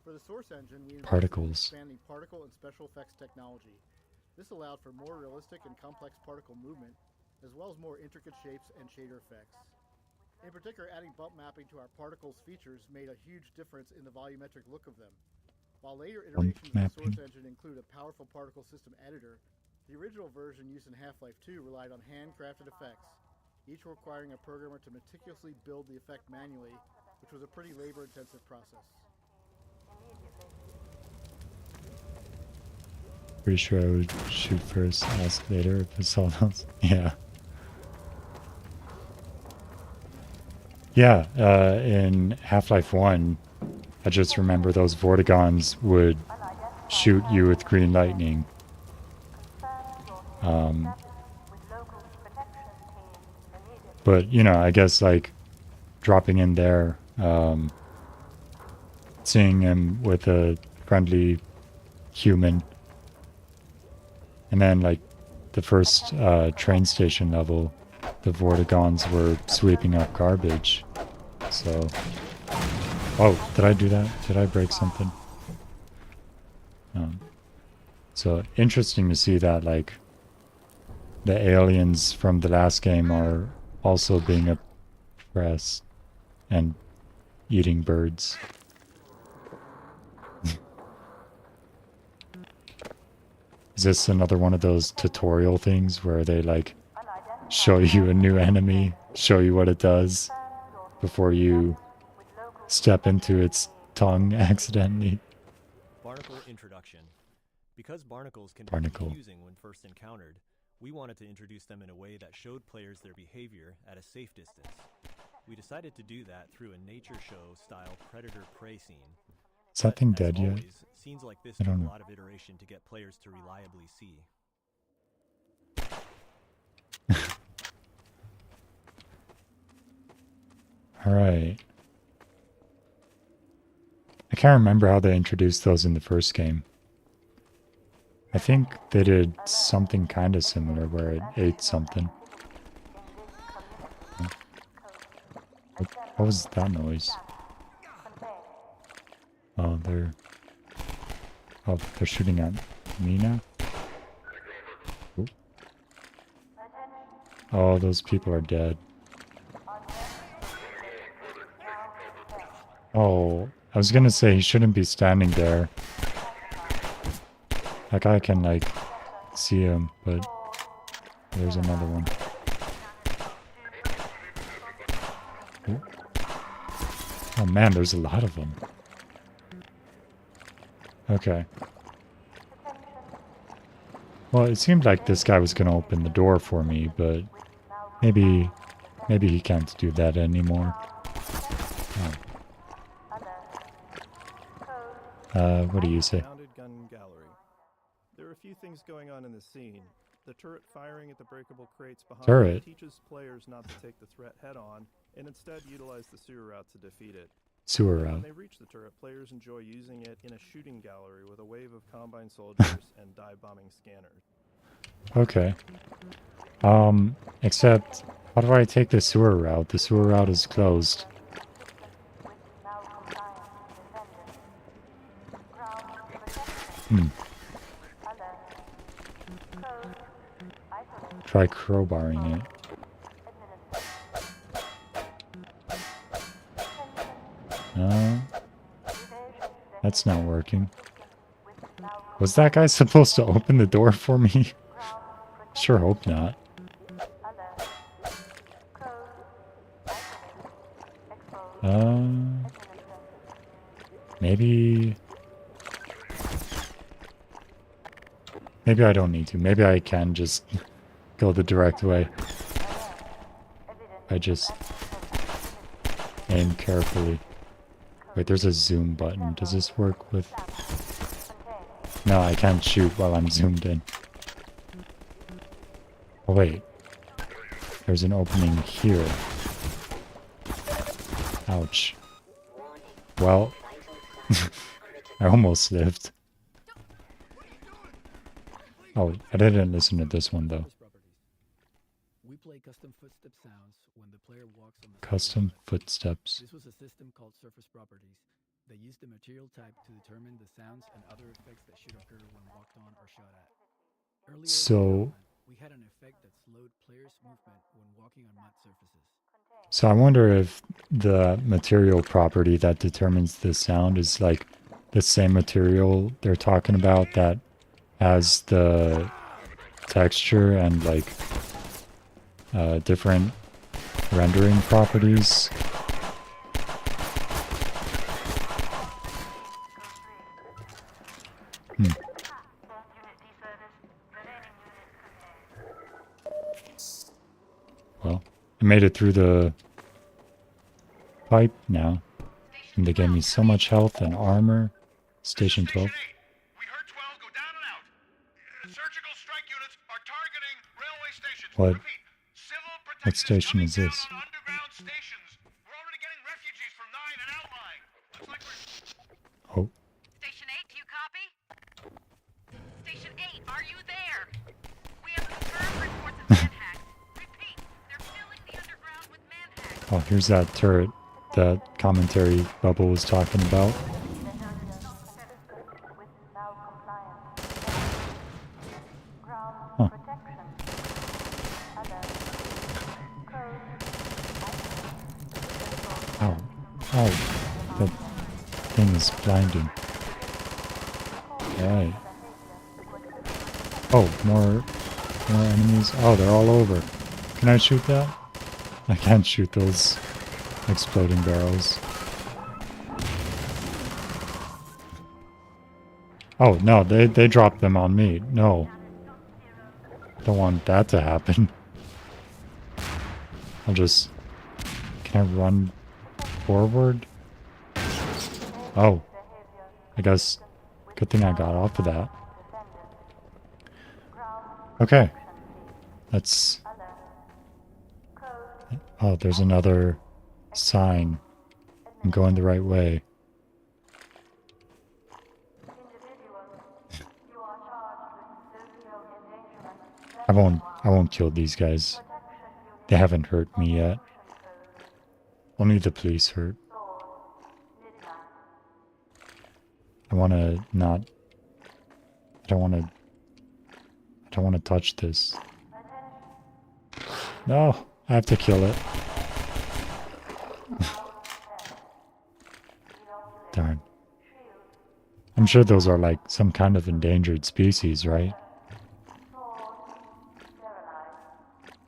For the source engine, we Particles. expanding particle and special effects technology. This allowed for more realistic and complex particle movement, as well as more intricate shapes and shader effects. In particular, adding bump mapping to our particles features made a huge difference in the volumetric look of them. While later iterations of the source engine include a powerful particle system editor, the original version used in Half-Life 2 relied on handcrafted effects, each requiring a programmer to meticulously build the effect manually, which was a pretty labor-intensive process. Pretty sure I would shoot first, ask later if it's someone else. Yeah. Yeah, in Half-Life 1, I just remember those Vortigons would shoot you with green lightning. But, you know, I guess, like, dropping in there, seeing him with a friendly human, and then, like, the first train station level, the Vortigons were sweeping up garbage. So... Oh, did I do that? Did I break something? So, interesting to see that, like, the aliens from the last game are also being oppressed and eating birds. Is this another one of those tutorial things where they, like, show you a new enemy, show you what it does before you step into its tongue accidentally? Barnacle introduction. Because barnacles can be Barnacle. confusing when first encountered, we wanted to introduce them in a way that showed players their behavior at a safe distance. We decided to do that through a nature show style predator-prey scene. Is that thing dead yet? Always, scenes like this I take don't a know. lot of iteration to get players to reliably see. Alright. I can't remember how they introduced those in the first game. I think they did something kind of similar where it ate something. What was that noise? Oh, they're shooting at me now? Ooh. Oh, those people are dead. Oh, I was gonna say he shouldn't be standing there. That guy can, like, see him, but there's another one. Ooh. Oh man, there's a lot of them. Okay. Well, it seemed like this guy was gonna open the door for me, but maybe he can't do that anymore. What do you say? Mounted gun gallery. There are a few things going on in this scene. The turret firing at the breakable crates behind Turret? teaches players not to take the threat head on, and instead utilize the sewer route to defeat it. Sewer When route. they reach the turret, players enjoy using it in a shooting gallery with a wave of combine soldiers and dive-bombing scanners. Okay. Except, how do I take the sewer route? The sewer route is closed. Try crowbarring it. No. That's not working. Was that guy supposed to open the door for me? Sure hope not. Maybe I don't need to. Maybe I can just go the direct way. I just aim carefully. Wait, there's a zoom button. Does this work with... No, I can't shoot while I'm zoomed in. Oh wait. There's an opening here. Ouch. Well, I almost lived. Oh, I didn't listen to this one though. We play custom footstep sounds when the player walks on the Custom footsteps. This was a system called surface properties. They used the material type to determine the sounds and other effects that should occur when walked on or shot at. Earlier in the So, development, we had an effect that slowed players' movement when walking on mud surfaces. so I wonder if the material property that determines the sound is like the same material they're talking about that has the texture and like different rendering properties. I made it through the pipe now. And they gave me so much health and armor. Station 12. What? What station is this? Oh. Station 8, do you copy? Station 8, are you there? We have confirmed reports of manhacks. Repeat, they're filling the underground with manhacks. Oh, here's that turret that commentary Bubble was talking about. Huh. Ow. Ow. That thing is blinding. Alright. Oh, more enemies. Oh, they're all over. Can I shoot that? I can't shoot those exploding barrels. Oh, no, they dropped them on me. No. Don't want that to happen. I'll just... Can I run forward? Oh. I guess... Good thing I got off of that. Okay. Let's... Oh, there's another sign. I'm going the right way. I won't kill these guys. They haven't hurt me yet. Only the police hurt. I don't wanna touch this. No, I have to kill it. Darn. I'm sure those are like some kind of endangered species, right?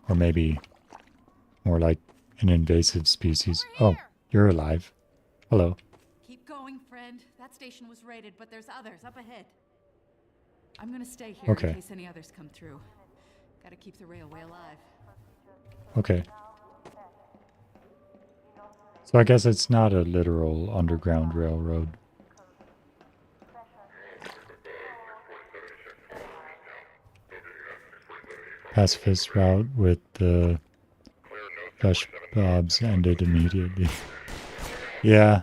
Or maybe more like an invasive species. Oh, you're alive. Hello. Keep going, friend. That station was raided, but there's others up ahead. I'm gonna stay here Okay. in case any others come through. Gotta keep the railway alive. Okay. So I guess it's not a literal underground railroad. Pacifist route with the fresh bobs ended immediately. Yeah.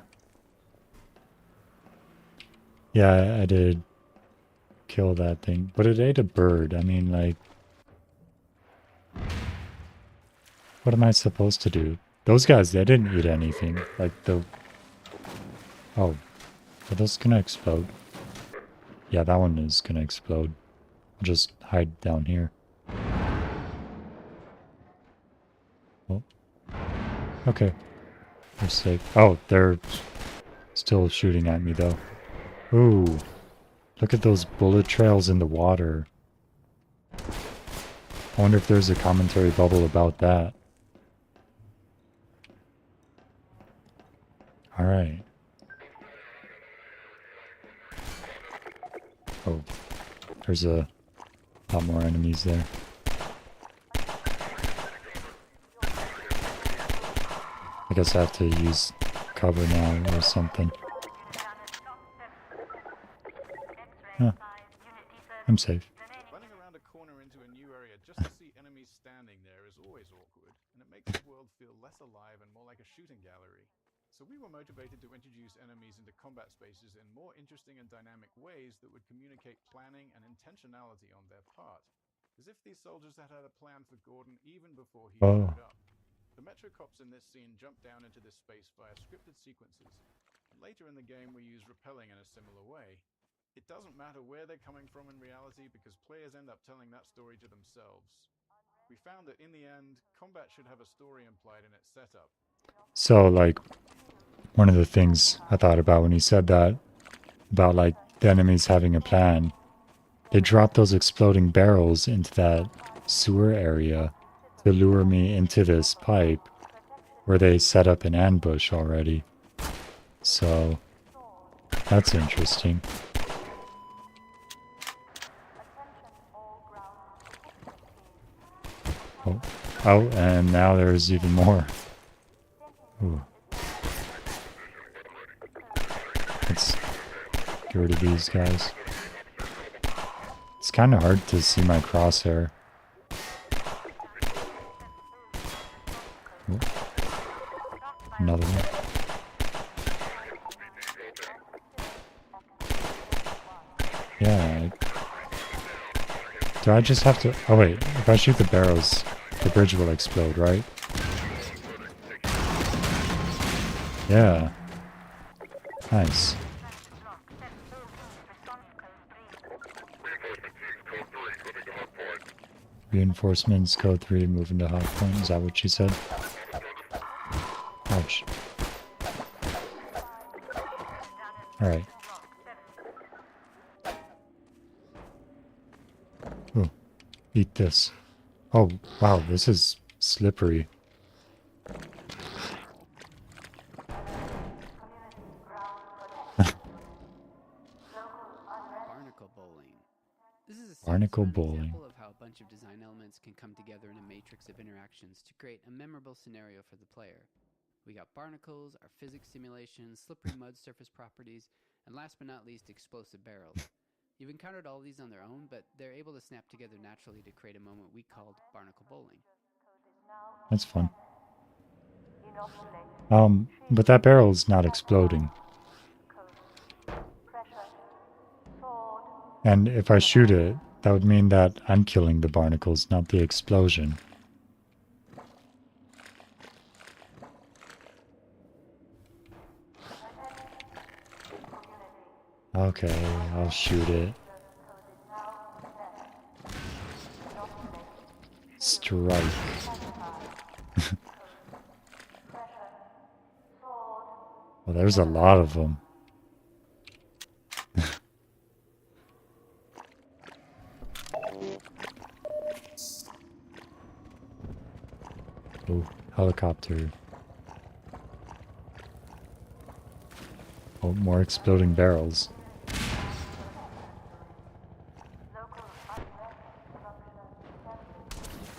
Yeah, I did kill that thing. But it ate a bird. I mean, like... What am I supposed to do? Those guys, they didn't eat anything. Like the... Oh. Are those gonna explode? Yeah, that one is gonna explode. I'll just hide down here. Oh. Okay. They're safe. Oh, they're still shooting at me though. Ooh. Look at those bullet trails in the water. I wonder if there's a commentary bubble about that. Alright. Oh. There's a lot more enemies there. I guess I have to use cover now or something. Huh. I'm safe. Running around a corner into a new area just to see enemies standing there is always awkward, and it makes the world feel less alive and more like a shooting gallery. So we were motivated to introduce enemies into combat spaces in more interesting and dynamic ways that would communicate planning and intentionality on their part. As if these soldiers had had a plan for Gordon even before he showed up. The Metro cops in this scene jump down into this space via scripted sequences. And later in the game we use rappelling in a similar way. It doesn't matter where they're coming from in reality because players end up telling that story to themselves. We found that in the end, combat should have a story implied in its setup. So, like, one of the things I thought about when he said that, about, like, the enemies having a plan, they dropped those exploding barrels into that sewer area to lure me into this pipe where they set up an ambush already. So, that's interesting. Oh, Oh, and now there's even more. Ooh. Let's get rid of these guys. It's kind of hard to see my crosshair. Ooh. Another one. Yeah. Do I just have to... Oh wait, if I shoot the barrels, the bridge will explode, right? Yeah. Nice. Reinforcements, code 3, move into hot point. Is that what she said? Ouch. Alright. Ooh. Eat this. Oh, wow, this is slippery. Barnacle bowling. This is a Barnacle fun bowling. example of how a bunch of design elements can come together in a matrix of interactions to create a memorable scenario for the player. We got barnacles, our physics simulations, slippery mud surface properties, and last but not least, explosive barrels. You've encountered all these on their own, but they're able to snap together naturally to create a moment we called barnacle bowling. That's fun. But that barrel's not exploding. And if I shoot it, that would mean that I'm killing the barnacles, not the explosion. Okay, I'll shoot it. Strike. Well, there's a lot of them. Oh, helicopter. Oh, more exploding barrels.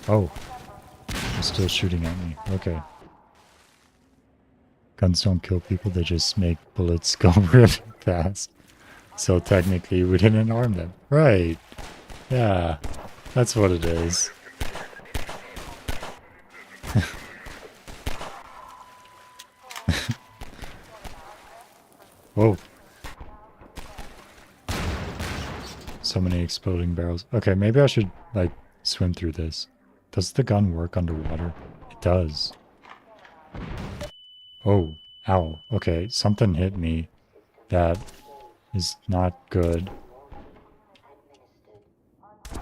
Oh, they're still shooting at me. Okay. Guns don't kill people, they just make bullets go really fast. So technically we didn't arm them. Right. Yeah, that's what it is. Whoa. So many exploding barrels. Okay, maybe I should, like, swim through this. Does the gun work underwater? It does. Oh, ow. Okay, something hit me that is not good.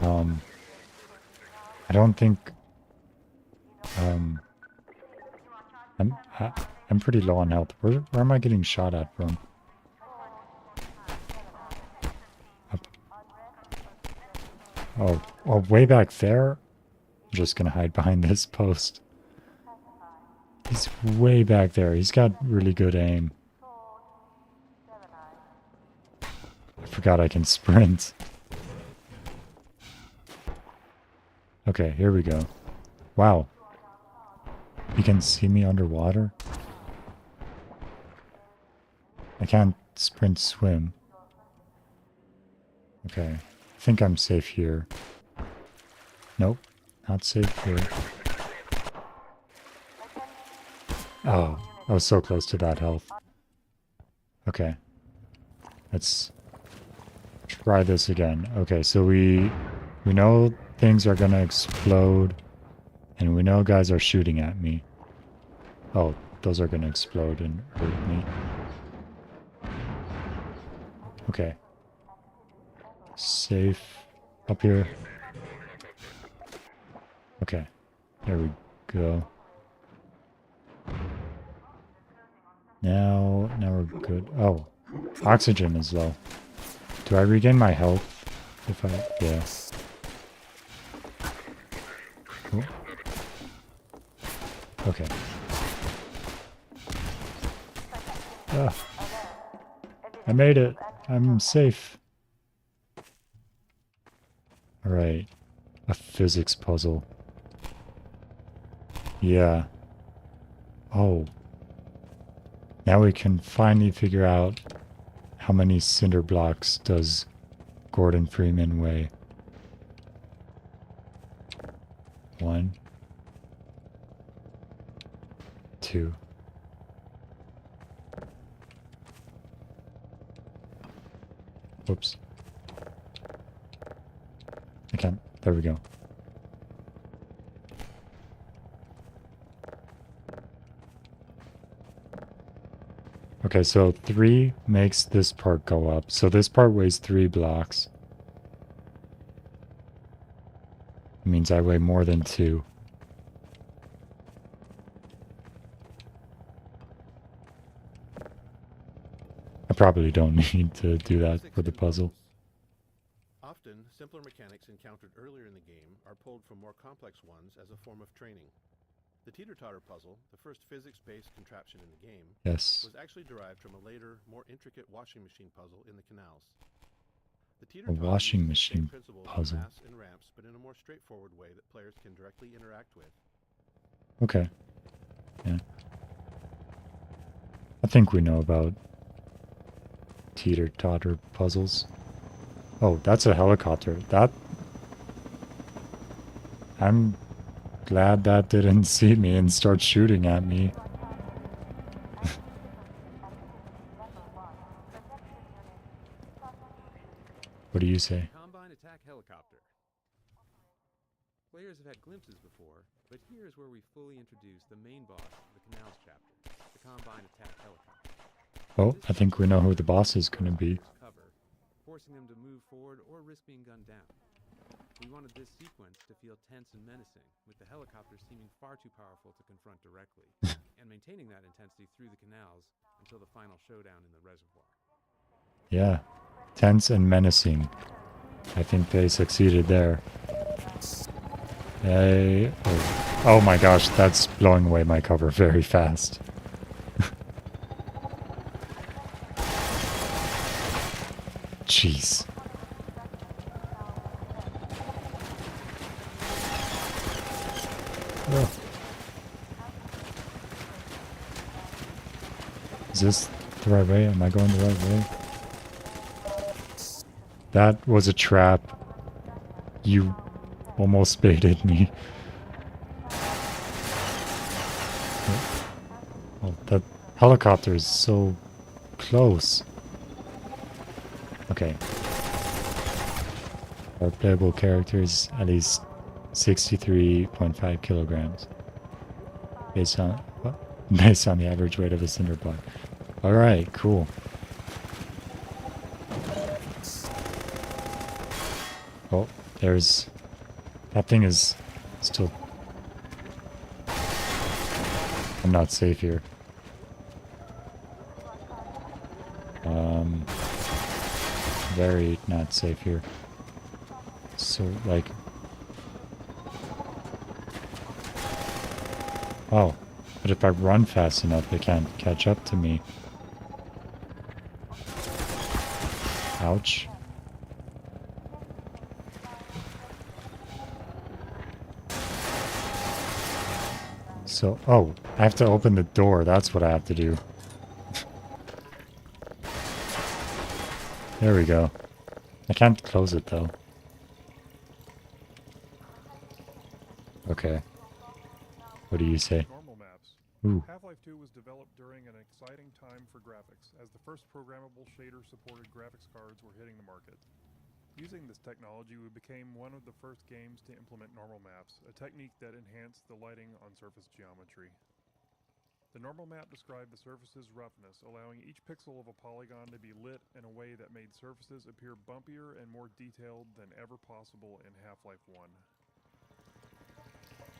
I don't think... I'm pretty low on health. Where am I getting shot at from? Oh, way back there? I'm just gonna hide behind this post. He's way back there. He's got really good aim. I forgot I can sprint. Okay, here we go. Wow. You can see me underwater? I can't sprint swim. Okay. I think I'm safe here. Nope. Not safe here. Oh, I was so close to that health. Okay. Let's try this again. Okay, so we know things are gonna explode, and we know guys are shooting at me. Oh, those are gonna explode and hurt me. Okay. Safe up here. Okay. There we go. Now we're good. Oh, oxygen is low. Do I regain my health if I... Yeah. Oh. Okay. Ah. I made it. I'm safe. Alright. A physics puzzle. Yeah. Oh. Now we can finally figure out how many cinder blocks does Gordon Freeman weigh. 1, 2. Whoops. I can't. There we go. Okay, so 3 makes this part go up. So this part weighs 3 blocks. It means I weigh more than 2. I probably don't need to do that for the puzzle. Often, simpler mechanics encountered earlier in the game are pulled from more complex ones as a form of training. The teeter-totter puzzle, the first physics-based contraption in the game, Yes. was actually derived from a later, more intricate washing machine puzzle in the canals. The A teeter-totter washing uses the same machine principle of puzzle. mass and ramps, but in a more straightforward way that players can directly interact with. Okay. Yeah. I think we know about teeter-totter puzzles. Oh, that's a helicopter. I'm glad that didn't see me and start shooting at me. What do you say? Combine attack helicopter. Players have had glimpses before, but here is where we fully introduce the main boss of the Canals chapter, the Combine attack helicopter. Oh, I think we know who the boss is going to be. Cover, forcing them to move forward or risk being gunned down. We wanted this sequence to feel tense and menacing, with the helicopter seeming far too powerful to confront directly, and maintaining that intensity through the canals until the final showdown in the reservoir. Yeah. Tense and menacing. I think they succeeded there. Hey. Oh my gosh, that's blowing away my cover very fast. Jeez. Oh. Is this the right way? Am I going the right way? That was a trap. You almost baited me. Oh, that helicopter is so close. Okay. Our playable character is at least 63.5 kilograms. Based on the average weight of a cinder block. Alright, cool. Oh, there's... That thing is still... I'm not safe here. Very not safe here. So, like... Oh, but if I run fast enough, they can't catch up to me. Ouch. So, oh, I have to open the door. That's what I have to do. There we go. I can't close it though. Okay. What do you say? Normal maps. Ooh. Half-Life 2 was developed during an exciting time for graphics, as the first programmable shader-supported graphics cards were hitting the market. Using this technology, we became one of the first games to implement normal maps, a technique that enhanced the lighting on surface geometry. The normal map described the surface's roughness, allowing each pixel of a polygon to be lit in a way that made surfaces appear bumpier and more detailed than ever possible in Half-Life 1.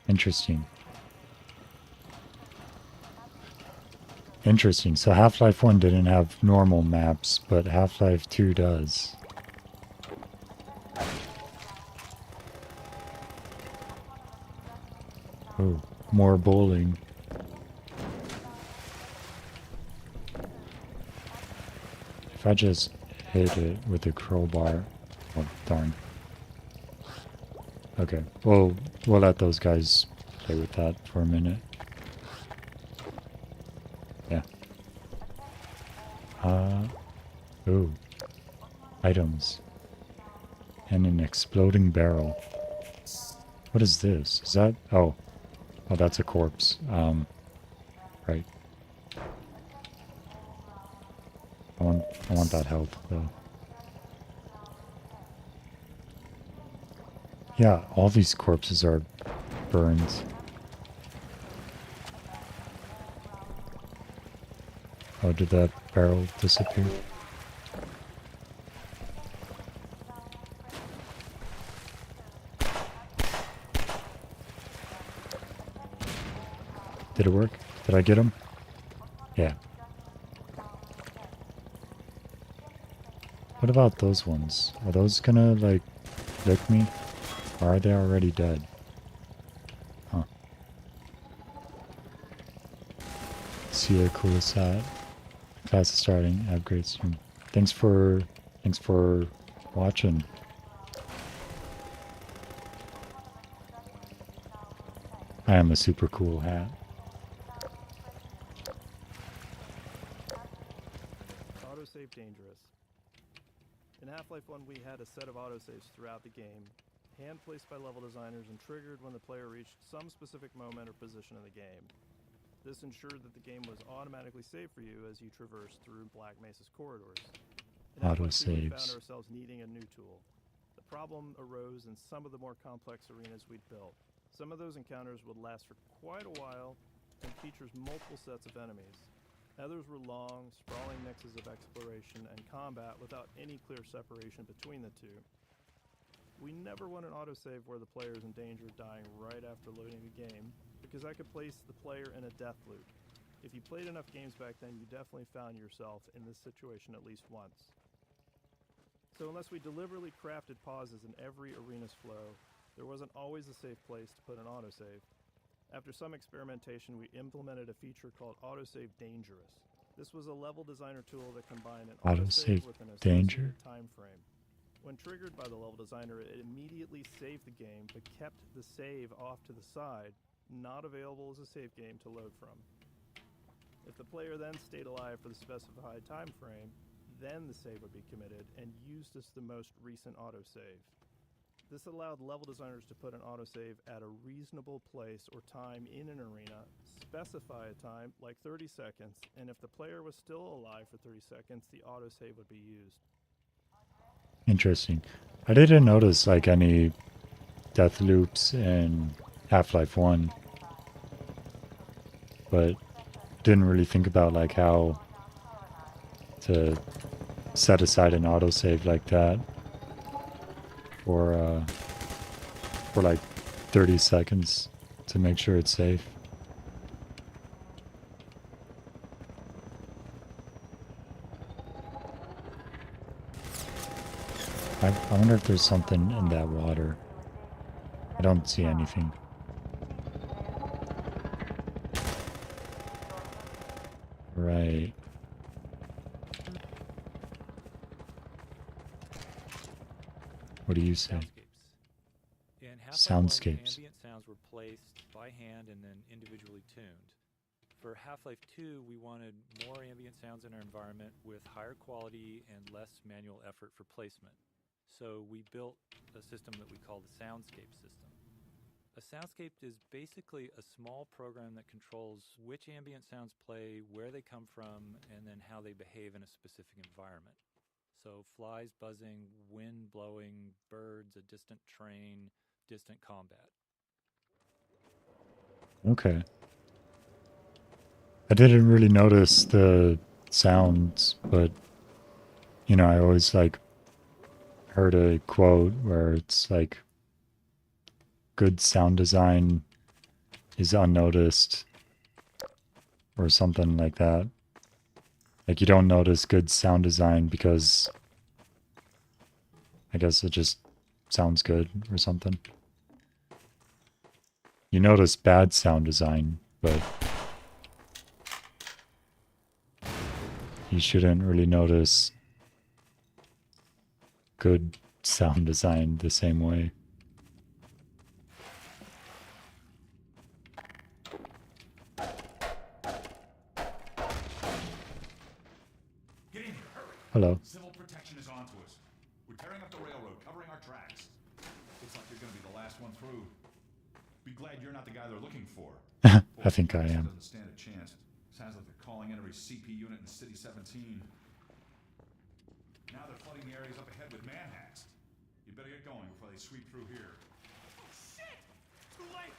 Interesting. Interesting. So Half-Life 1 didn't have normal maps, but Half-Life 2 does. Oh, more bowling. If I just hit it with a crowbar... Oh, darn. Okay, we'll let those guys play with that for a minute. Yeah. Oh. Items. And an exploding barrel. What is this? Is that... Oh. Oh, that's a corpse. Right. I want that health, though. Yeah, all these corpses are burned. Oh, did that barrel disappear? Did it work? Did I get him? Yeah. What about those ones? Are those gonna, like, lick me? Or are they already dead? Huh. See how cool is that? Class is starting. Upgrade soon. Thanks for watching. I am a super cool hat. Autosave dangerous. In Half-Life 1 we had a set of autosaves throughout the game, hand-placed by level designers and triggered when the player reached some specific moment or position in the game. This ensured that the game was automatically saved for you as you traversed through Black Mesa's corridors. In Half-Life 2 we found ourselves needing a new tool. The problem arose in some of the more complex arenas we'd built. Some of those encounters would last for quite a while and features multiple sets of enemies. Others were long, sprawling mixes of exploration and combat without any clear separation between the two. We never want an autosave where the player is in danger of dying right after loading the game, because that could place the player in a death loop. If you played enough games back then, you definitely found yourself in this situation at least once. So unless we deliberately crafted pauses in every arena's flow, there wasn't always a safe place to put an autosave. After some experimentation, we implemented a feature called Autosave Dangerous. This was a level designer tool that combined an autosave with an associated time frame. When triggered by the level designer, it immediately saved the game, but kept the save off to the side, not available as a save game to load from. If the player then stayed alive for the specified time frame, then the save would be committed and used as the most recent autosave. This allowed level designers to put an autosave at a reasonable place or time in an arena, specify a time, like 30 seconds, and if the player was still alive for 30 seconds, the autosave would be used. Interesting. I didn't notice like any death loops in Half-Life 1, but didn't really think about like how to set aside an autosave like that for like 30 seconds to make sure it's safe. I wonder if there's something in that water. I don't see anything. Right. What do you say? In Soundscapes. ambient sounds were placed by hand and then individually tuned. For Half-Life 2, we wanted more ambient sounds in our environment with higher quality and less manual effort for placement. So we built a system that we call the soundscape system. A soundscape is basically a small program that controls which ambient sounds play, where they come from, and then how they behave in a specific environment. So flies buzzing, wind blowing, birds, a distant train, distant combat. Okay. I didn't really notice the sounds, but you know, I always like heard a quote where it's like good sound design is unnoticed or something like that. Like you don't notice good sound design because I guess it just sounds good or something. You notice bad sound design, but you shouldn't really notice good sound design the same way. hello. Civil protection is onto us. We're tearing up the railroad, covering our tracks. Looks like you're gonna be the last one through. Be glad you're not the guy they're looking for. I think I am. Doesn't stand a chance. Sounds like they're calling in every CP unit in City 17. Now they're flooding the areas up ahead with manhacks. You better get going before they sweep through here. Oh shit! Too late!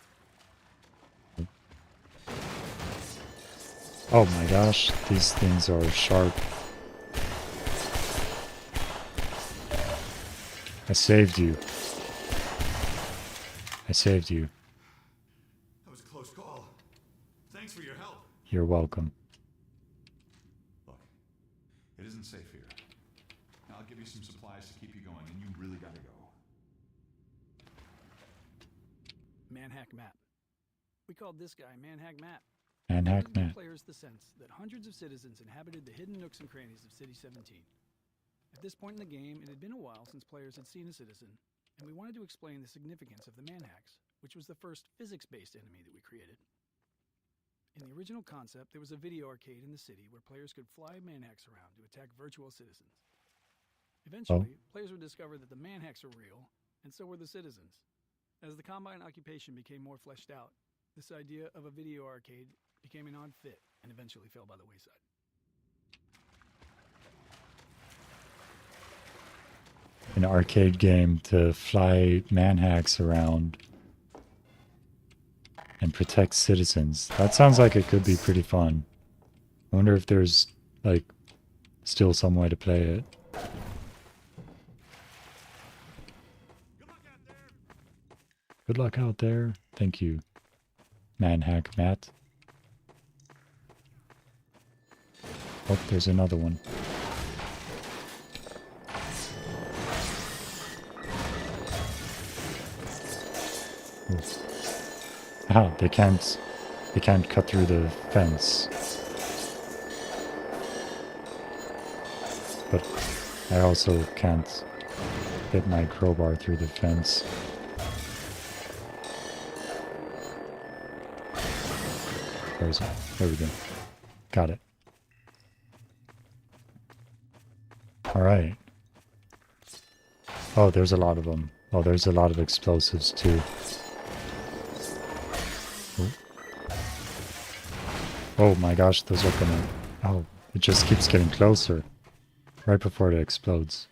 Oh my gosh, these things are sharp. I saved you. I saved you. That was a close call. Thanks for your help. You're welcome. Look, it isn't safe here. I'll give you some supplies to keep you going, and you really gotta go. Manhack Map. We called this guy Manhack Map. Manhack To give Map. players the sense that hundreds of citizens inhabited the hidden nooks and crannies of City 17. At this point in the game, it had been a while since players had seen a citizen, and we wanted to explain the significance of the Manhacks, which was the first physics-based enemy that we created. In the original concept, there was a video arcade in the city where players could fly Manhacks around to attack virtual citizens. Eventually, players would discover that the Manhacks were real, and so were the citizens. As the Combine occupation became more fleshed out, this idea of a video arcade became an odd fit and eventually fell by the wayside. An arcade game to fly manhacks around and protect citizens. That sounds like it could be pretty fun. I wonder if there's, like, still some way to play it. Good luck out there. Thank you, Manhack Matt. Oh, there's another one. Ooh. Ah, they can't cut through the fence. But I also can't get my crowbar through the fence. Where is it? There we go. Got it. Alright. Oh, there's a lot of them. Oh, there's a lot of explosives too. Oh, oh my gosh, those are gonna... Oh, it just keeps getting closer. Right before it explodes.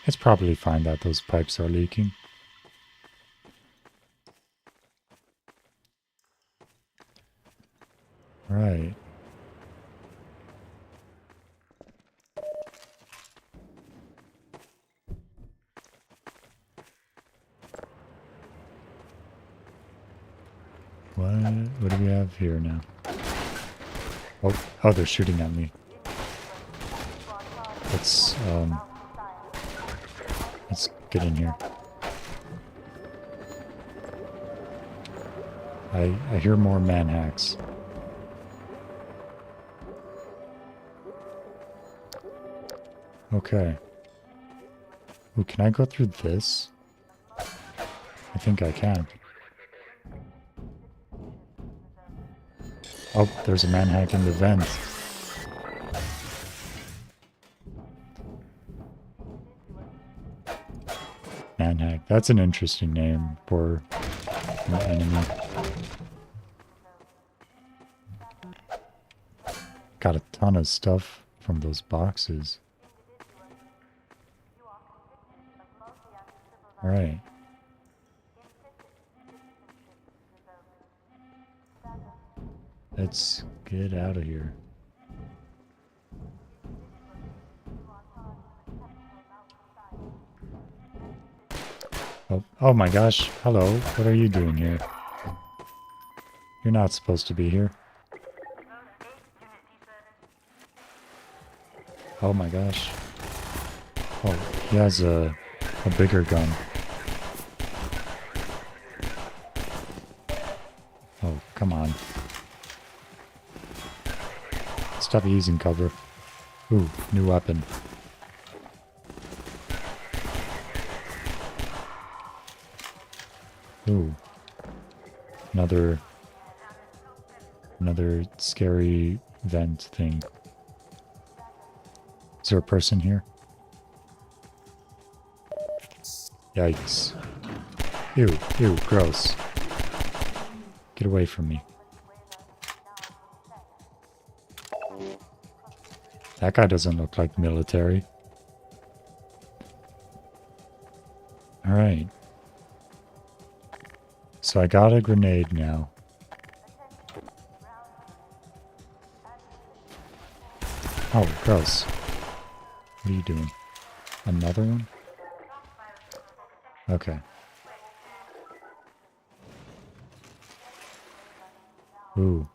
It's probably fine that those pipes are leaking. Right. What do we have here now? Oh, they're shooting at me. Let's get in here. I hear more manhacks. Okay. Ooh, can I go through this? I think I can. Oh, there's a manhack in the vent. Manhack. That's an interesting name for an enemy. Got a ton of stuff from those boxes. Alright. Let's get out of here. Oh my gosh. Hello. What are you doing here? You're not supposed to be here. Oh my gosh. Oh, he has a bigger gun. Oh, come on. Stop using cover. Ooh, new weapon. Ooh. Another scary vent thing. Is there a person here? Yikes. Ew, ew, gross. Get away from me. That guy doesn't look like military. Alright. So I got a grenade now. Oh, gross. What are you doing? Another one? Okay. Ooh.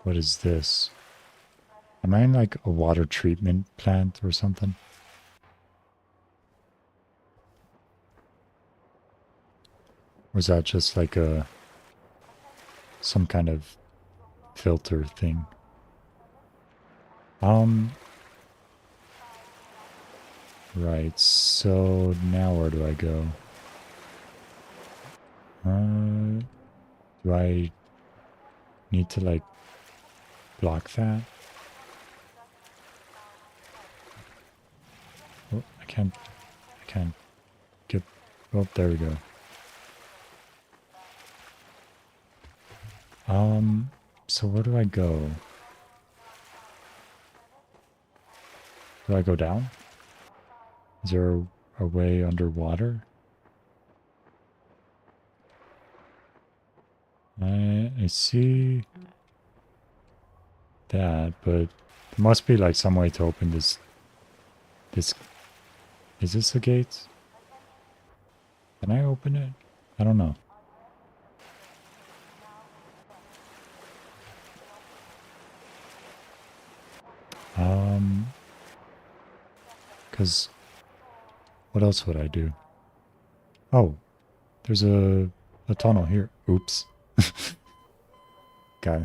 What is this? Am I in like a water treatment plant or something? Or is that just like some kind of filter thing? Right, so now where do I go? Do I need to like block that? Oh, I can't get, oh, there we go. So where do I go? Do I go down? Is there a way underwater? I see that, but there must be like some way to open this. Is this a gate? Can I open it? I don't know. Because what else would I do? Oh, there's a tunnel here. Oops. Yeah,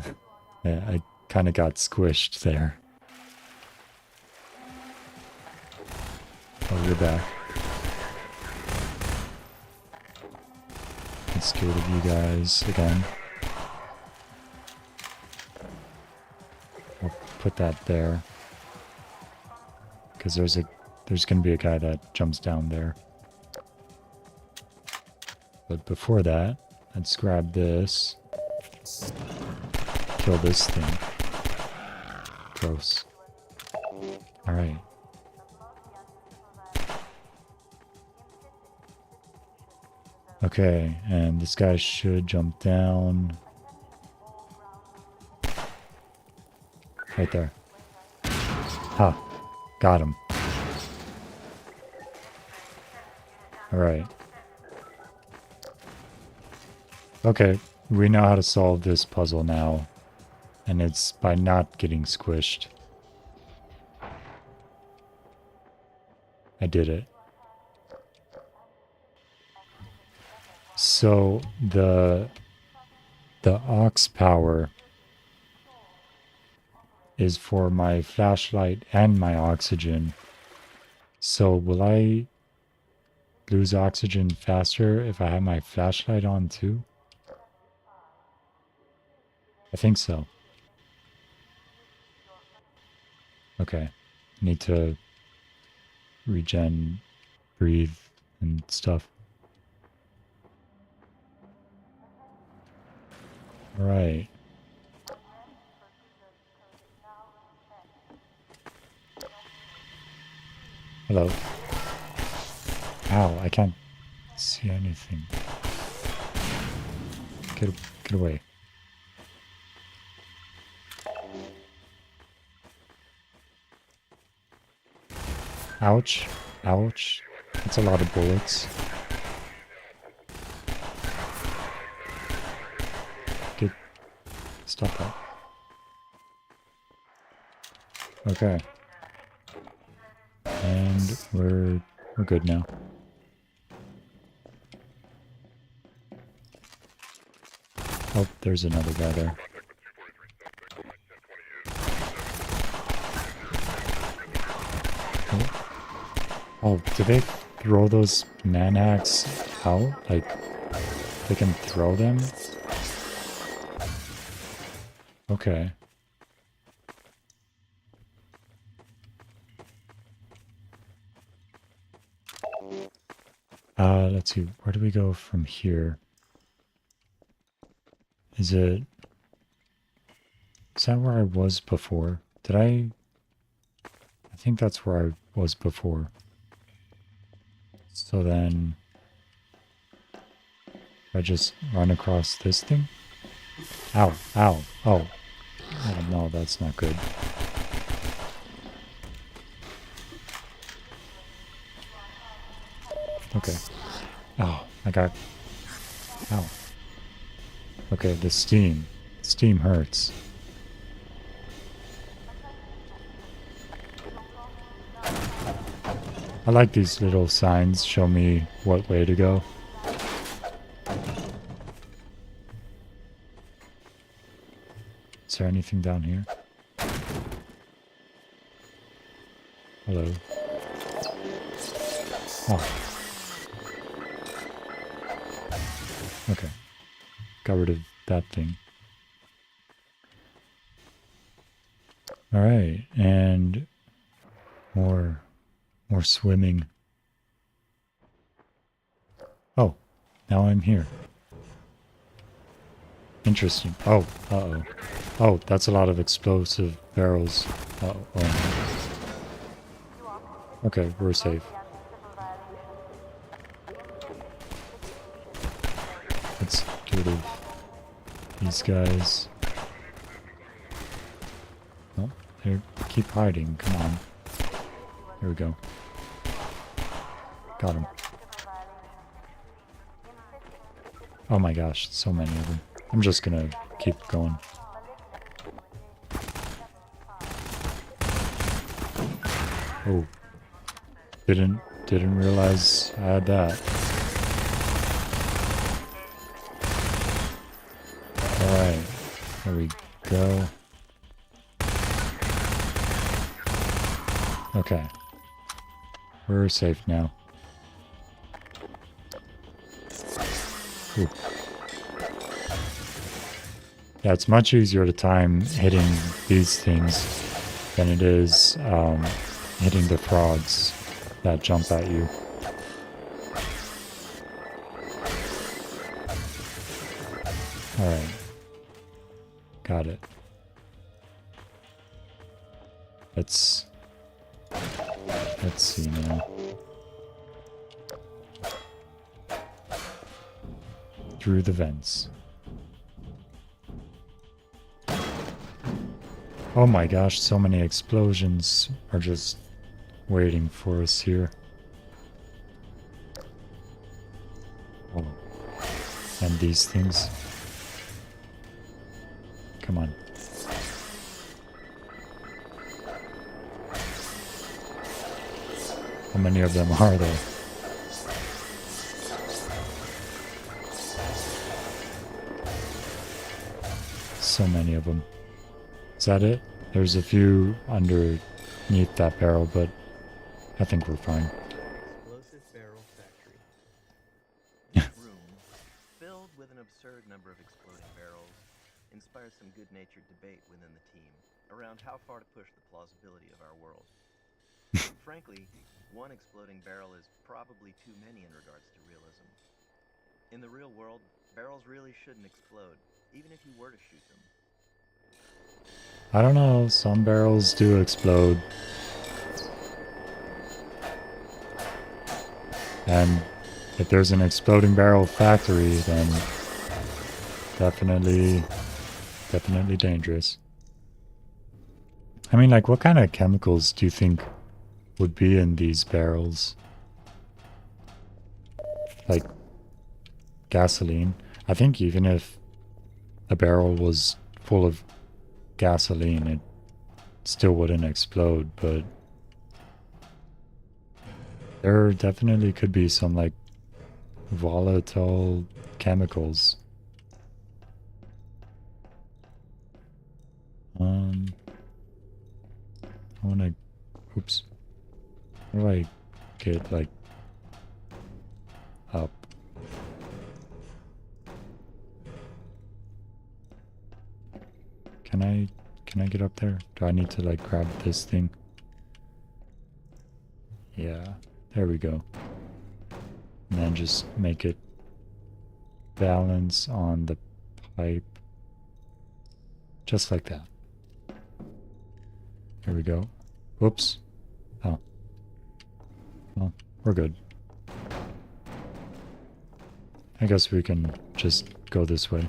I kind of got squished there. Oh, you're back. I'm scared of you guys again. I'll put that there. Because there's gonna be a guy that jumps down there. But before that, let's grab this. Kill this thing. Gross. Alright. Okay, and this guy should jump down. Right there. Ha! Got him. Alright. Okay, we know how to solve this puzzle now. And it's by not getting squished. I did it. So the aux power is for my flashlight and my oxygen. So will I lose oxygen faster if I have my flashlight on too? I think so. Okay. Need to regen, breathe, and stuff. Alright. Hello. Ow, I can't see anything. Get away. Ouch. Ouch. That's a lot of bullets. Stop that. Okay. And we're good now. Oh, there's another guy there. Oh, did they throw those manhacks out? Like, they can throw them? Okay. Let's see. Where do we go from here? Is that where I was before? I think that's where I was before. So then I just run across this thing? Ow, ow, oh. Oh no, that's not good. Okay. Oh, I got... Ow. Okay, the steam. Steam hurts. I like these little signs, show me what way to go. Is there anything down here? Hello. Oh. Okay. Got rid of that thing. Alright, and more swimming. Oh, now I'm here. Interesting. Oh, uh-oh. Oh, that's a lot of explosive barrels. Uh-oh. Oh. Okay, we're safe. Let's get rid of these guys. Oh, they keep hiding. Come on. Here we go. Got him. Oh my gosh, so many of them. I'm just gonna keep going. Oh. Didn't realize I had that. Alright. There we go. Okay. We're safe now. Ooh. Yeah, it's much easier to time hitting these things than it is hitting the frogs that jump at you. Alright. Got it. Let's see now. Through the vents. Oh my gosh, so many explosions are just waiting for us here. Oh. And these things. Come on. How many of them are there? So many of them. Is that it? There's a few underneath that barrel, but I think we're fine. Explosive barrel factory. Room, filled with an absurd number of exploding barrels, inspires some good-natured debate within the team around how far to push the plausibility of our world. Frankly, one exploding barrel is probably too many in regards to realism. In the real world, barrels really shouldn't explode, even if you were to shoot them. I don't know, some barrels do explode. And if there's an exploding barrel factory, then definitely dangerous. I mean, like, what kind of chemicals do you think would be in these barrels? Like, gasoline. I think even if a barrel was full of gasoline, it still wouldn't explode, but there definitely could be some, like, volatile chemicals. I wanna... Oops. How do I get, like, up? Can Can I get up there? Do I need to like grab this thing? Yeah, there we go. And then just make it balance on the pipe. Just like that. Here we go. Whoops. Oh. Well, we're good. I guess we can just go this way.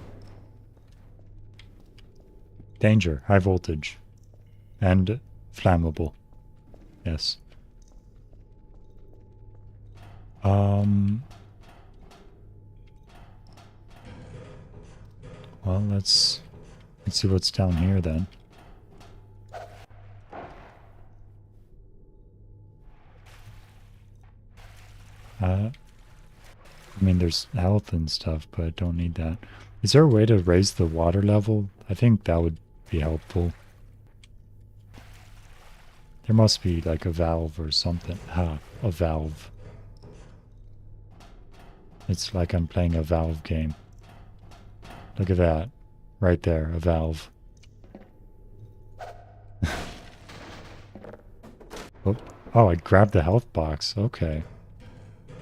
Danger, high voltage. And flammable. Yes. Well, let's see what's down here then. I mean, there's health and stuff, but I don't need that. Is there a way to raise the water level? I think that would be helpful. There must be like a valve or something. Ah, a valve. It's like I'm playing a Valve game. Look at that. Right there, a valve. Oh, I grabbed the health box. Okay.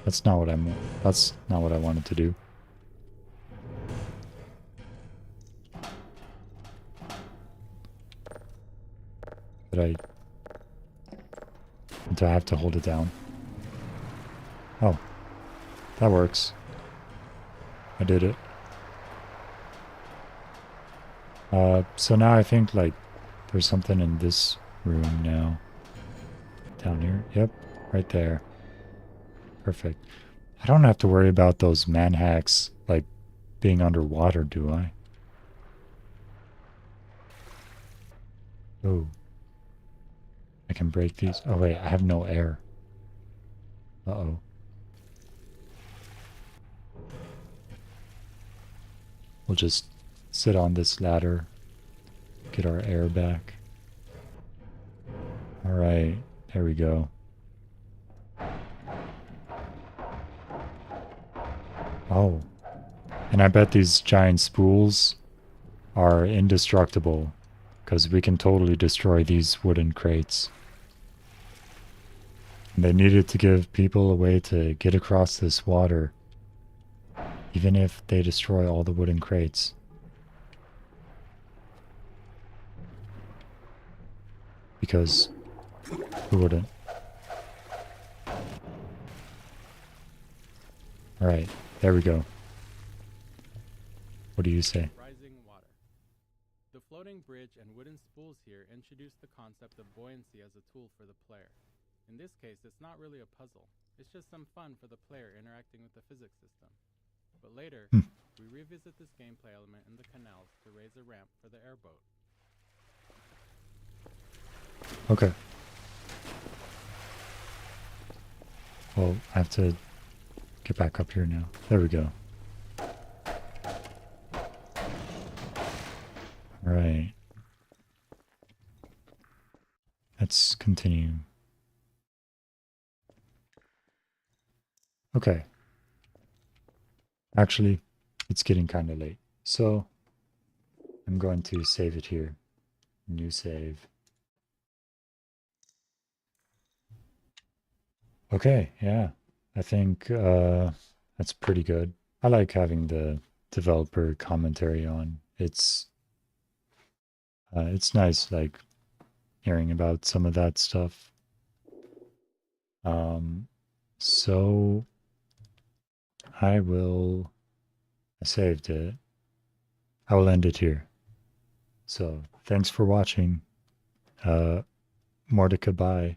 That's not what I wanted to do. Do I have to hold it down? Oh. That works. I did it. So now I think like there's something in this room now. Down here. Yep. Right there. Perfect. I don't have to worry about those manhacks like being underwater, do I? Oh. I can break these. Oh wait, I have no air. Uh-oh. We'll just sit on this ladder. Get our air back. Alright, there we go. Oh. And I bet these giant spools are indestructible, because we can totally destroy these wooden crates. And they needed to give people a way to get across this water, even if they destroy all the wooden crates. Because who wouldn't? Alright, there we go. What do you say? Rising water. The floating bridge and wooden spools here introduce the concept of buoyancy as a tool for the player. In this case, it's not really a puzzle. It's just some fun for the player interacting with the physics system. But later, we revisit this gameplay element in the canals to raise a ramp for the airboat. Okay. Well, I have to get back up here now. There we go. Right. Let's continue. Okay. Actually, it's getting kind of late. So, I'm going to save it here. New save. Okay, yeah. I think that's pretty good. I like having the developer commentary on. It's nice, like, hearing about some of that stuff. So I saved it. I will end it here. So thanks for watching. Mordecai, bye.